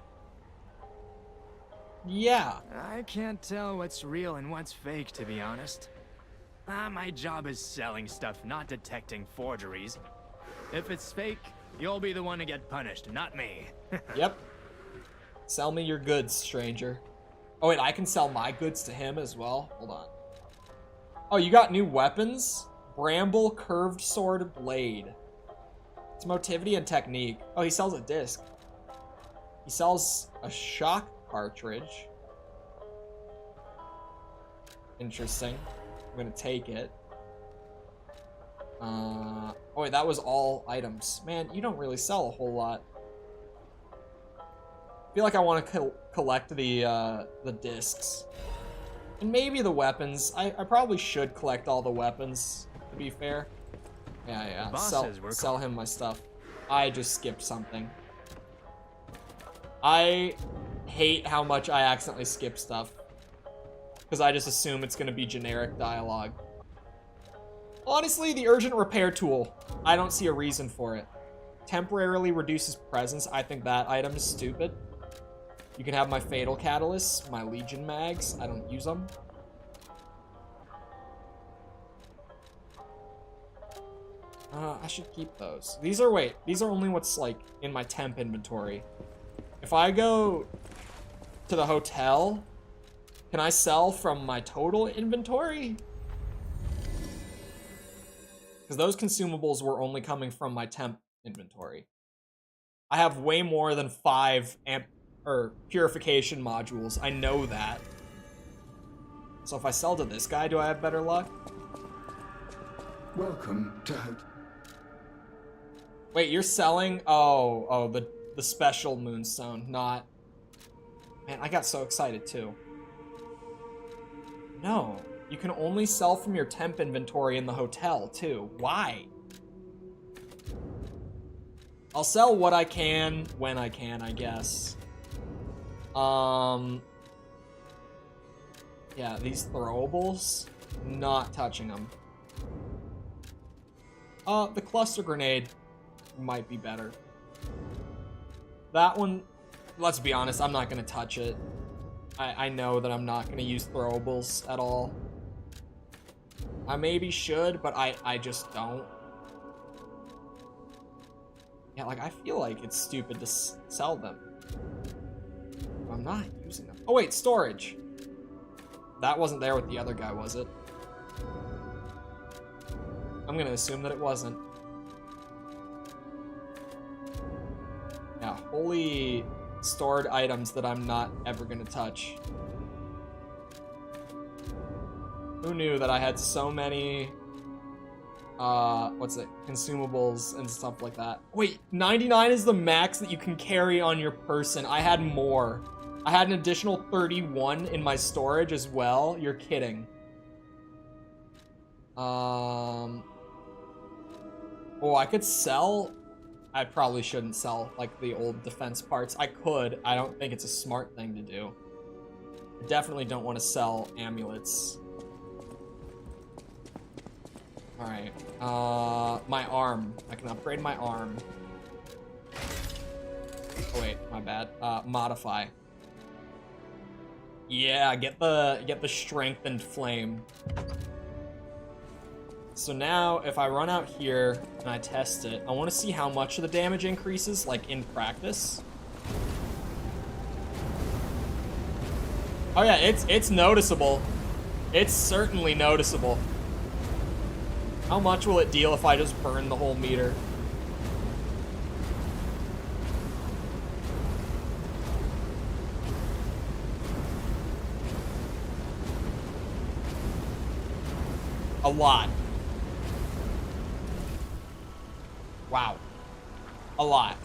Yeah. I can't tell what's real and what's fake, to be honest. My job is selling stuff, not detecting forgeries. If it's fake, you'll be the one to get punished, not me. Yep. Sell me your goods, stranger. Oh, wait, I can sell my goods to him as well? Hold on. Oh, you got new weapons? Bramble Curved Sword Blade. It's motivity and technique. Oh, he sells a disc. He sells a shock cartridge. Interesting. I'm gonna take it. Oh wait, that was all items. Man, you don't really sell a whole lot. I feel like I want to collect the discs. And maybe the weapons. I probably should collect all the weapons, to be fair. Yeah. Sell him my stuff. I just skipped something. I hate how much I accidentally skip stuff. Because I just assume it's going to be generic dialogue. Honestly, the urgent repair tool. I don't see a reason for it. Temporarily reduces presence. I think that item is stupid. You can have my fatal catalysts, my legion mags. I don't use them. I should keep those. These are only what's like in my temp inventory. If I go to the hotel, can I sell from my total inventory? Because those consumables were only coming from my temp inventory. I have way more than 5 purification modules. I know that. So if I sell to this guy, do I have better luck? Welcome to Wait, you're selling? Oh, the special moonstone, not... Man, I got so excited too. No, you can only sell from your temp inventory in the hotel too. Why? I'll sell what I can when I can, I guess. Yeah, these throwables, not touching them. The cluster grenade might be better. That one, let's be honest, I'm not gonna touch it. I know that I'm not gonna use throwables at all. I maybe should, but I just don't. Yeah, like, I feel like it's stupid to sell them. I'm not using them. Oh wait, storage. That wasn't there with the other guy, was it? I'm gonna assume that it wasn't. Yeah, holy stored items that I'm not ever gonna touch. Who knew that I had so many, what's it, consumables and stuff like that. Wait, 99 is the max that you can carry on your person. I had more. I had an additional 31 in my storage as well. You're kidding. Oh, I could sell. I probably shouldn't sell, like, the old defense parts. I could. I don't think it's a smart thing to do. I definitely don't want to sell amulets. Alright. My arm. I can upgrade my arm. Oh, wait. My bad. Modify. Yeah, get the strengthened flame. So now, if I run out here and I test it, I want to see how much of the damage increases, like, in practice. Oh yeah, it's noticeable. It's certainly noticeable. How much will it deal if I just burn the whole meter? A lot. Wow. A lot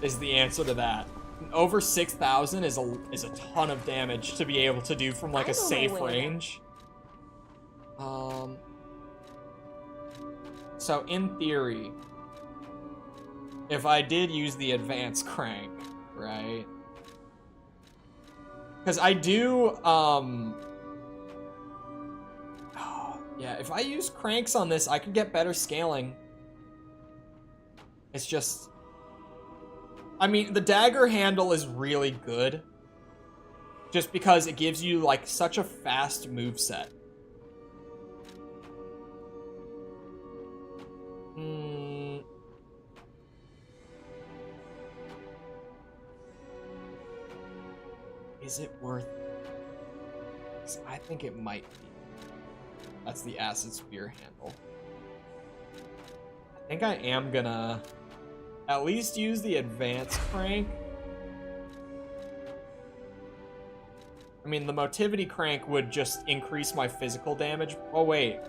is the answer to that. Over 6,000 is a ton of damage to be able to do from, like, a safe range. So in theory, if I did use the advanced crank, right? Because I do, yeah, if I use cranks on this, I could get better scaling. It's just... I mean, the dagger handle is really good. Just because it gives you, like, such a fast moveset. Is it worth it? 'Cause I think it might be. That's the acid spear handle. I think I am gonna at least use the advanced crank. I mean, the motivity crank would just increase my physical damage. Oh, wait.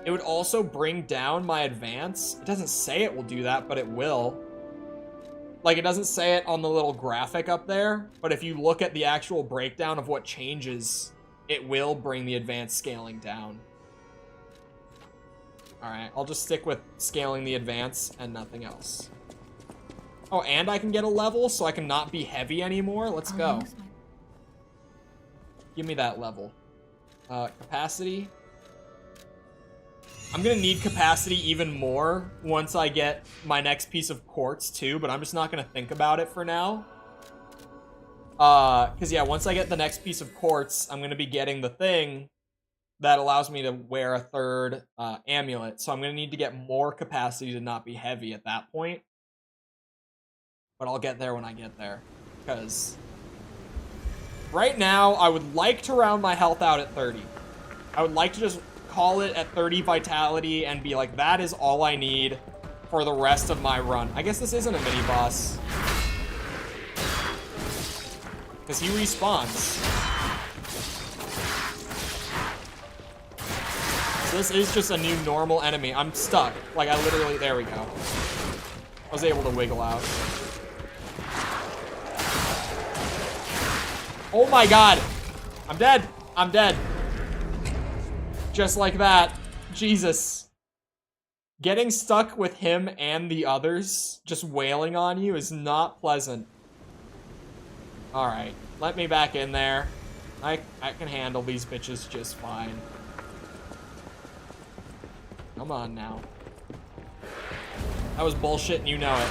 It would also bring down my advance. It doesn't say it will do that, but it will. Like, it doesn't say it on the little graphic up there, but if you look at the actual breakdown of what changes, it will bring the advance scaling down. Alright, I'll just stick with scaling the advance and nothing else. Oh, and I can get a level, so I can not be heavy anymore? Let's go. Give me that level. Capacity. I'm gonna need capacity even more once I get my next piece of quartz too, but I'm just not gonna think about it for now. Cause yeah, once I get the next piece of quartz, I'm gonna be getting the thing that allows me to wear a third amulet. So I'm gonna need to get more capacity to not be heavy at that point. But I'll get there when I get there. Cause right now, I would like to round my health out at 30. I would like to just call it at 30 vitality and be like, that is all I need for the rest of my run. I guess this isn't a mini boss. Because he respawns. This is just a new normal enemy. I'm stuck. Like, I literally... There we go. I was able to wiggle out. Oh my god! I'm dead! I'm dead. Just like that. Jesus. Getting stuck with him and the others, just wailing on you, is not pleasant. Alright. Let me back in there. I can handle these bitches just fine. Come on now. That was bullshit and you know it.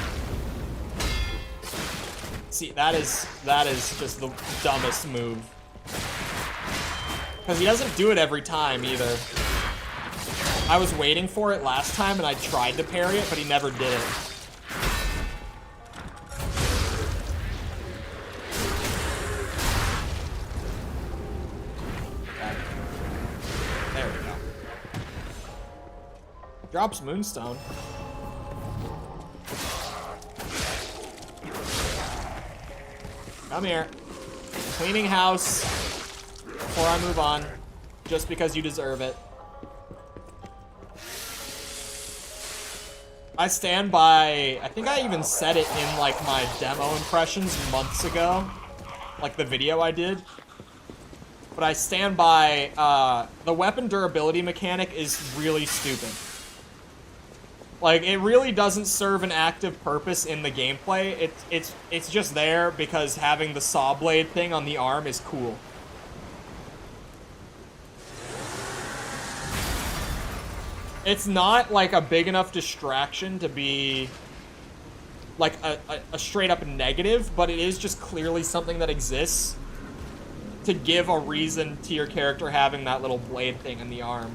See, that is just the dumbest move. Because he doesn't do it every time either. I was waiting for it last time and I tried to parry it, but he never did it. There we go. Drops Moonstone. Come here. Cleaning house before I move on, just because you deserve it. I stand by, I think I even said it in like my demo impressions months ago, like the video I did. But I stand by, the weapon durability mechanic is really stupid. Like, it really doesn't serve an active purpose in the gameplay. It's just there because having the saw blade thing on the arm is cool. It's not, like, a big enough distraction to be, like, a straight-up negative, but it is just clearly something that exists to give a reason to your character having that little blade thing in the arm.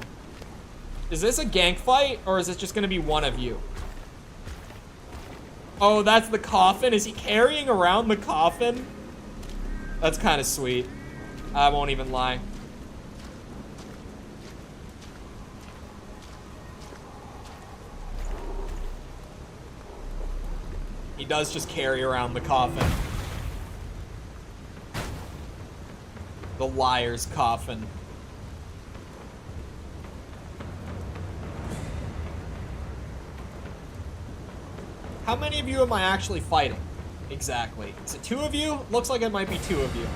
Is this a gank fight, or is it just gonna be one of you? Oh, that's the coffin? Is he carrying around the coffin? That's kind of sweet. I won't even lie. He does just carry around the coffin. The liar's coffin. How many of you am I actually fighting? Exactly. Is it 2 of you? Looks like it might be 2 of you.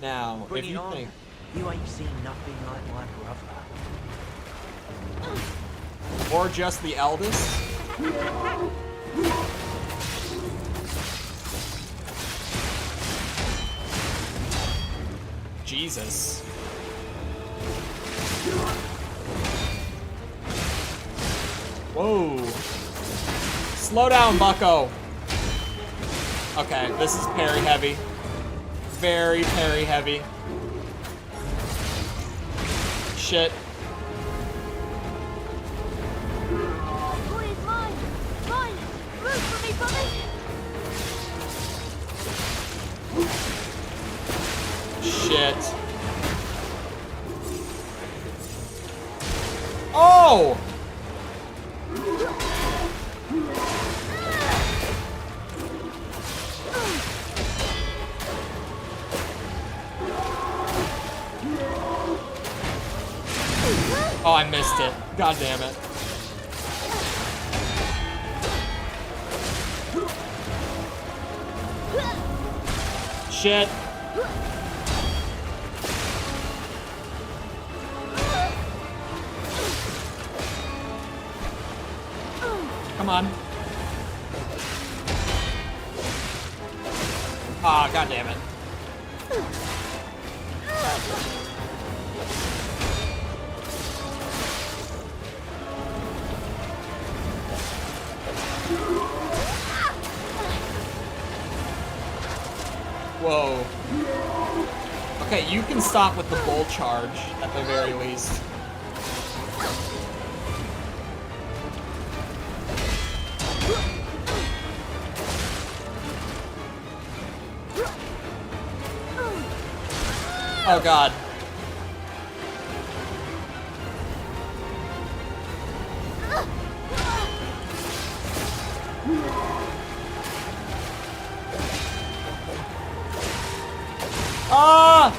Now, if you think... You ain't seen nothing like my brother. Or just the eldest? Jesus. Whoa. Slow down, bucko. Okay, this is parry heavy. Very parry heavy. Shit. Boy is mine! Mine! Root for me, buddy! Shit. Oh! Oh, I missed it. God damn it. Shit. Come on. Ah, god damn it. Whoa. Okay, you can stop with the bull charge at the very least. Oh god. Ah!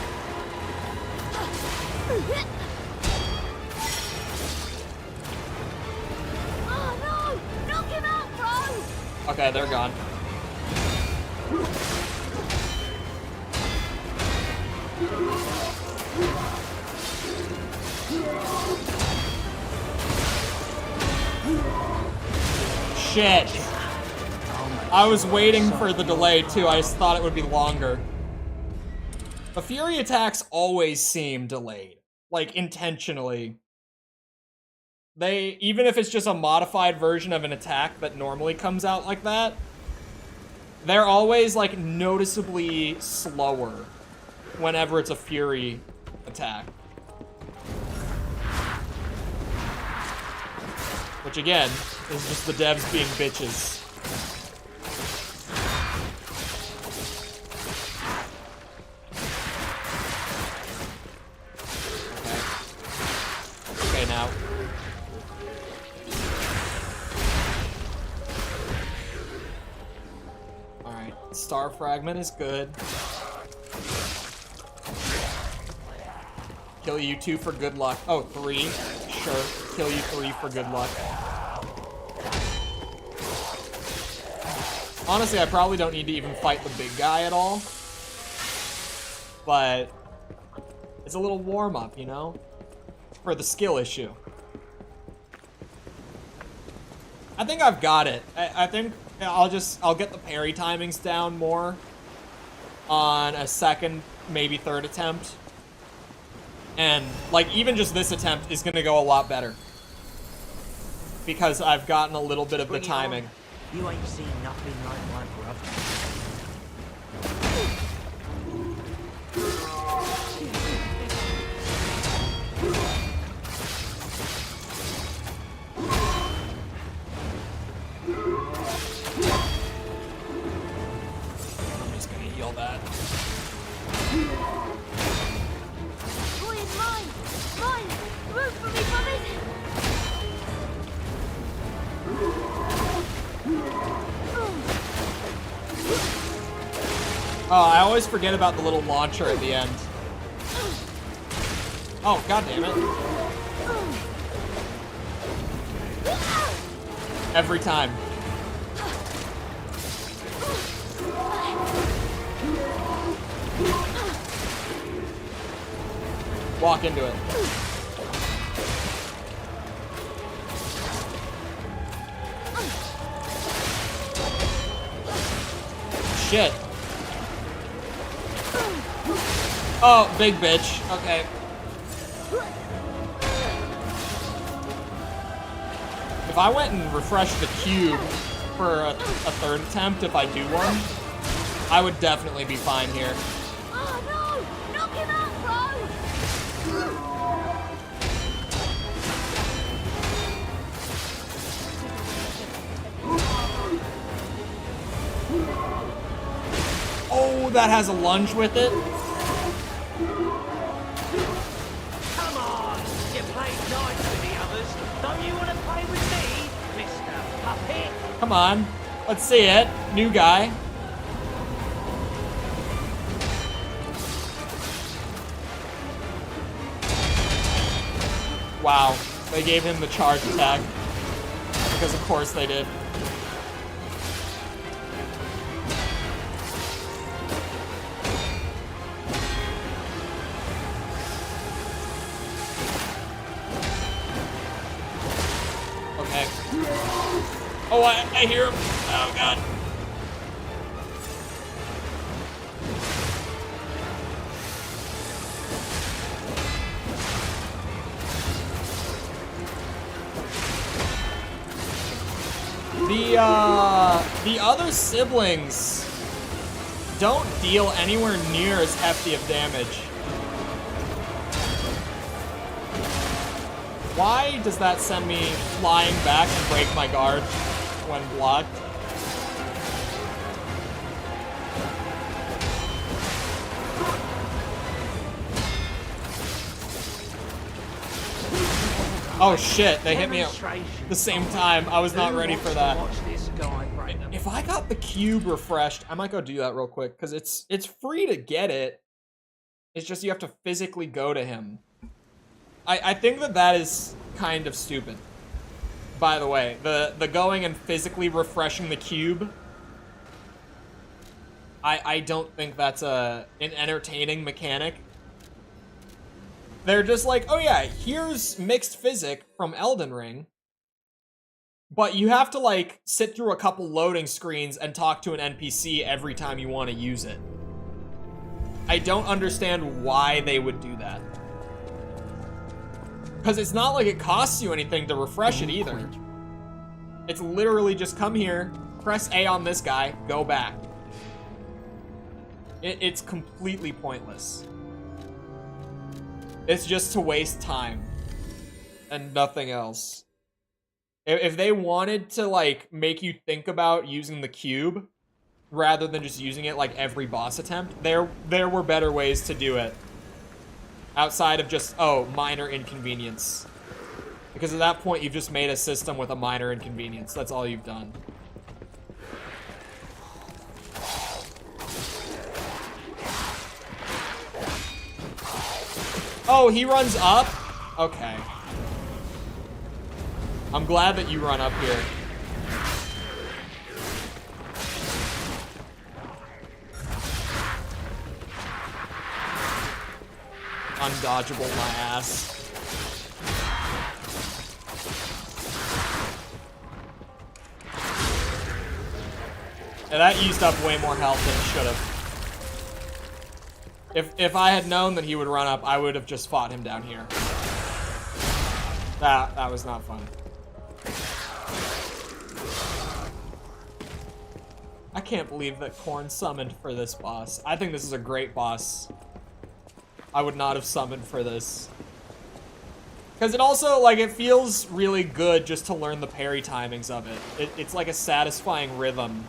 Okay, they're gone. Shit. I was waiting for the delay too. I just thought it would be longer. The Fury attacks always seem delayed. Like, intentionally. They, even if it's just a modified version of an attack that normally comes out like that, they're always, like, noticeably slower whenever it's a Fury attack. Which, again, is just the devs being bitches. Okay, now. Alright, Star Fragment is good. Kill you 2 for good luck. Oh, 3. Sure. Kill you 3 for good luck. Honestly, I probably don't need to even fight the big guy at all. But it's a little warm-up, you know? For the skill issue. I think I've got it. I think I'll get the parry timings down more on a second, maybe third attempt. And, like, even just this attempt is gonna go a lot better. Because I've gotten a little bit of the timing. You ain't seen nothing like my brother. I'm just gonna heal that. Boy, it's mine! Mine! Root for me, brothers! Oh, I always forget about the little launcher at the end. Oh, god damn it. Every time. Walk into it. Shit. Oh, big bitch. Okay. If I went and refreshed the cube for a third attempt, if I do one, I would definitely be fine here. Oh no! Knock him out, bro! Oh, that has a lunge with it. Come on! You played nice with the others. Don't you want to play with me, Mr. Puppet? Come on. Let's see it. New guy. Wow. They gave him the charge attack. Because of course they did. Okay. Oh, I hear him. Oh, God. The other siblings don't deal anywhere near as hefty of damage. Why does that send me flying back and break my guard when blocked? Oh shit, they hit me at the same time. I was not ready for that. If I got the cube refreshed, I might go do that real quick, because it's free to get it. It's just you have to physically go to him. I think that is kind of stupid. by the way. The going and physically refreshing the cube. I don't think that's an entertaining mechanic. They're just like, oh yeah, here's mixed physics from Elden Ring. But you have to like sit through a couple loading screens and talk to an NPC every time you want to use it. I don't understand why they would do that. Because it's not like it costs you anything to refresh it either. It's literally just come here, press A on this guy, go back. It's completely pointless. It's just to waste time and nothing else. If they wanted to like make you think about using the cube rather than just using it like every boss attempt, there were better ways to do it. Outside of just, oh, minor inconvenience. Because at that point, you've just made a system with a minor inconvenience. That's all you've done. Oh, he runs up? Okay. I'm glad that you run up here. Undodgeable my ass. Yeah, that used up way more health than it should have. If I had known that he would run up, I would have just fought him down here. That was not fun. I can't believe that Korn summoned for this boss. I think this is a great boss. I would not have summoned for this. Because it also, like, it feels really good just to learn the parry timings of it. It's like a satisfying rhythm.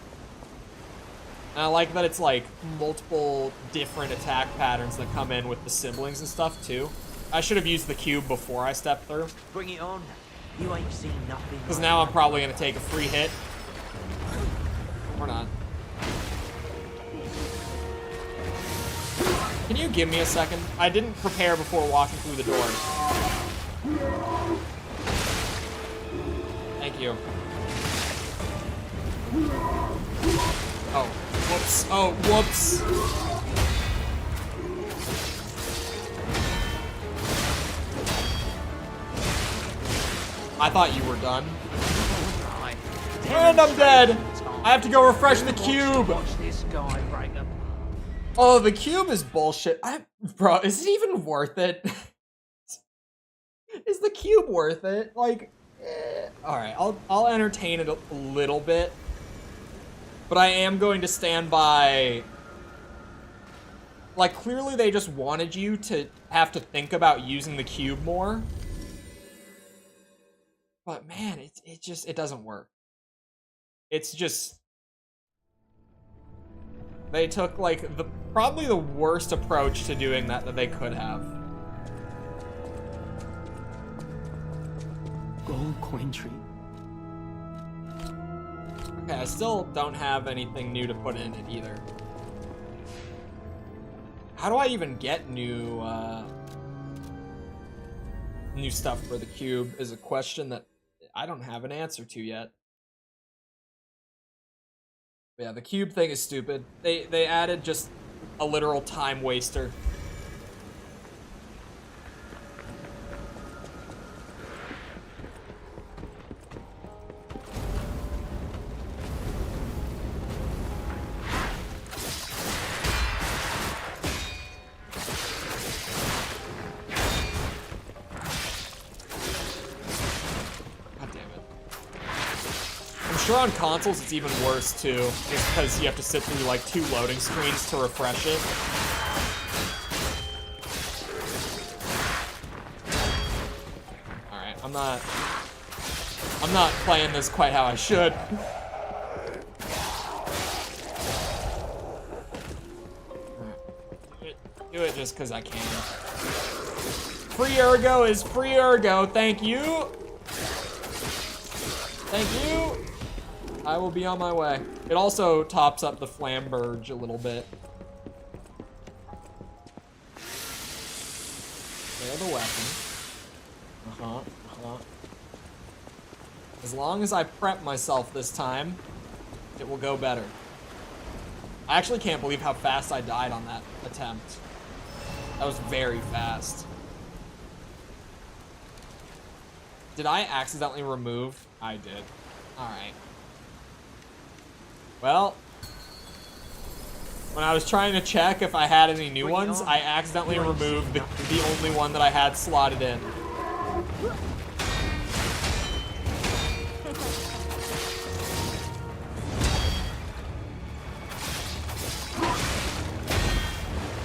And I like that it's, like, multiple different attack patterns that come in with the siblings and stuff, too. I should have used the cube before I stepped through. Bring it on. You ain't seen nothing. Because now I'm probably going to take a free hit. Or not. Can you give me a second? I didn't prepare before walking through the door. Thank you. Oh, whoops. Oh, whoops. I thought you were done. And I'm dead! I have to go refresh the cube! Watch this guy break them. Oh, the cube is bullshit. Bro, is it even worth it? Is the cube worth it? Like, alright, I'll entertain it a little bit. But I am going to stand by... Like, clearly they just wanted you to have to think about using the cube more. But man, it doesn't work. It's just... They took, like, probably the worst approach to doing that they could have. Gold coin tree. Okay, I still don't have anything new to put in it either. How do I even get new stuff for the cube is a question that I don't have an answer to yet. Yeah, the cube thing is stupid. They added just a literal time waster. On consoles, it's even worse too, just because you have to sit through like 2 loading screens to refresh it. Alright, I'm not playing this quite how I should. Do it just because I can. Free ergo is free ergo, thank you! Thank you! I will be on my way. It also tops up the flamberge a little bit. They're the weapon. As long as I prep myself this time, it will go better. I actually can't believe how fast I died on that attempt. That was very fast. Did I accidentally remove? I did. Alright. Well, when I was trying to check if I had any new ones, I accidentally removed the only one that I had slotted in.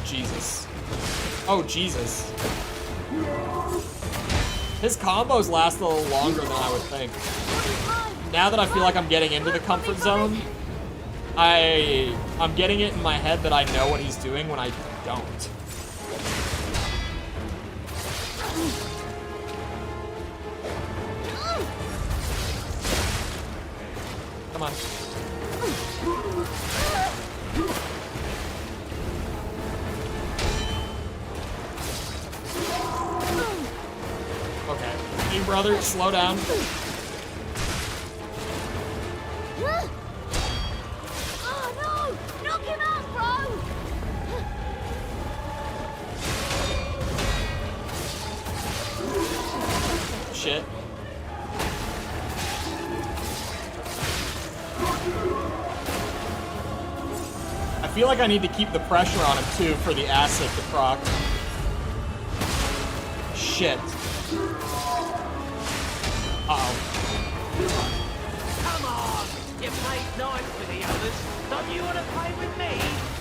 Jesus. Oh, Jesus. His combos last a little longer than I would think. Now that I feel like I'm getting into the comfort zone, I'm getting it in my head that I know what he's doing when I don't. Come on. Okay. Hey, brother, slow down. Oh no! Knock him out, bro! Shit. I feel like I need to keep the pressure on him too for the acid to proc. Shit. Uh-oh. Come on! You played nice with the others. Don't you want to play with me,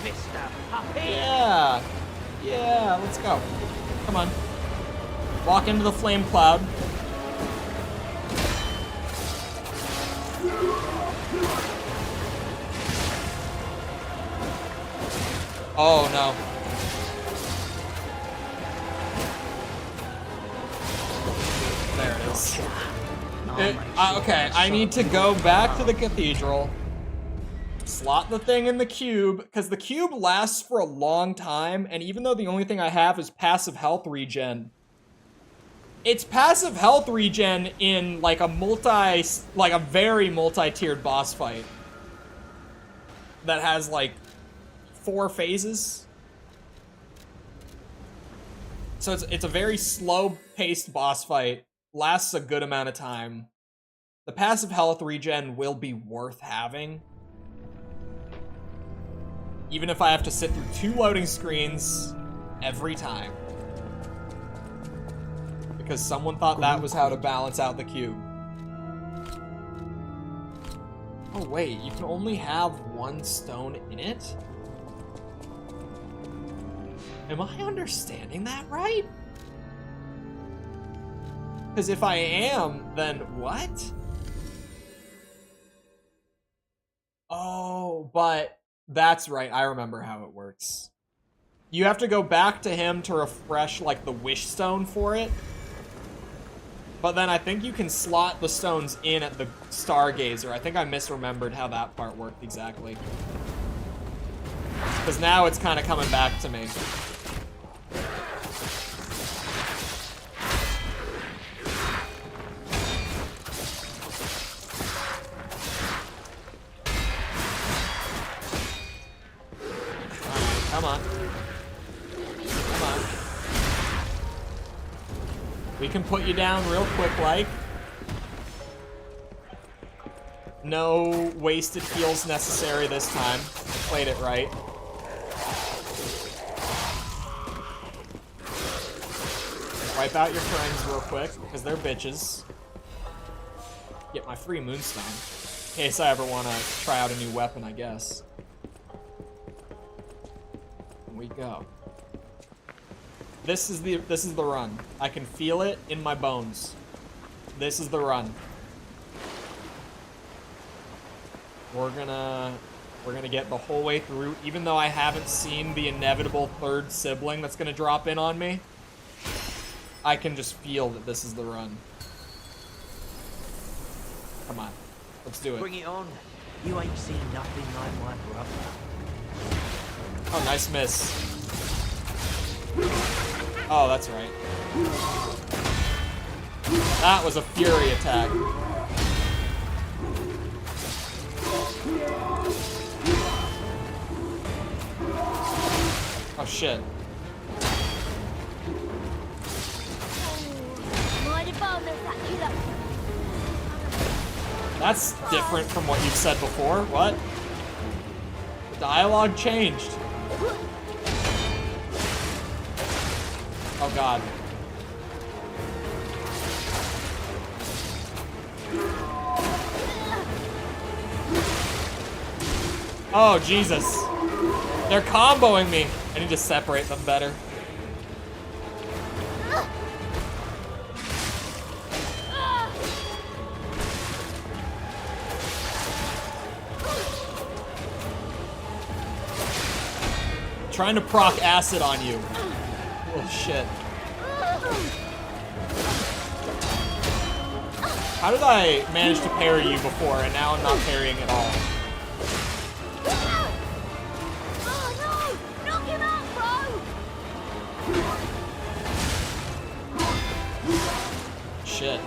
Mr. Puppy? Yeah. Yeah, let's go. Come on. Walk into the flame cloud. Oh, no. There it is. Okay, I need to go back to the cathedral, slot the thing in the cube, because the cube lasts for a long time, and even though the only thing I have is passive health regen, it's passive health regen in like a very multi-tiered boss fight that has like 4 phases. So it's a very slow-paced boss fight. Lasts a good amount of time. The passive health regen will be worth having. Even if I have to sit through 2 loading screens every time. Because someone thought that was how to balance out the cube. Oh wait, you can only have 1 stone in it? Am I understanding that right? Because if I am, then what? Oh, but that's right. I remember how it works. You have to go back to him to refresh, like, the wish stone for it. But then I think you can slot the stones in at the Stargazer. I think I misremembered how that part worked exactly. Because now it's kind of coming back to me. Come on. Come on. We can put you down real quick, like. No wasted heals necessary this time. I played it right. Wipe out your friends real quick, because they're bitches. Get my free moonstone. In case I ever want to try out a new weapon, I guess. We go. This is the run. I can feel it in my bones. This is the run. We're gonna get the whole way through, even though I haven't seen the inevitable 3rd sibling that's gonna drop in on me. I can just feel that this is the run. Come on, let's do it. Bring it on. You ain't seen nothing like my brother. Oh, nice miss. Oh, that's right. That was a fury attack. Oh shit. That's different from what you've said before. What? The dialogue changed. Oh god. Oh Jesus. They're comboing me. I need to separate them better. Trying to proc acid on you. Oh shit. How did I manage to parry you before and now I'm not parrying at all? Shit.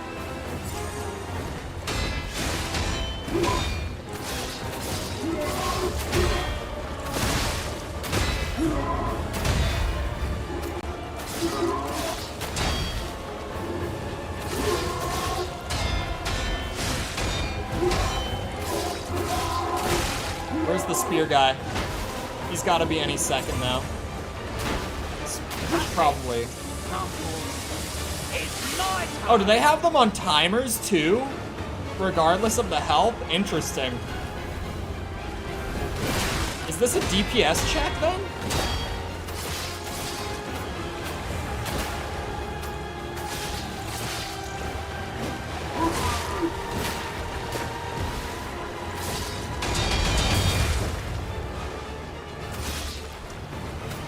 Where's the spear guy? He's got to be any second now. Probably. Oh, do they have them on timers too? Regardless of the health? Interesting. Is this a DPS check then?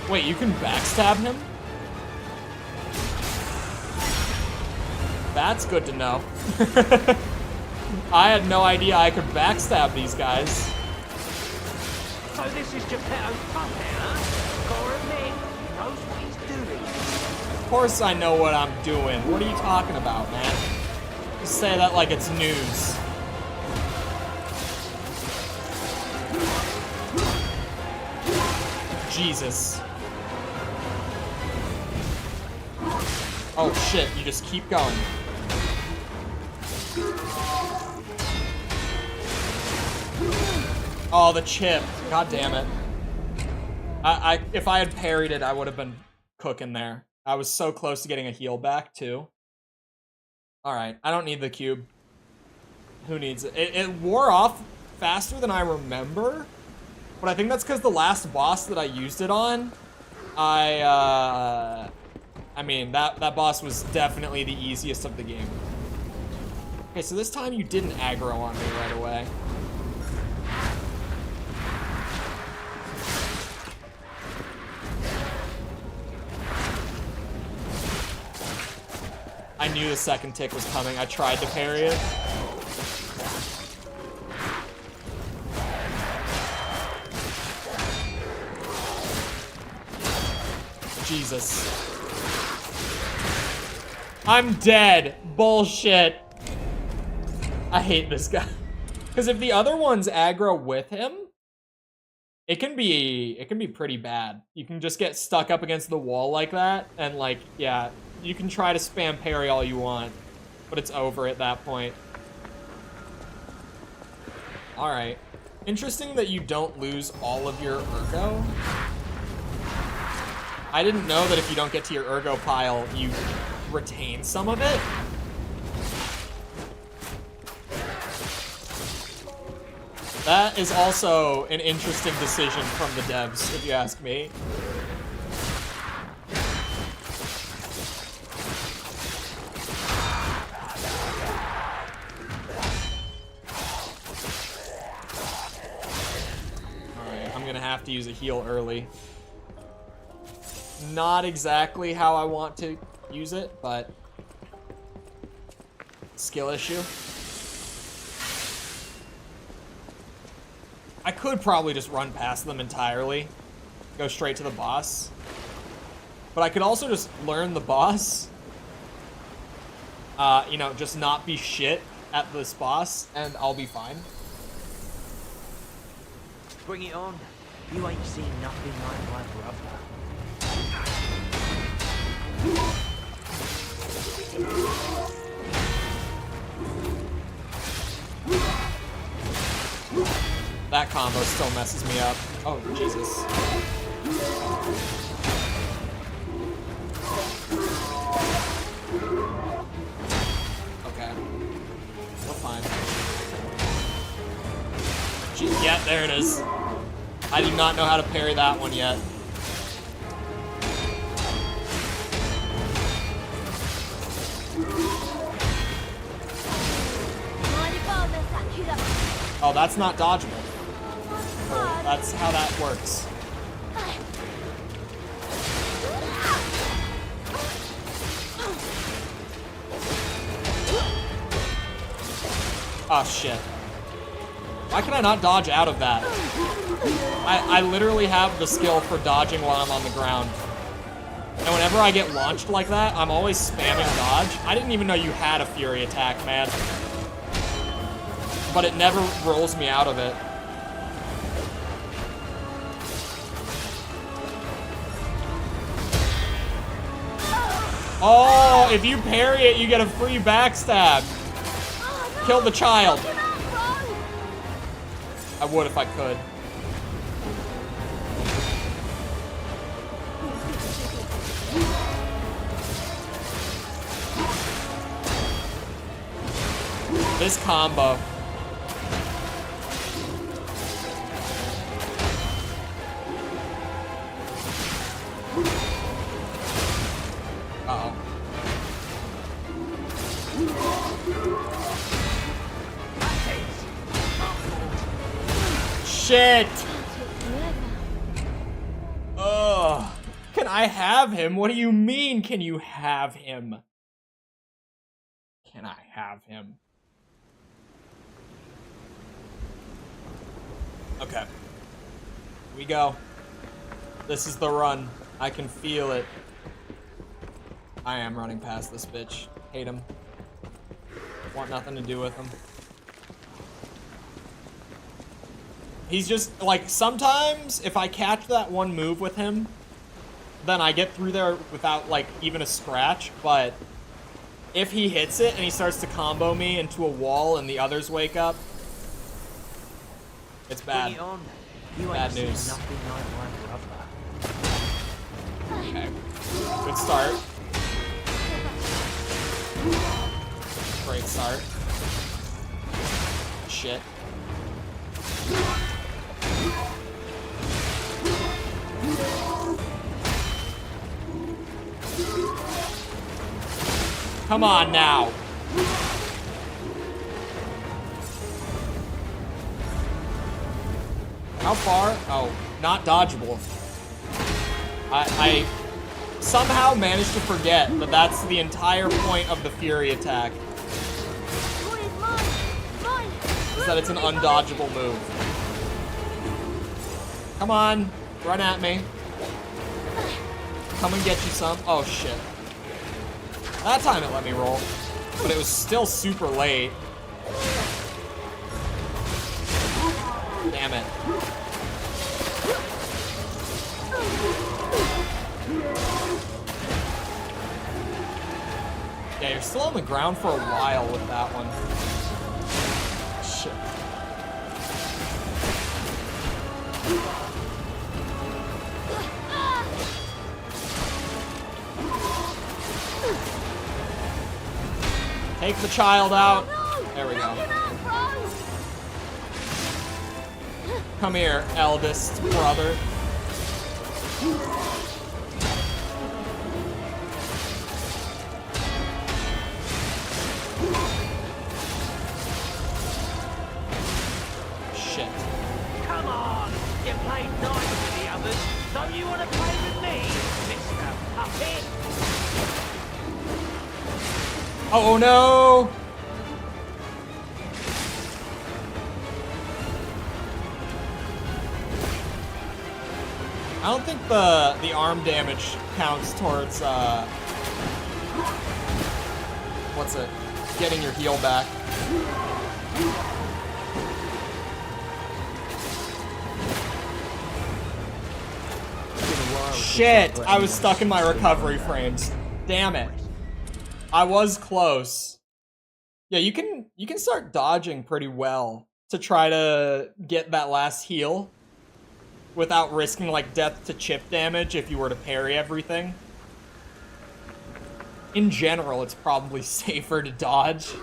Wait, you can backstab him? That's good to know. I had no idea I could backstab these guys. So this is Geppetto's puppet, huh? Gotta admit, he knows what he's doing. Of course I know what I'm doing. What are you talking about, man? Just say that like it's news. Jesus. Oh shit, you just keep going. Oh, the chip. God damn it. If I had parried it, I would have been cooking there. I was so close to getting a heal back, too. Alright, I don't need the cube. Who needs it? It wore off faster than I remember. But I think that's because the last boss that I used it on, I mean, that boss was definitely the easiest of the game. Okay, so this time you didn't aggro on me right away. I knew the second tick was coming. I tried to parry it. Jesus. I'm dead. Bullshit. I hate this guy. Because if the other ones aggro with him, it can be pretty bad. You can just get stuck up against the wall like that, and like, yeah, you can try to spam parry all you want, but it's over at that point. Alright. Interesting that you don't lose all of your ergo. I didn't know that if you don't get to your ergo pile, you retain some of it. That is also an interesting decision from the devs, if you ask me. Alright, I'm gonna have to use a heal early. Not exactly how I want to use it, but skill issue. I could probably just run past them entirely, go straight to the boss. But I could also just learn the boss, you know, just not be shit at this boss, and I'll be fine. Bring it on. You ain't seen nothing like my brother. That combo still messes me up. Oh, Jesus. Okay. We're fine. Jeez, yeah, there it is. I do not know how to parry that one yet. Oh, that's not dodgeable. Oh, that's how that works. Oh, shit. Why can I not dodge out of that? I literally have the skill for dodging while I'm on the ground. And whenever I get launched like that, I'm always spamming dodge. I didn't even know you had a Fury attack, man. But it never rolls me out of it. Oh, if you parry it, you get a free backstab. Kill the child. I would if I could. This combo. Uh-oh. Shit! Ugh. Can I have him? What do you mean, can you have him? Can I have him? Okay. Here we go. This is the run. I can feel it. I am running past this bitch. Hate him. Want nothing to do with him. He's just, like, sometimes if I catch that one move with him, then I get through there without, like, even a scratch, but if he hits it and he starts to combo me into a wall and the others wake up, it's bad. Bad news. Okay. Good start. Great start. Shit. Come on now. How far? Oh, not dodgeable. I somehow managed to forget that that's the entire point of the Fury attack. Is that it's an undodgeable move. Come on, run at me. Come and get you some. Oh shit. That time it let me roll, but it was still super late. Damn it. Yeah, you're still on the ground for a while with that one. Shit. Take the child out. There we go. Come here, eldest brother. Shit. Come on! You played nice with the others. Don't you want to play with me, Mr. Puppet? Oh no! I don't think the arm damage counts towards what's it? Getting your heal back. Shit! I was stuck in my recovery frames. Damn it. I was close. Yeah, you can start dodging pretty well to try to get that last heal without risking like death to chip damage if you were to parry everything. In general, it's probably safer to dodge.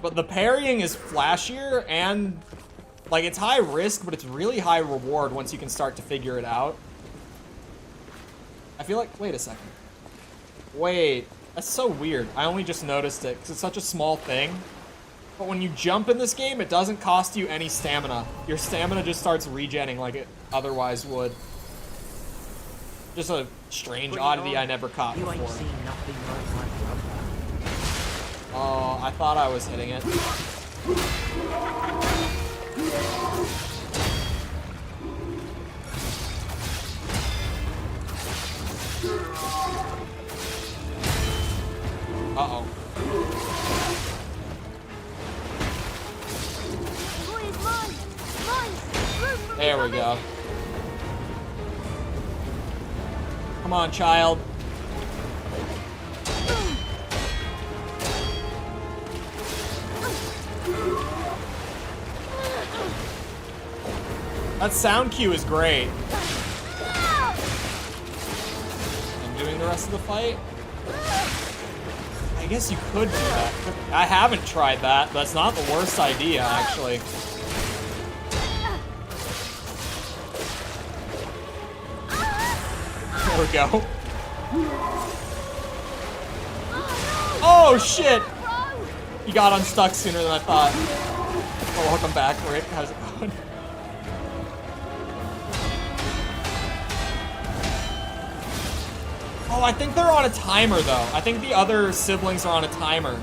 But the parrying is flashier and like it's high risk, but it's really high reward once you can start to figure it out. I feel like, wait a second. Wait, that's so weird. I only just noticed it because it's such a small thing. But when you jump in this game, it doesn't cost you any stamina. Your stamina just starts regenning like it otherwise would. Just a strange oddity I never caught before. You ain't seen nothing like my brother. Oh, I thought I was hitting it. Uh-oh. There we go. Come on, child. That sound cue is great. I'm doing the rest of the fight. I guess you could do that. I haven't tried that. That's not the worst idea, actually. There we go. Oh, shit! You got unstuck sooner than I thought. Oh, welcome back, Rick. How's it going? Oh, I think they're on a timer, though. I think the other siblings are on a timer.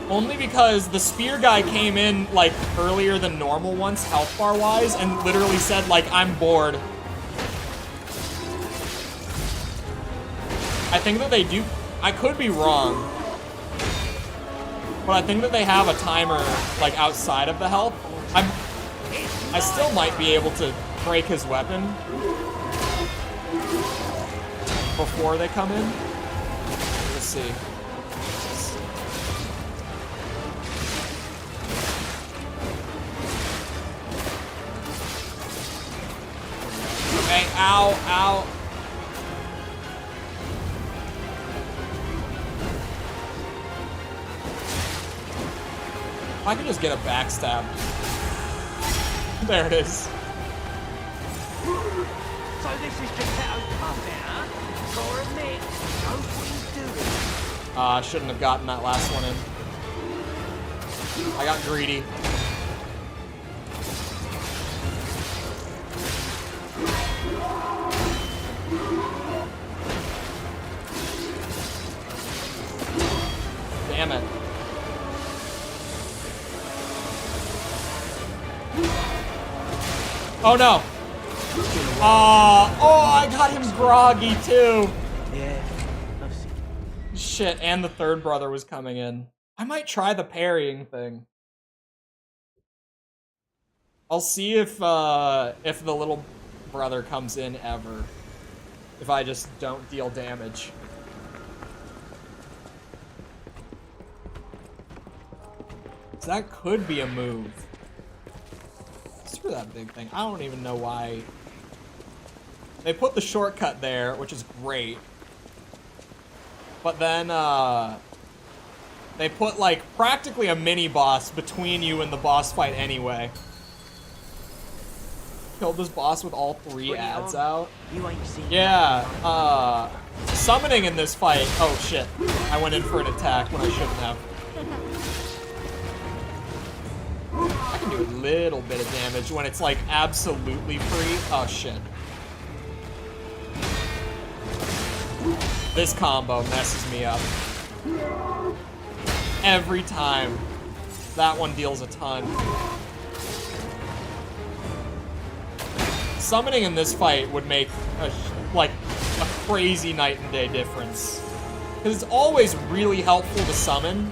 Only because the spear guy came in, like, earlier than normal once, health bar-wise, and literally said, like, I'm bored. I think that they do... I could be wrong. But I think that they have a timer, like, outside of the health. I still might be able to break his weapon before they come in. Let's see. Okay, ow, ow. I can just get a backstab. There it is. So this is just how it comes out, huh? Gotta admit, knows what he's doing. I shouldn't have gotten that last one in. I got greedy. Damn it. Oh no! Oh, I got him groggy too! Yeah. Shit, and the third brother was coming in. I might try the parrying thing. I'll see if the little brother comes in ever. If I just don't deal damage. So that could be a move. Screw that big thing. I don't even know why. They put the shortcut there, which is great. But then, they put, like, practically a mini-boss between you and the boss fight anyway. Killed this boss with all 3 ads out. Yeah, summoning in this fight. Oh, shit. I went in for an attack when I shouldn't have. I can do a little bit of damage when it's, like, absolutely free. Oh, shit. This combo messes me up. Every time. That one deals a ton. Summoning in this fight would make, a crazy night and day difference. Because it's always really helpful to summon,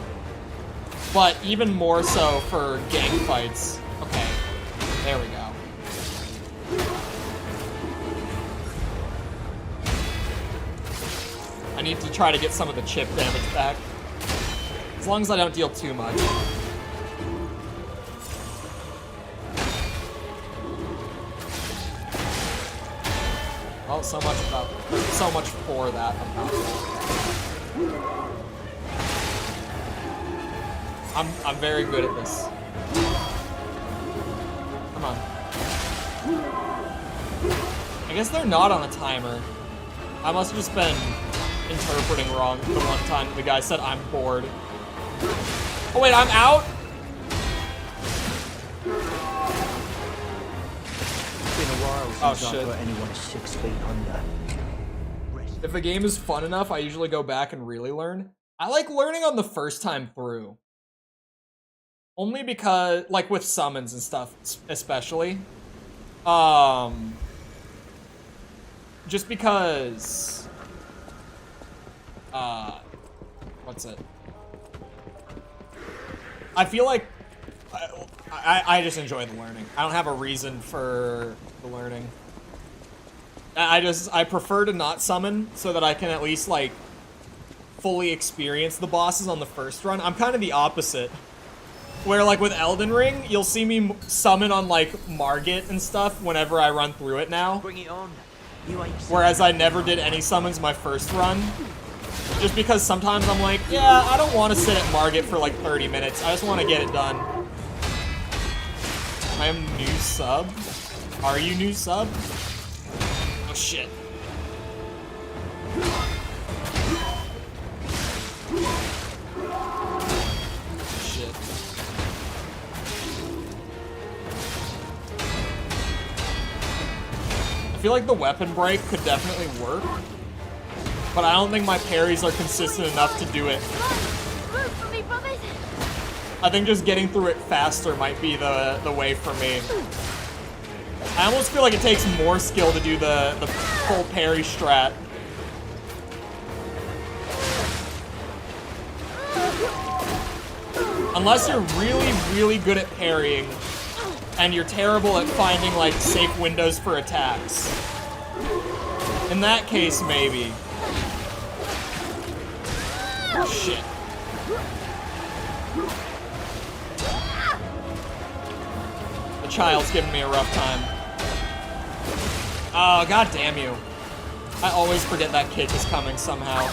but even more so for gang fights. Okay, there we go. I need to try to get some of the chip damage back. As long as I don't deal too much. Oh, so much for that about that. I'm very good at this. Come on. I guess they're not on a timer. I must have just been interpreting wrong the one time the guy said I'm bored. Oh wait, I'm out? It's been a while since shit. I've got anyone 6 feet under. If a game is fun enough, I usually go back and really learn. I like learning on the first time through. Only because, like with summons and stuff, especially. Just because... what's it? I feel like I just enjoy the learning. I don't have a reason for the learning. I prefer to not summon so that I can at least like fully experience the bosses on the first run. I'm kind of the opposite. Where like with Elden Ring, you'll see me summon on like Margit and stuff whenever I run through it now. Bring it on. You ain't Whereas I never did any summons my first run. Just because sometimes I'm like, yeah, I don't want to sit at Margit for like 30 minutes. I just want to get it done. I am new sub. Are you new sub? Oh shit. Shit. I feel like the weapon break could definitely work. But I don't think my parries are consistent enough to do it. I think just getting through it faster might be the way for me. I almost feel like it takes more skill to do the full parry strat. Unless you're really, really good at parrying, and you're terrible at finding like safe windows for attacks. In that case, maybe. Oh, shit. The child's giving me a rough time. Oh, god damn you. I always forget that kick is coming somehow.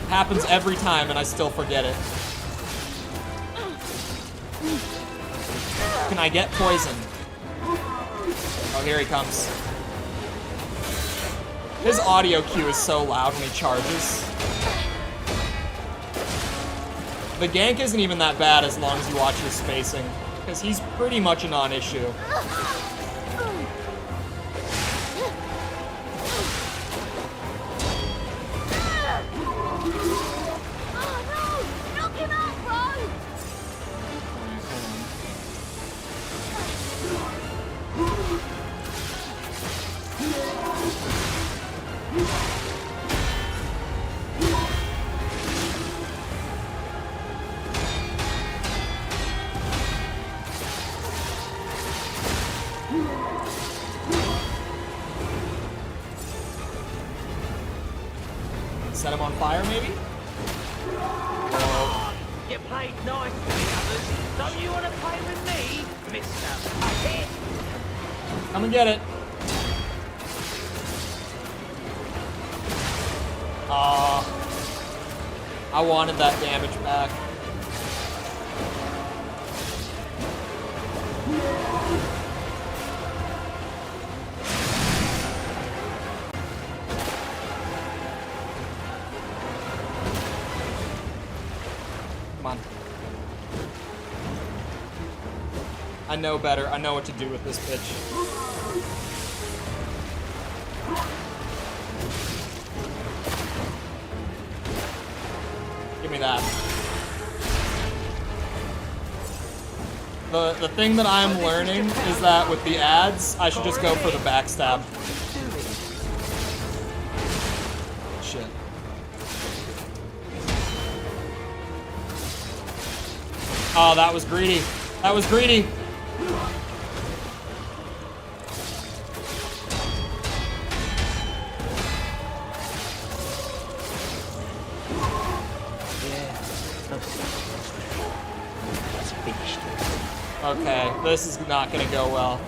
Happens every time and I still forget it. Can I get poison? Oh, here he comes. His audio cue is so loud when he charges. The gank isn't even that bad as long as you watch your spacing, because he's pretty much a non-issue. Set him on fire, maybe? Whoa. You played nice with the others. Don't you want to play with me, Mr. Puppet? Come and get it. I wanted that damage back. Come on. I know better. I know what to do with this bitch. Give me that. The thing that I'm learning is that with the ads, I should just go for the backstab. Shit. Oh, that was greedy. That was greedy. It's finished. Okay, this is not gonna go well.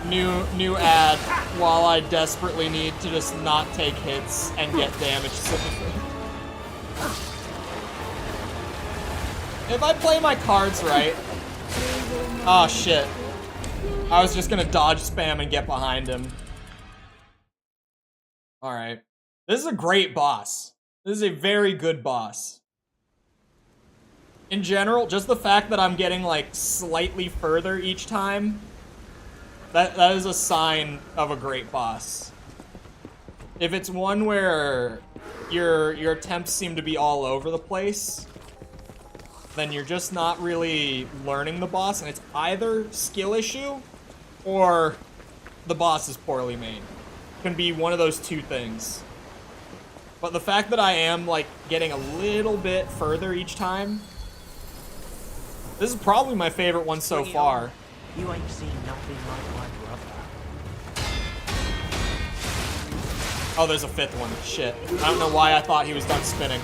New ad while I desperately need to just not take hits and get damage sympathy. If I play my cards right. Oh shit. I was just gonna dodge spam and get behind him. Alright. This is a great boss. This is a very good boss. In general, just the fact that I'm getting like slightly further each time, that is a sign of a great boss. If it's one where your attempts seem to be all over the place, then you're just not really learning the boss, and it's either skill issue or the boss is poorly made. Can be one of those two things. But the fact that I am like getting a little bit further each time, this is probably my favorite one so far. You ain't seen nothing like my brother. Oh, there's a fifth one. Shit. I don't know why I thought he was done spinning.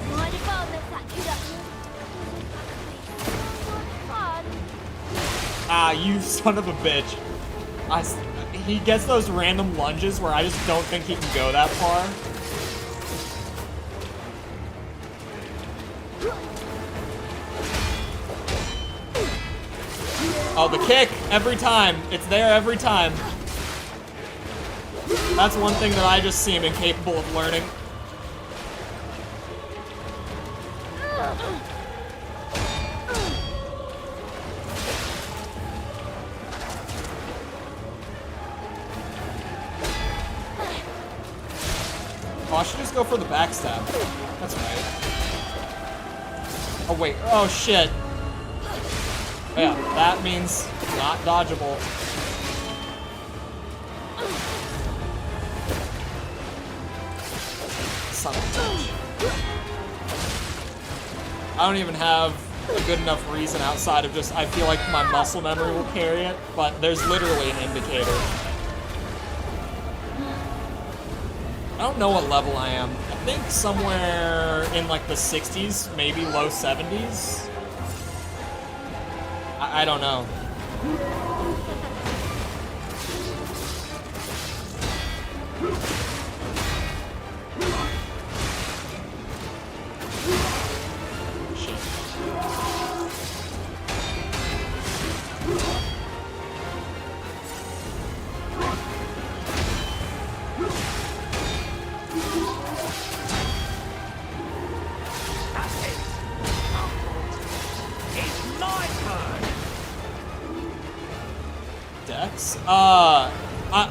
Mind if I lift that kid up? Fun. Ah, you son of a bitch. He gets those random lunges where I just don't think he can go that far. Oh, the kick! Every time! It's there every time. That's one thing that I just seem incapable of learning. Oh, I should just go for the backstab. That's right. Oh, wait. Oh, shit. Yeah, that means not dodgeable. Son of a bitch. I don't even have a good enough reason outside of just, I feel like my muscle memory will carry it, but there's literally an indicator. I don't know what level I am. I think somewhere in like the 60s, maybe low 70s. I don't know.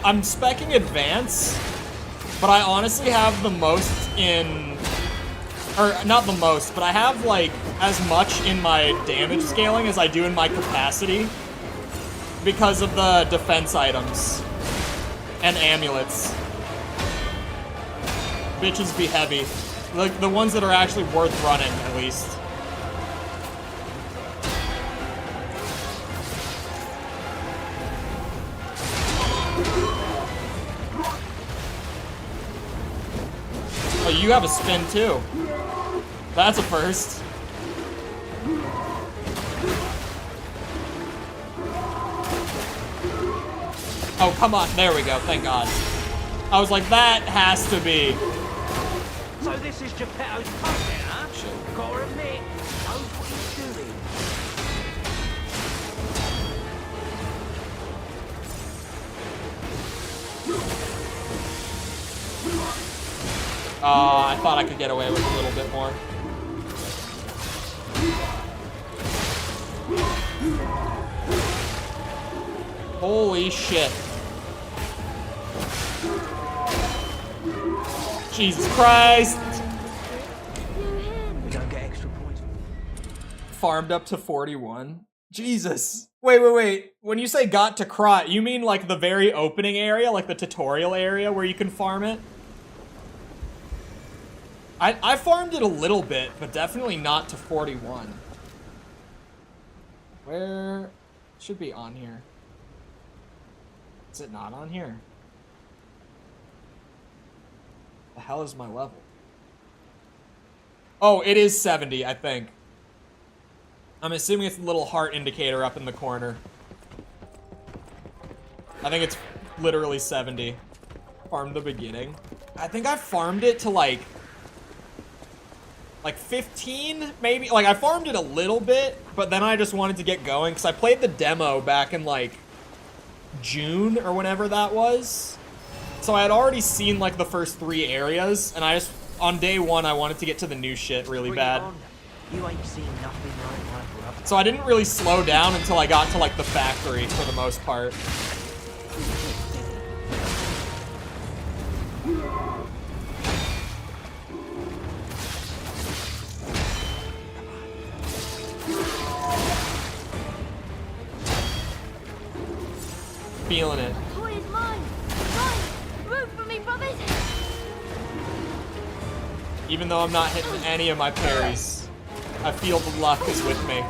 I'm speccing advance, but I honestly have the most in, or not the most, but I have like as much in my damage scaling as I do in my capacity because of the defense items and amulets. Bitches be heavy. Like the ones that are actually worth running, at least. Oh, you have a spin too. That's a first. Oh, come on. There we go. Thank God. I was like, that has to be. So this is Geppetto's pub then, huh? Shit. Gotta admit, knows what he's doing. I thought I could get away with a little bit more. Holy shit. Jesus Christ! We don't get extra points. Farmed up to 41. Jesus! Wait. When you say got to Krat, you mean like the very opening area, like the tutorial area where you can farm it? I farmed it a little bit, but definitely not to 41. Where should be on here? Is it not on here? The hell is my level? Oh, it is 70, I think. I'm assuming it's the little heart indicator up in the corner. I think it's literally 70. Farmed the beginning. I think I farmed it to like 15, maybe? Like, I farmed it a little bit, but then I just wanted to get going, because I played the demo back in, like, June or whenever that was. So I had already seen, like, the first 3 areas, and I just, on day 1, I wanted to get to the new shit really bad. You ain't seen nothing like my brother. So I didn't really slow down until I got to, like, the factory, for the most part. Feeling it. Toy is mine. Mine. Root for me, brothers. Even though I'm not hitting any of my parries, I feel the luck is with me.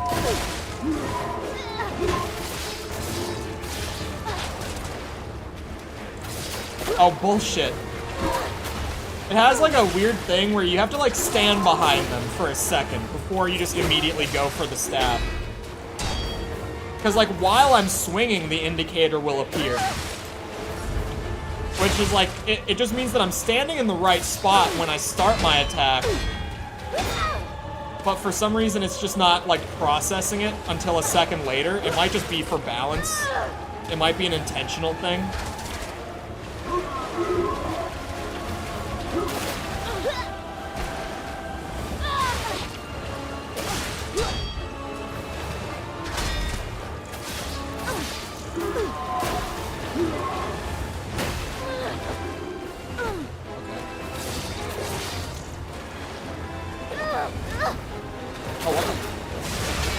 Oh, bullshit. It has like a weird thing where you have to like stand behind them for a second before you just immediately go for the stab. Because, like, while I'm swinging, the indicator will appear. Which is, like, it just means that I'm standing in the right spot when I start my attack. But for some reason, it's just not, like, processing it until a second later. It might just be for balance. It might be an intentional thing.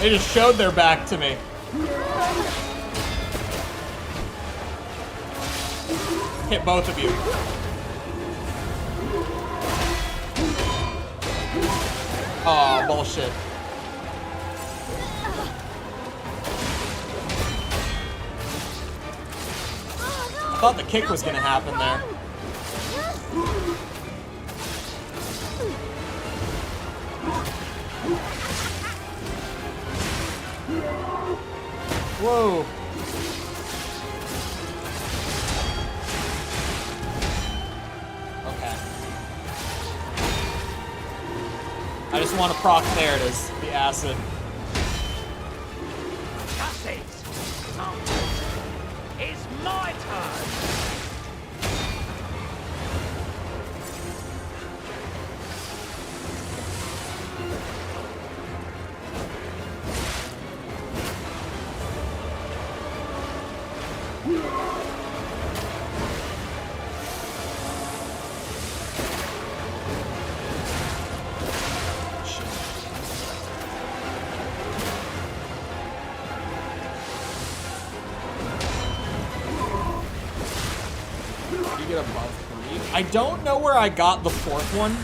They just showed their back to me. Hit both of you. Oh, bullshit. I thought the kick was gonna happen there. Whoa. Okay. I just want to proc. There it is. The acid. That's it. It's my turn. I don't know where I got the 4th one.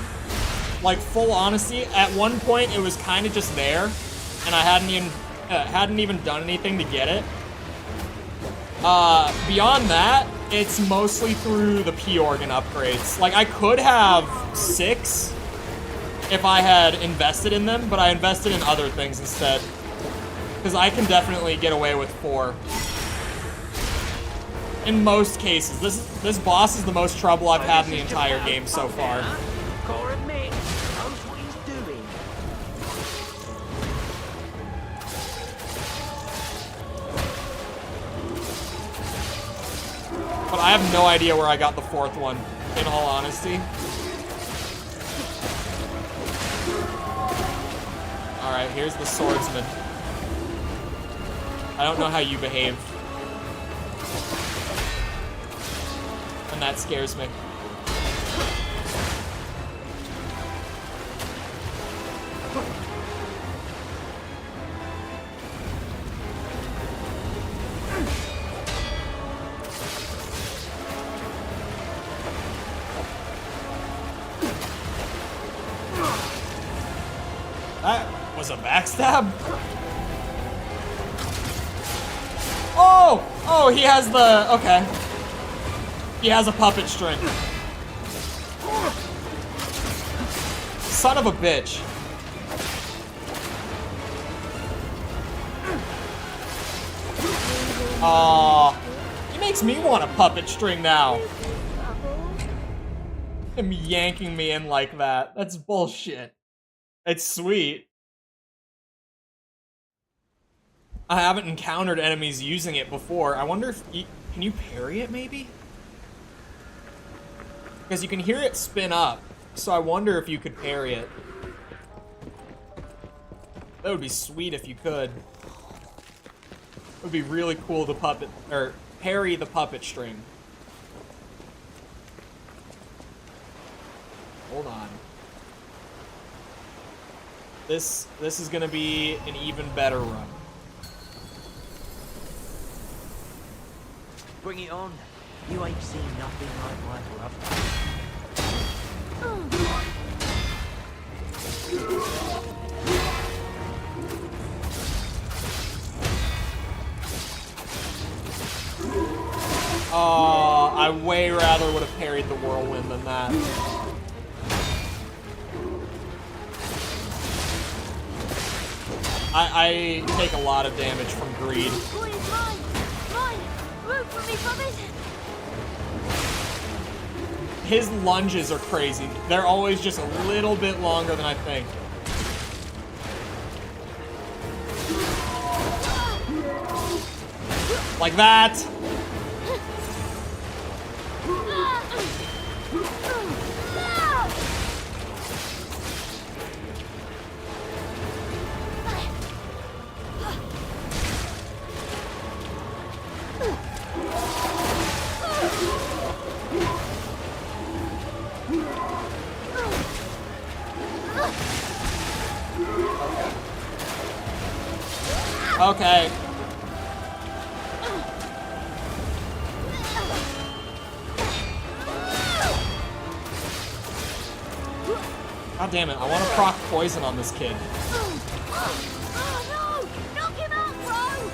Like, full honesty, at one point it was kind of just there, and I hadn't even done anything to get it. Beyond that, it's mostly through the P-Organ upgrades. Like, I could have 6 if I had invested in them, but I invested in other things instead. Because I can definitely get away with 4. In most cases. This boss is the most trouble I've had in the entire game so far. Gotta admit, knows what he's doing. But I have no idea where I got the 4th one, in all honesty. Alright, here's the swordsman. I don't know how you behave. And that scares me. was a backstab? Oh! Oh, he has the... Okay. He has a puppet string. Son of a bitch. Aw. He makes me want a puppet string now. Him yanking me in like that. That's bullshit. It's sweet. I haven't encountered enemies using it before. I wonder if can you parry it maybe? Because you can hear it spin up. So I wonder if you could parry it. That would be sweet if you could. It would be really cool to parry the puppet string. Hold on. This is gonna be an even better run. Bring it on. You ain't seen nothing like my brother. I way rather would have parried the whirlwind than that. I take a lot of damage from greed. Boy, it's mine! Mine! Root for me, brothers! His lunges are crazy. They're always just a little bit longer than I think. Like that. Okay. God damn it, I want to proc poison on this kid. Oh no! Knock him out, bro!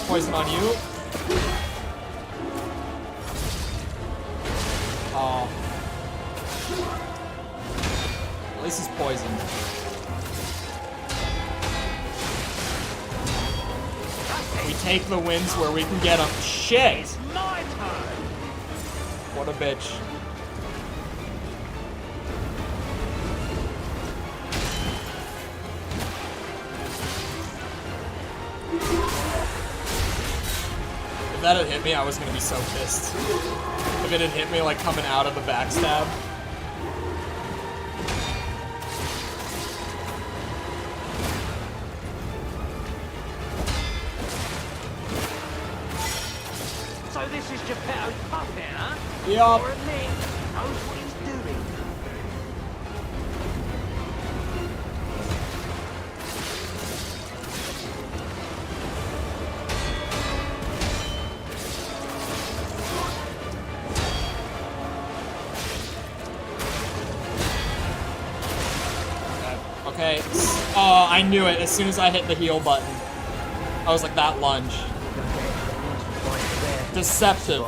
Poison on you. Oh. At least he's poisoned. We take the wins where we can get them. Shit! It's my turn. What a bitch. If that had hit me, I was gonna be so pissed. If it had hit me like coming out of the backstab. So this is Geppetto's puppet, huh? Yup. Or a Nick knows what he's doing. Okay. Oh, I knew it. As soon as I hit the heal button, I was like, that lunge. Deceptive.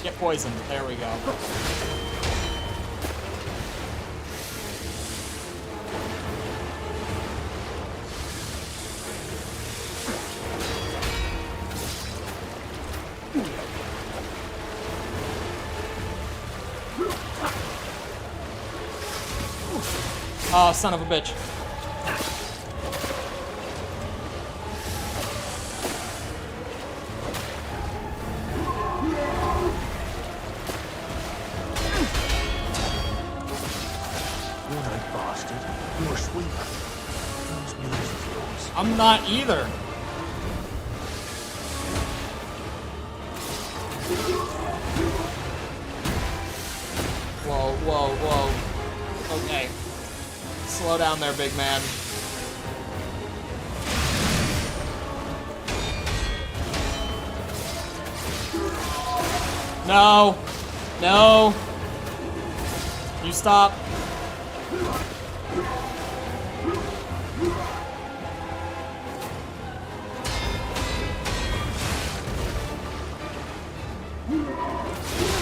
Get poisoned. There we go. Oh, son of a bitch. You're no bastard. You're a sweeper. Those knees of yours. I'm not either. Whoa, whoa, whoa. Okay. Slow down there, big man. No. No. You stop.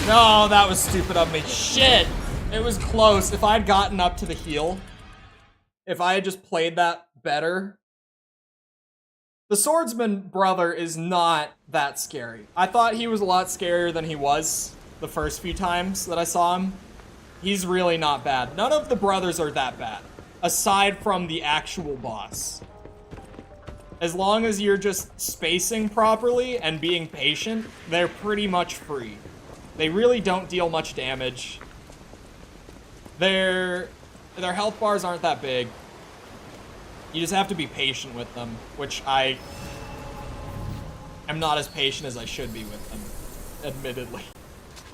No, that was stupid of me. Shit! It was close. If I'd gotten up to the heal, if I had just played that better. The swordsman brother is not that scary. I thought he was a lot scarier than he was the first few times that I saw him. He's really not bad. None of the brothers are that bad, aside from the actual boss. As long as you're just spacing properly and being patient, they're pretty much free. They really don't deal much damage. Their health bars aren't that big. You just have to be patient with them, which I am not as patient as I should be with them, admittedly.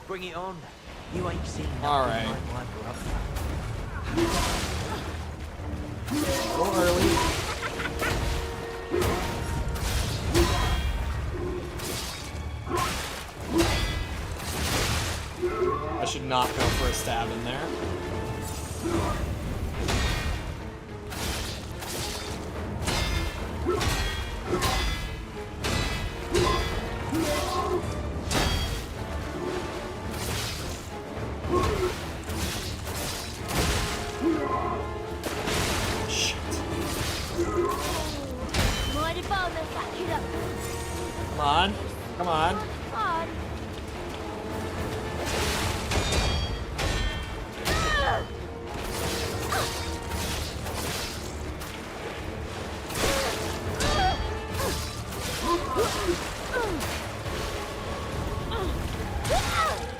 Bring it on. You ain't seen nothing Alright. like my brother. A little early. I should not go for a stab in there. Shit. Come on. Come on.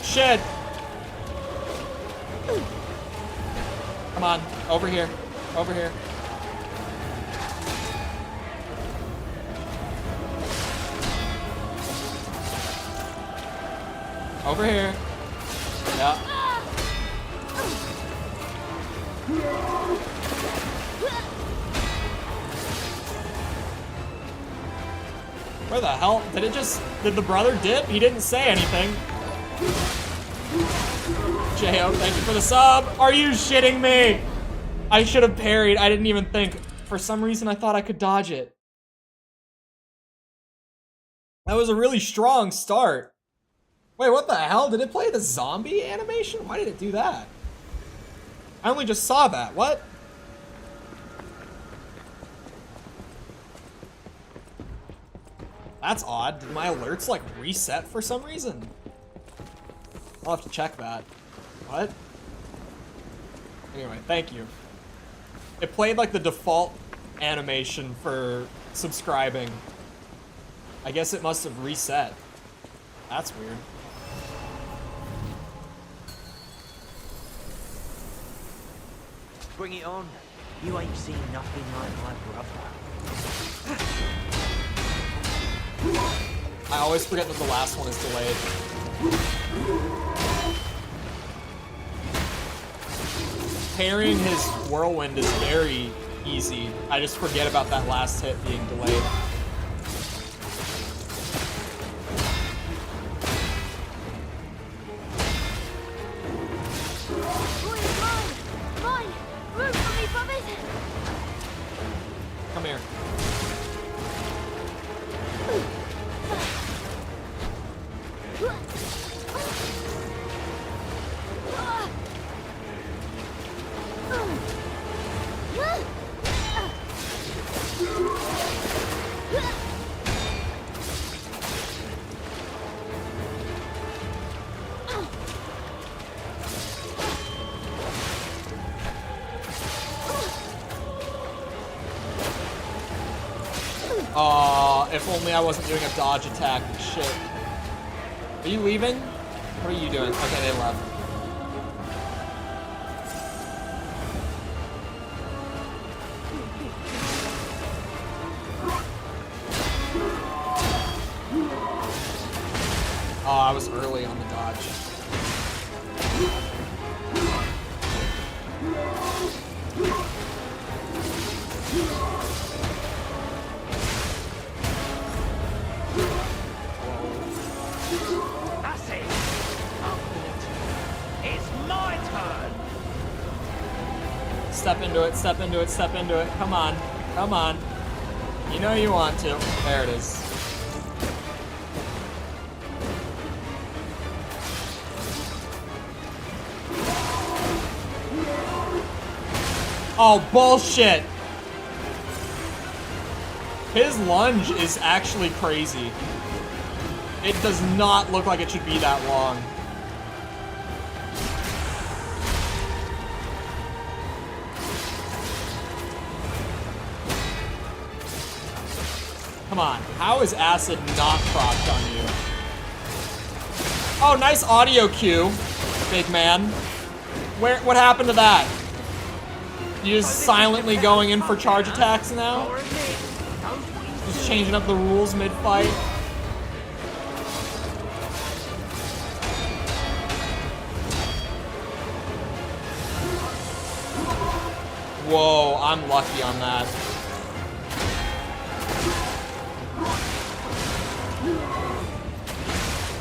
Shit! Come on, over here. Over here. Over here. Yeah. Where the hell? Did the brother dip? He didn't say anything. J.O., thank you for the sub. Are you shitting me? I should have parried. I didn't even think. For some reason, I thought I could dodge it. That was a really strong start. Wait, what the hell? Did it play the zombie animation? Why did it do that? I only just saw that. What? That's odd. Did my alerts, like, reset for some reason? I'll have to check that. What? Anyway, thank you. It played, like, the default animation for subscribing. I guess it must have reset. That's weird. Bring it on. You ain't seen nothing like my brother. I always forget that the last one is delayed. Parrying his whirlwind is very easy. I just forget about that last hit being delayed. Come here. If only I wasn't doing a dodge attack. Shit. Are you leaving? What are you doing? Okay, they left. Oh, I was early on the dodge. That's it. It's my turn. Step into it, step into it, step into it. Come on. Come on. You know you want to. There it is. Oh, bullshit! His lunge is actually crazy. It does not look like it should be that long. Come on, how is acid not procced on you? Oh, nice audio cue, big man. What happened to that? You just silently going in for charge attacks now? Just changing up the rules mid-fight? Whoa, I'm lucky on that.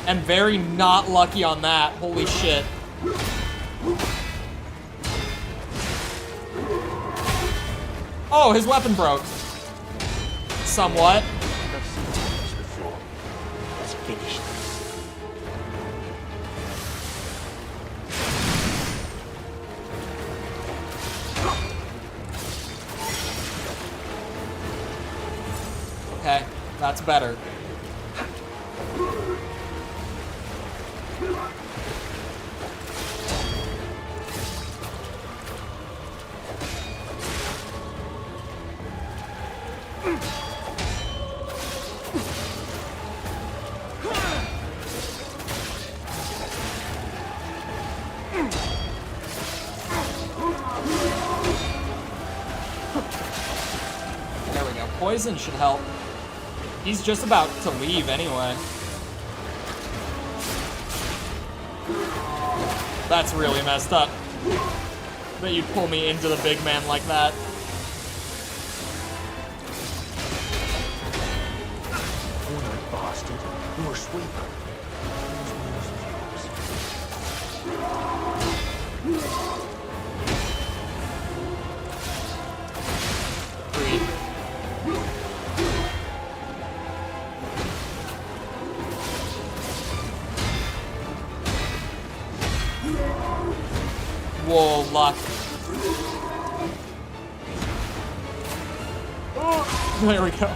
And very not lucky on that. Holy shit. Oh, his weapon broke. Somewhat. I've seen this before. Let's finish this. Okay, that's better. There we go. Poison should help. He's just about to leave anyway. That's really messed up. That you'd pull me into the big man like that. You're no bastard. You're a sweeper. Whoa, luck. Oh, there we go.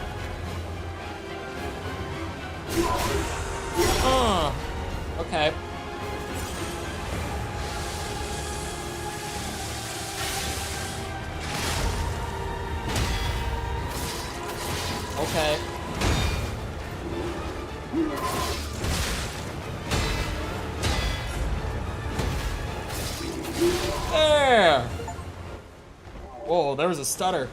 Okay. Okay. There! Whoa, there was a stutter.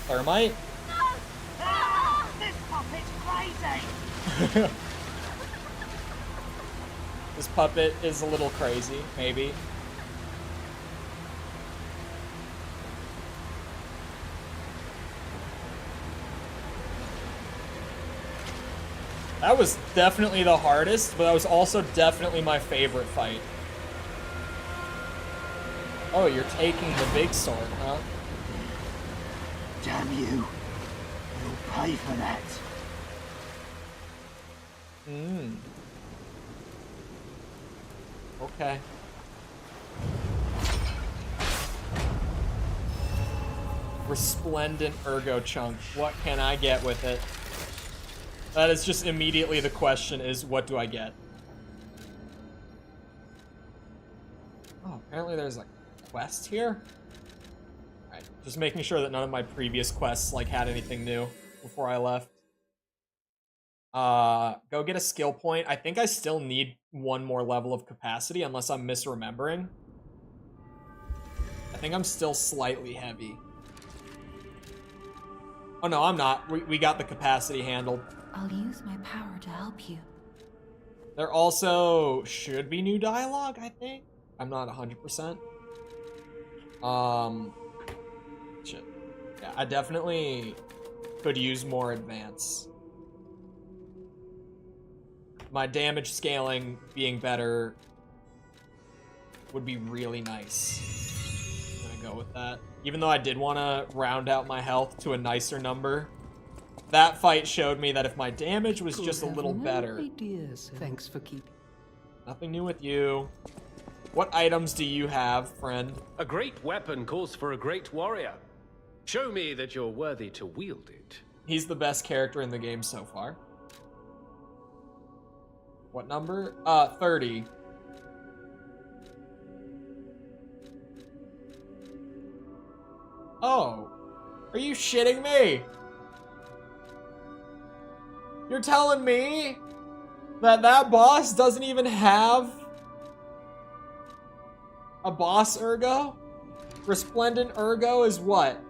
Thermite? This puppet's crazy. This puppet is a little crazy, maybe. That was definitely the hardest, but that was also definitely my favorite fight. Oh, you're taking the big sword, huh? Damn you. You'll pay for that. Okay. Resplendent ergo chunk. What can I get with it? That is just immediately the question is, what do I get? Oh, apparently there's a quest here? Alright, just making sure that none of my previous quests, like, had anything new before I left. Go get a skill point. I think I still need one more level of capacity, unless I'm misremembering. I think I'm still slightly heavy. Oh no, I'm not. We got the capacity handled. I'll use my power to help you. There also should be new dialogue, I think. I'm not 100%. Shit. Yeah, I definitely could use more advance. My damage scaling being better would be really nice. I'm gonna go with that. Even though I did want to round out my health to a nicer number, that fight showed me that if my damage was just a little better. Ideas. Thanks for keeping. Nothing new with you. What items do you have, friend? A great weapon calls for a great warrior. Show me that you're worthy to wield it. He's the best character in the game so far. What number? 30. Oh. Are you shitting me? You're telling me that boss doesn't even have a boss ergo? Resplendent ergo is what?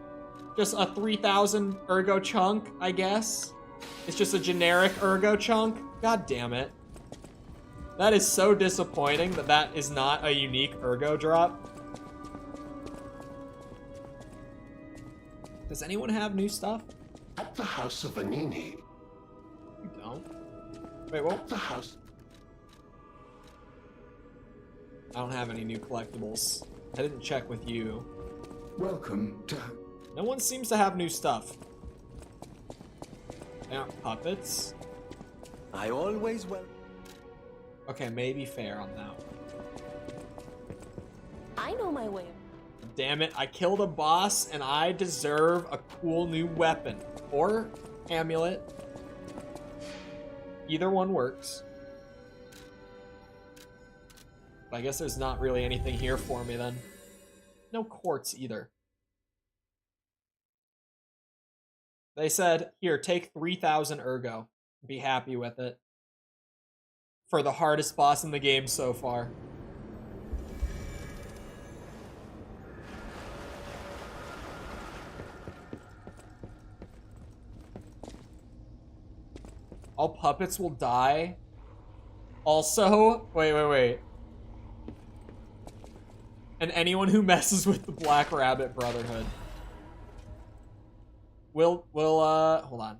Just a 3000 ergo chunk, I guess? It's just a generic ergo chunk? God damn it. That is so disappointing that that is not a unique ergo drop. Does anyone have new stuff? At the house of Anini. You don't. Wait, what? The house. I don't have any new collectibles. I didn't check with you. Welcome to... No one seems to have new stuff. They aren't puppets. I always will. Okay, maybe fair on that one. I know my way. Damn it, I killed a boss and I deserve a cool new weapon. Or amulet. Either one works. But I guess there's not really anything here for me then. No quartz either. They said, here, take 3000 ergo. Be happy with it. For the hardest boss in the game so far. All puppets will die. Also, wait. And anyone who messes with the Black Rabbit Brotherhood. We'll hold on.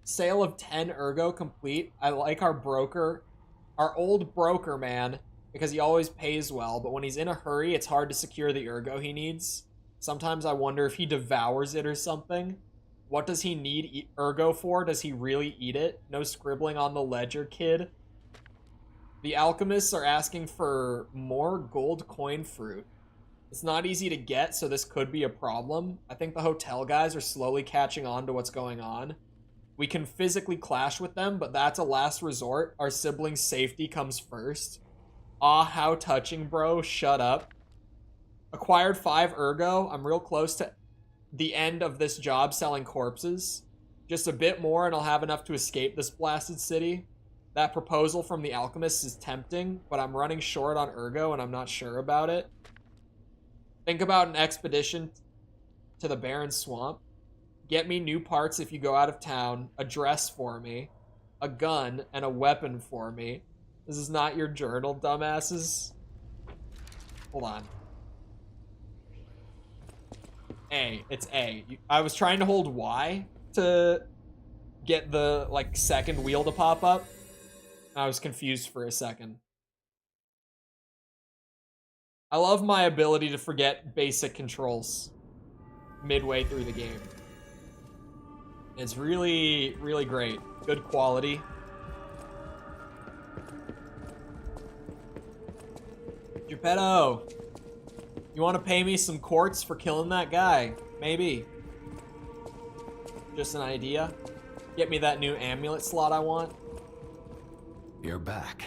Sale of 10 ergo complete. I like our broker, our old broker man, because he always pays well, but when he's in a hurry, it's hard to secure the ergo he needs. Sometimes I wonder if he devours it or something. What does he need ergo for? Does he really eat it? No scribbling on the ledger, kid. The alchemists are asking for more gold coin fruit. It's not easy to get, so this could be a problem. I think the hotel guys are slowly catching on to what's going on. We can physically clash with them, but that's a last resort. Our siblings' safety comes first. Aw, how touching, bro. Shut up. Acquired 5 ergo. I'm real close to the end of this job selling corpses. Just a bit more and I'll have enough to escape this blasted city. That proposal from the alchemists is tempting, but I'm running short on ergo and I'm not sure about it. Think about an expedition to the barren swamp. Get me new parts if you go out of town, a dress for me, a gun, and a weapon for me. This is not your journal, dumbasses. Hold on. A. It's A. I was trying to hold Y to get the, like, second wheel to pop up. I was confused for a second. I love my ability to forget basic controls midway through the game. It's really, really great. Good quality. Geppetto, you want to pay me some quartz for killing that guy? Maybe. Just an idea. Get me that new amulet slot I want. You're back.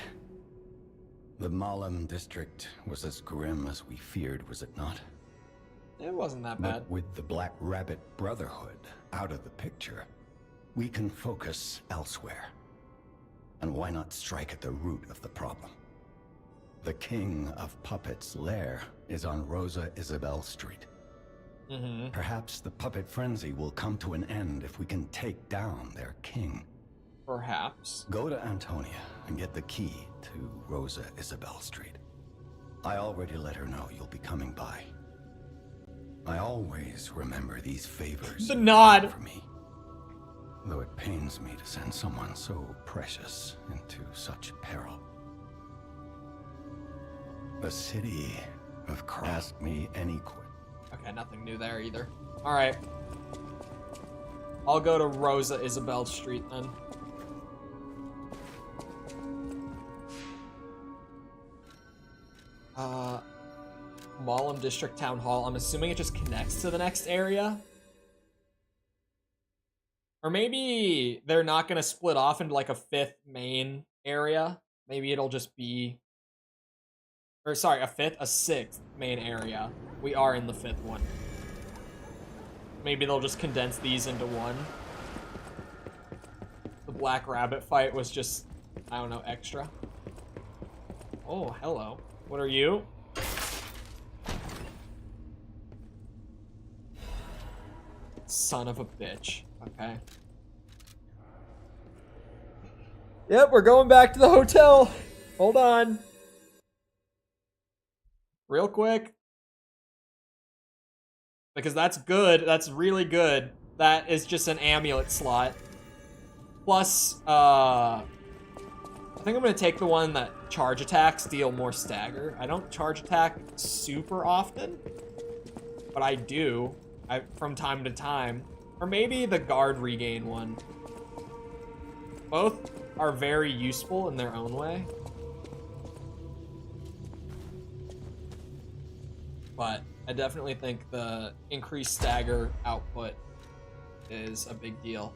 The Malam district was as grim as we feared, was it not? It wasn't that bad. But with the Black Rabbit Brotherhood out of the picture, we can focus elsewhere. And why not strike at the root of the problem? The King of Puppets' lair is on Rosa Isabel Street. Perhaps the puppet frenzy will come to an end if we can take down their king. Perhaps. Go to Antonia and get the key to Rosa Isabel Street. I already let her know you'll be coming by. I always remember these favors. The nod. For me. Though it pains me to send someone so precious into such peril. The city of Krat. Ask me any question. Okay, nothing new there either. Alright. I'll go to Rosa Isabel Street then. Malum District Town Hall. I'm assuming it just connects to the next area. Or maybe they're not going to split off into like a 5th main area. Maybe it'll just be... Or sorry, a 6th main area. We are in the 5th one. Maybe they'll just condense these into one. The Black Rabbit fight was just, I don't know, extra. Oh, hello. What are you? Son of a bitch. Okay. Yep, we're going back to the hotel. Hold on. Real quick. Because that's good. That's really good. That is just an amulet slot. Plus, I think I'm going to take the one that charge attacks deal more stagger. I don't charge attack super often. But I do. From time to time. Or maybe the guard regain one. Both are very useful in their own way. But I definitely think the increased stagger output is a big deal.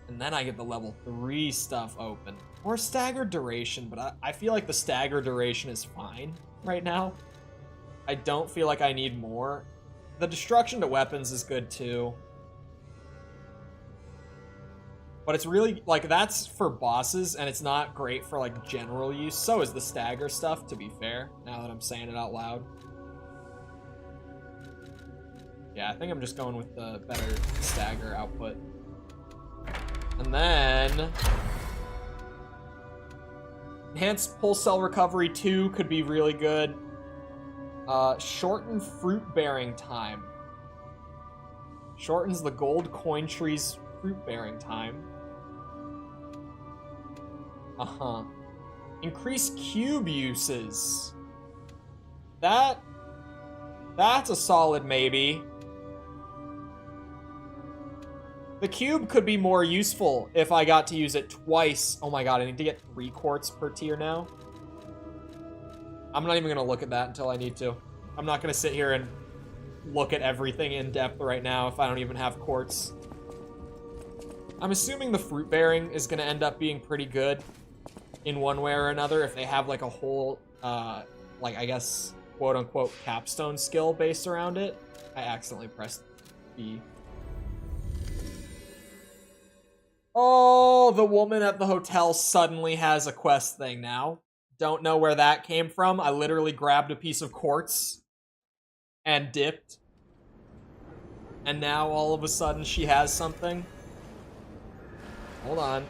And then I get the level 3 stuff open. Or stagger duration, but I feel like the stagger duration is fine right now. I don't feel like I need more. The destruction to weapons is good too. But it's really, like, that's for bosses, and it's not great for, like, general use. So is the stagger stuff, to be fair, now that I'm saying it out loud. Yeah, I think I'm just going with the better stagger output. And then... Enhanced Pulse Cell Recovery 2 could be really good. Shorten fruit-bearing time. Shortens the gold coin tree's fruit-bearing time. Increase cube uses. That's a solid maybe. The cube could be more useful if I got to use it twice. Oh my god, I need to get 3 quartz per tier now. I'm not even going to look at that until I need to. I'm not going to sit here and look at everything in depth right now if I don't even have quartz. I'm assuming the fruit bearing is going to end up being pretty good in one way or another if they have like a whole, like I guess, quote unquote capstone skill based around it. I accidentally pressed B. Oh, the woman at the hotel suddenly has a quest thing now. Don't know where that came from. I literally grabbed a piece of quartz and dipped. And now all of a sudden she has something. Hold on.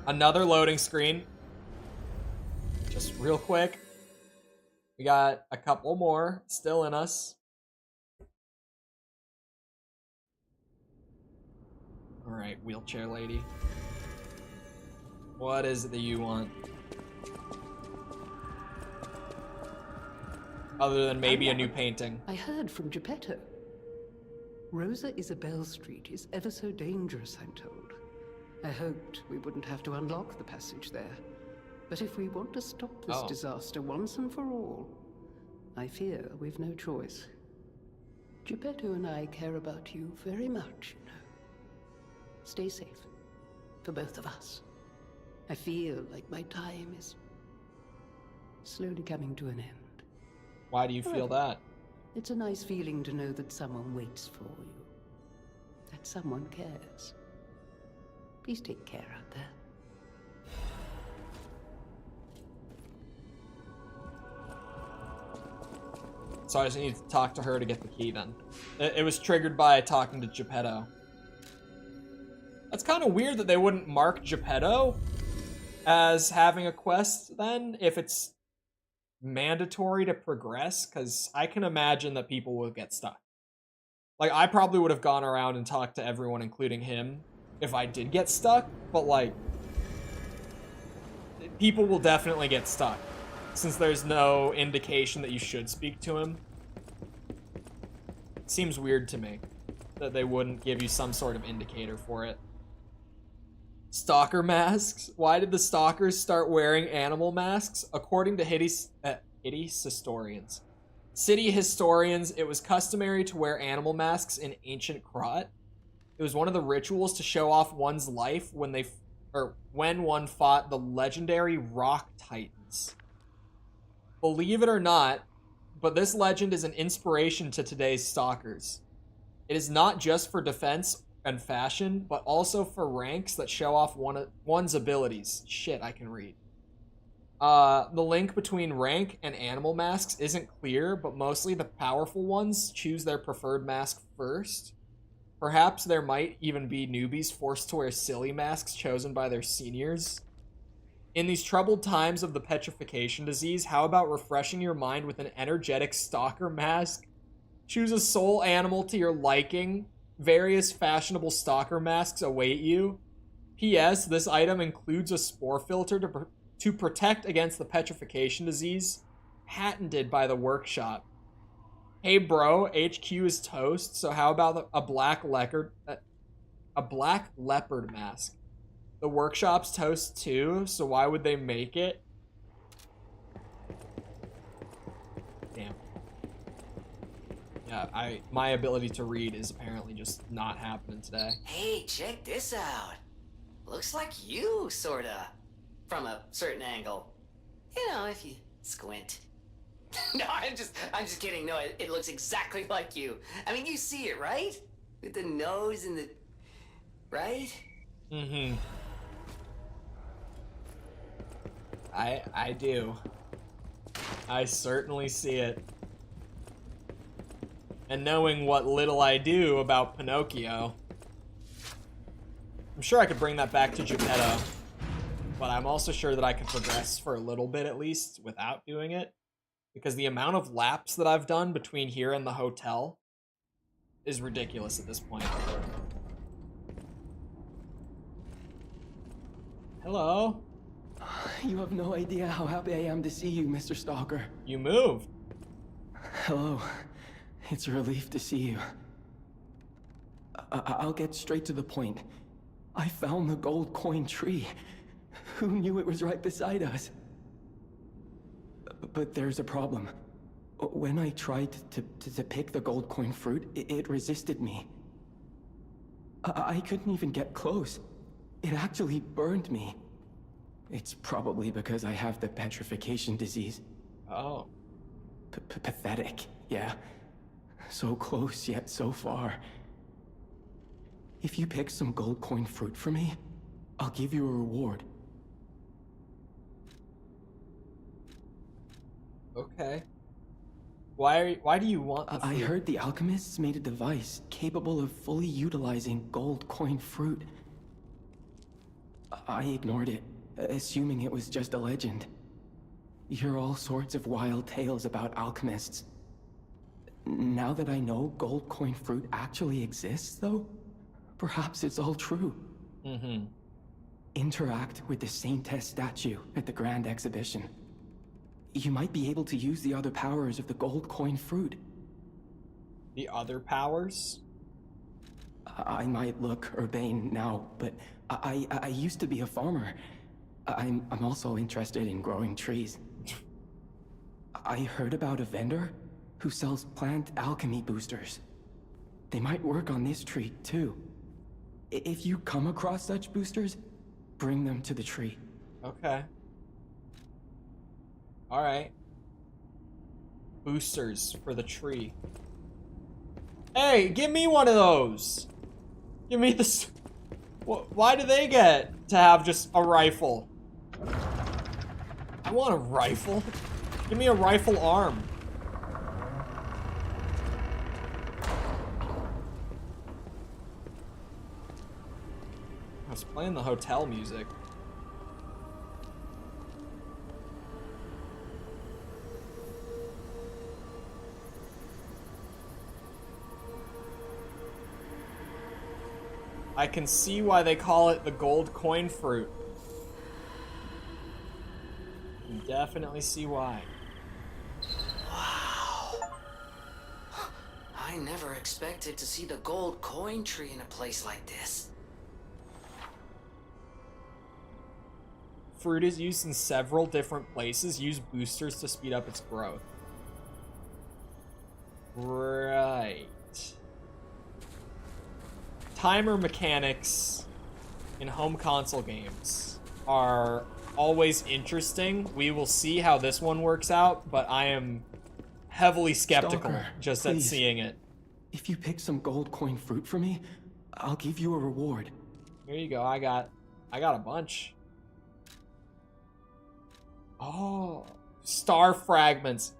Another loading screen. Just real quick. We got a couple more still in us. Alright, wheelchair lady. What is it that you want? Other than maybe a new painting. I heard from Geppetto. Rosa Isabel Street is ever so dangerous, I'm told. I hoped we wouldn't have to unlock the passage there. But if we want to stop this disaster once and for all, I fear we've no choice. Geppetto and I care about you very much, you know. Stay safe. For both of us. I feel like my time is slowly coming to an end. Why do you feel that? It's a nice feeling to know that someone waits for you. That someone cares. Please take care out there. So I just need to talk to her to get the key then. It was triggered by talking to Geppetto. That's kind of weird that they wouldn't mark Geppetto as having a quest then, if it's mandatory to progress, because I can imagine that people will get stuck. Like, I probably would have gone around and talked to everyone, including him, if I did get stuck, but like, people will definitely get stuck, since there's no indication that you should speak to him. Seems weird to me that they wouldn't give you some sort of indicator for it. Stalker masks? Why did the stalkers start wearing animal masks? According to city historians, it was customary to wear animal masks in ancient Krat. It was one of the rituals to show off one's life when one fought the legendary rock titans. Believe it or not, but this legend is an inspiration to today's stalkers. It is not just for defense and fashion, but also for ranks that show off one's abilities. Shit, I can read. The link between rank and animal masks isn't clear, but mostly the powerful ones choose their preferred mask first. Perhaps there might even be newbies forced to wear silly masks chosen by their seniors. In these troubled times of the petrification disease, how about refreshing your mind with an energetic stalker mask? Choose a soul animal to your liking. Various fashionable stalker masks await you. P.S. This item includes a spore filter to protect against the petrification disease, patented by the workshop. Hey bro, HQ is toast, so how about a black leopard mask? The workshop's toast too, so why would they make it? Damn. Yeah, my ability to read is apparently just not happening today. Hey, check this out. Looks like you, sorta. From a certain angle. You know, if you squint. No, I'm just kidding. No, it looks exactly like you. I mean, you see it, right? With the nose and the... Right? Mm-hmm. I do. I certainly see it. And knowing what little I do about Pinocchio, I'm sure I could bring that back to Geppetto. But I'm also sure that I could progress for a little bit at least without doing it. Because the amount of laps that I've done between here and the hotel is ridiculous at this point. Hello? You have no idea how happy I am to see you, Mr. Stalker. You moved. Hello. It's a relief to see you. I'll get straight to the point. I found the gold coin tree. Who knew it was right beside us? But there's a problem. When I tried to pick the gold coin fruit, it resisted me. I couldn't even get close. It actually burned me. It's probably because I have the petrification disease. Oh. Pathetic, yeah. So close, yet so far. If you pick some gold coin fruit for me, I'll give you a reward. Okay. Why do you want the fruit? I heard the alchemists made a device capable of fully utilizing gold coin fruit. I ignored it, assuming it was just a legend. You hear all sorts of wild tales about alchemists. Now that I know gold coin fruit actually exists, though, perhaps it's all true. Mm-hmm. Interact with the Saintess statue at the Grand Exhibition. You might be able to use the other powers of the gold coin fruit. The other powers? I might look urbane now, but I used to be a farmer. I'm also interested in growing trees. I heard about a vendor who sells plant alchemy boosters. They might work on this tree, too. If you come across such boosters, bring them to the tree. Okay. Alright. Boosters for the tree. Hey, give me one of those! Give me this. Why do they get to have just a rifle? I want a rifle. Give me a rifle arm. was playing the hotel music. I can see why they call it the gold coin fruit. I can definitely see why. Wow. I never expected to see the gold coin tree in a place like this. Fruit is used in several different places. Use boosters to speed up its growth. Right. Timer mechanics in home console games are always interesting. We will see how this one works out, but I am heavily skeptical Stalker, just please. at seeing it. If you pick some gold coin fruit for me, I'll give you a reward. Here you go. I got a bunch. Oh, star fragments.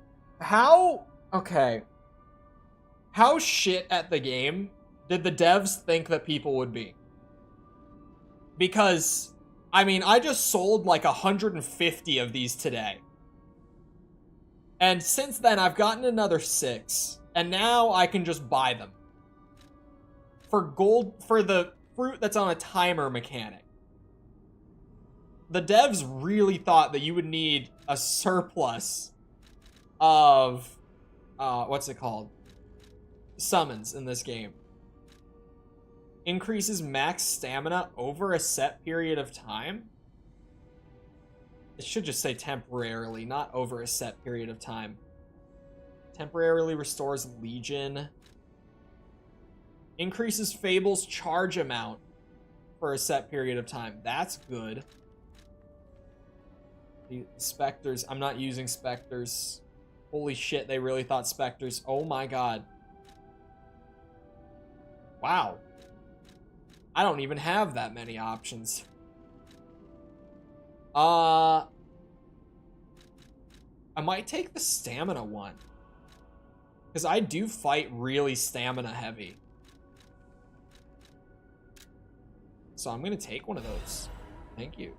Okay. How shit at the game did the devs think that people would be? Because, I mean, I just sold like 150 of these today. And since then, I've gotten another 6. And now I can just buy them. For the fruit that's on a timer mechanic. The devs really thought that you would need a surplus of, what's it called? Summons in this game. Increases max stamina over a set period of time. It should just say temporarily, not over a set period of time. Temporarily restores Legion. Increases Fable's charge amount for a set period of time. That's good. The Spectres. I'm not using Spectres. Holy shit, they really thought Spectres. Oh my god. Wow. I don't even have that many options. I might take the stamina one. Because I do fight really stamina heavy. So I'm going to take one of those. Thank you.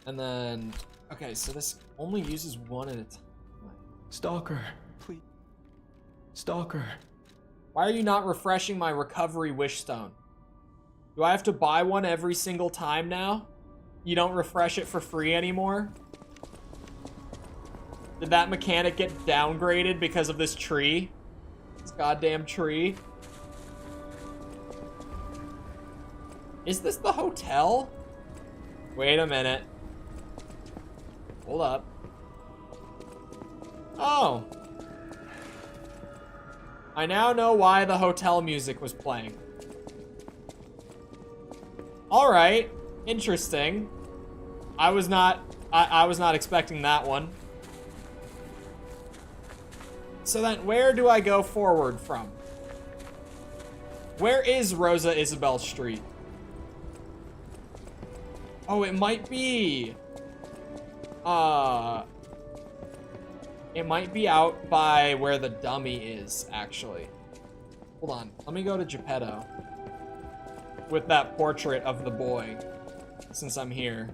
And then... Okay, so this only uses one at a time. Stalker, please. Stalker. Why are you not refreshing my recovery wish stone? Do I have to buy one every single time now? You don't refresh it for free anymore? Did that mechanic get downgraded because of this tree? This goddamn tree? Is this the hotel? Wait a minute. Hold up. Oh. I now know why the hotel music was playing. Alright. Interesting. I was not expecting that one. So then, where do I go forward from? Where is Rosa Isabel Street? Oh, it might be... It might be out by where the dummy is, actually. Hold on. Let me go to Geppetto. With that portrait of the boy. Since I'm here.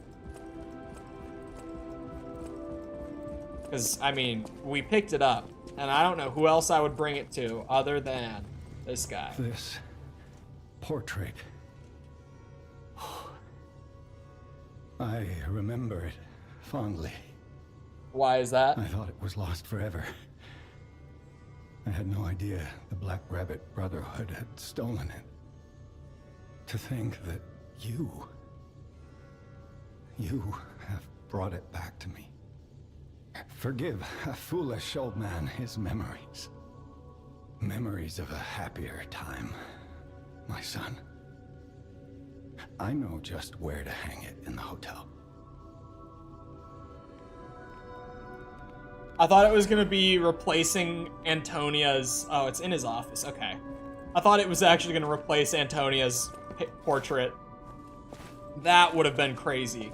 Because, I mean, we picked it up. And I don't know who else I would bring it to other than this guy. This portrait. I remember it fondly. Why is that? I thought it was lost forever. I had no idea the Black Rabbit Brotherhood had stolen it. To think that you have brought it back to me. Forgive a foolish old man his memories. Memories of a happier time, my son. I know just where to hang it in the hotel. I thought it was gonna be replacing Antonia's... Oh, it's in his office. Okay. I thought it was actually gonna replace Antonia's portrait. That would have been crazy.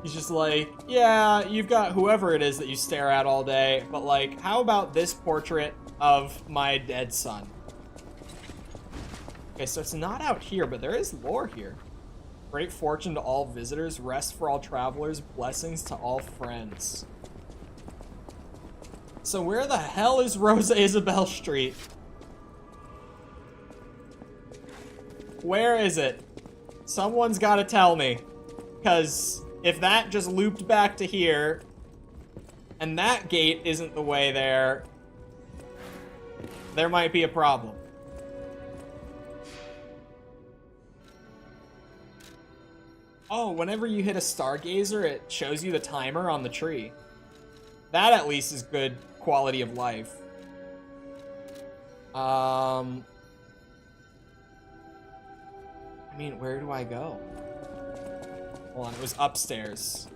He's just like, yeah, you've got whoever it is that you stare at all day, but like, how about this portrait of my dead son? Okay, so it's not out here, but there is lore here. Great fortune to all visitors, rest for all travelers, blessings to all friends. So where the hell is Rosa Isabel Street? Where is it? Someone's gotta tell me. Because if that just looped back to here, and that gate isn't the way there, there might be a problem. Oh, whenever you hit a stargazer, it shows you the timer on the tree. That at least is good quality of life. I mean, where do I go? Hold on, it was upstairs.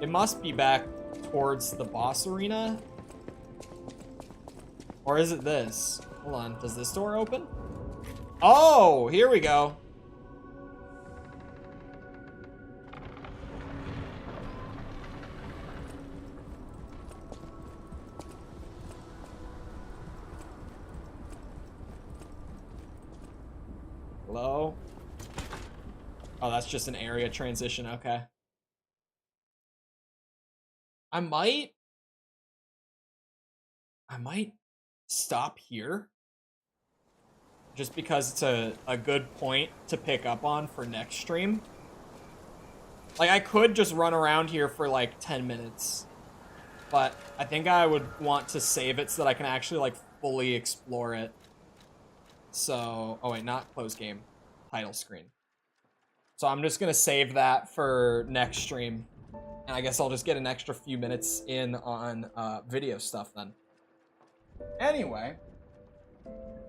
It must be back towards the boss arena. Or is it this? Hold on, does this door open? Oh, here we go. Hello? Oh, that's just an area transition, okay. I might stop here. Just because it's a good point to pick up on for next stream. Like, I could just run around here for like 10 minutes. But I think I would want to save it so that I can actually like fully explore it. So, oh wait, not close game. Title screen. So I'm just gonna save that for next stream. And I guess I'll just get an extra few minutes in on video stuff then. Anyway,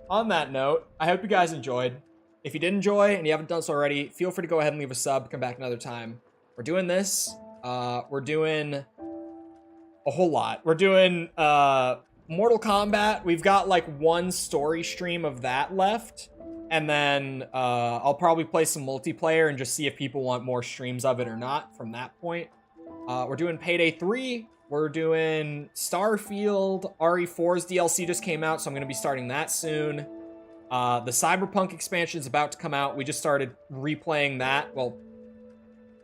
on that note, I hope you guys enjoyed. If you did enjoy and you haven't done so already, feel free to go ahead and leave a sub, come back another time. We're doing this. We're doing a whole lot. We're doing Mortal Kombat. We've got like one story stream of that left. And then I'll probably play some multiplayer and just see if people want more streams of it or not from that point. We're doing Payday 3. We're doing Starfield. RE4's DLC just came out, so I'm going to be starting that soon. The Cyberpunk expansion is about to come out. We just started replaying that. Well,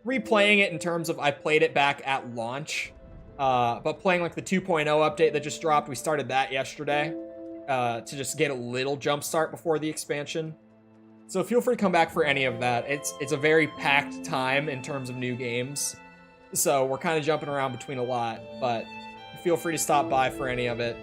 replaying it in terms of I played it back at launch. But playing like the 2.0 update that just dropped, we started that yesterday. To just get a little jump start before the expansion. So feel free to come back for any of that. It's a very packed time in terms of new games. So we're kind of jumping around between a lot, but feel free to stop by for any of it.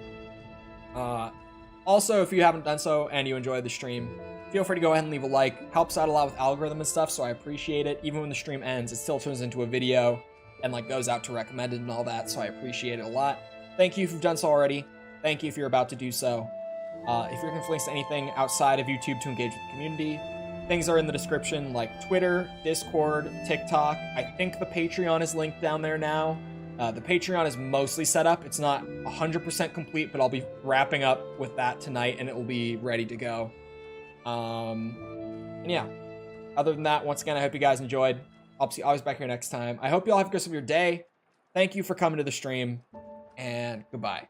Also, if you haven't done so and you enjoyed the stream, feel free to go ahead and leave a like. Helps out a lot with algorithm and stuff, so I appreciate it. Even when the stream ends, it still turns into a video and like goes out to recommended and all that, so I appreciate it a lot. Thank you if you've done so already. Thank you if you're about to do so. If you're conflicted to anything outside of YouTube to engage with the community, things are in the description, like Twitter, Discord, TikTok. I think the Patreon is linked down there now. The Patreon is mostly set up. It's not 100% complete, but I'll be wrapping up with that tonight, and it will be ready to go. And yeah, other than that, once again, I hope you guys enjoyed. I'll see you always back here next time. I hope you all have a good rest of your day. Thank you for coming to the stream, and goodbye.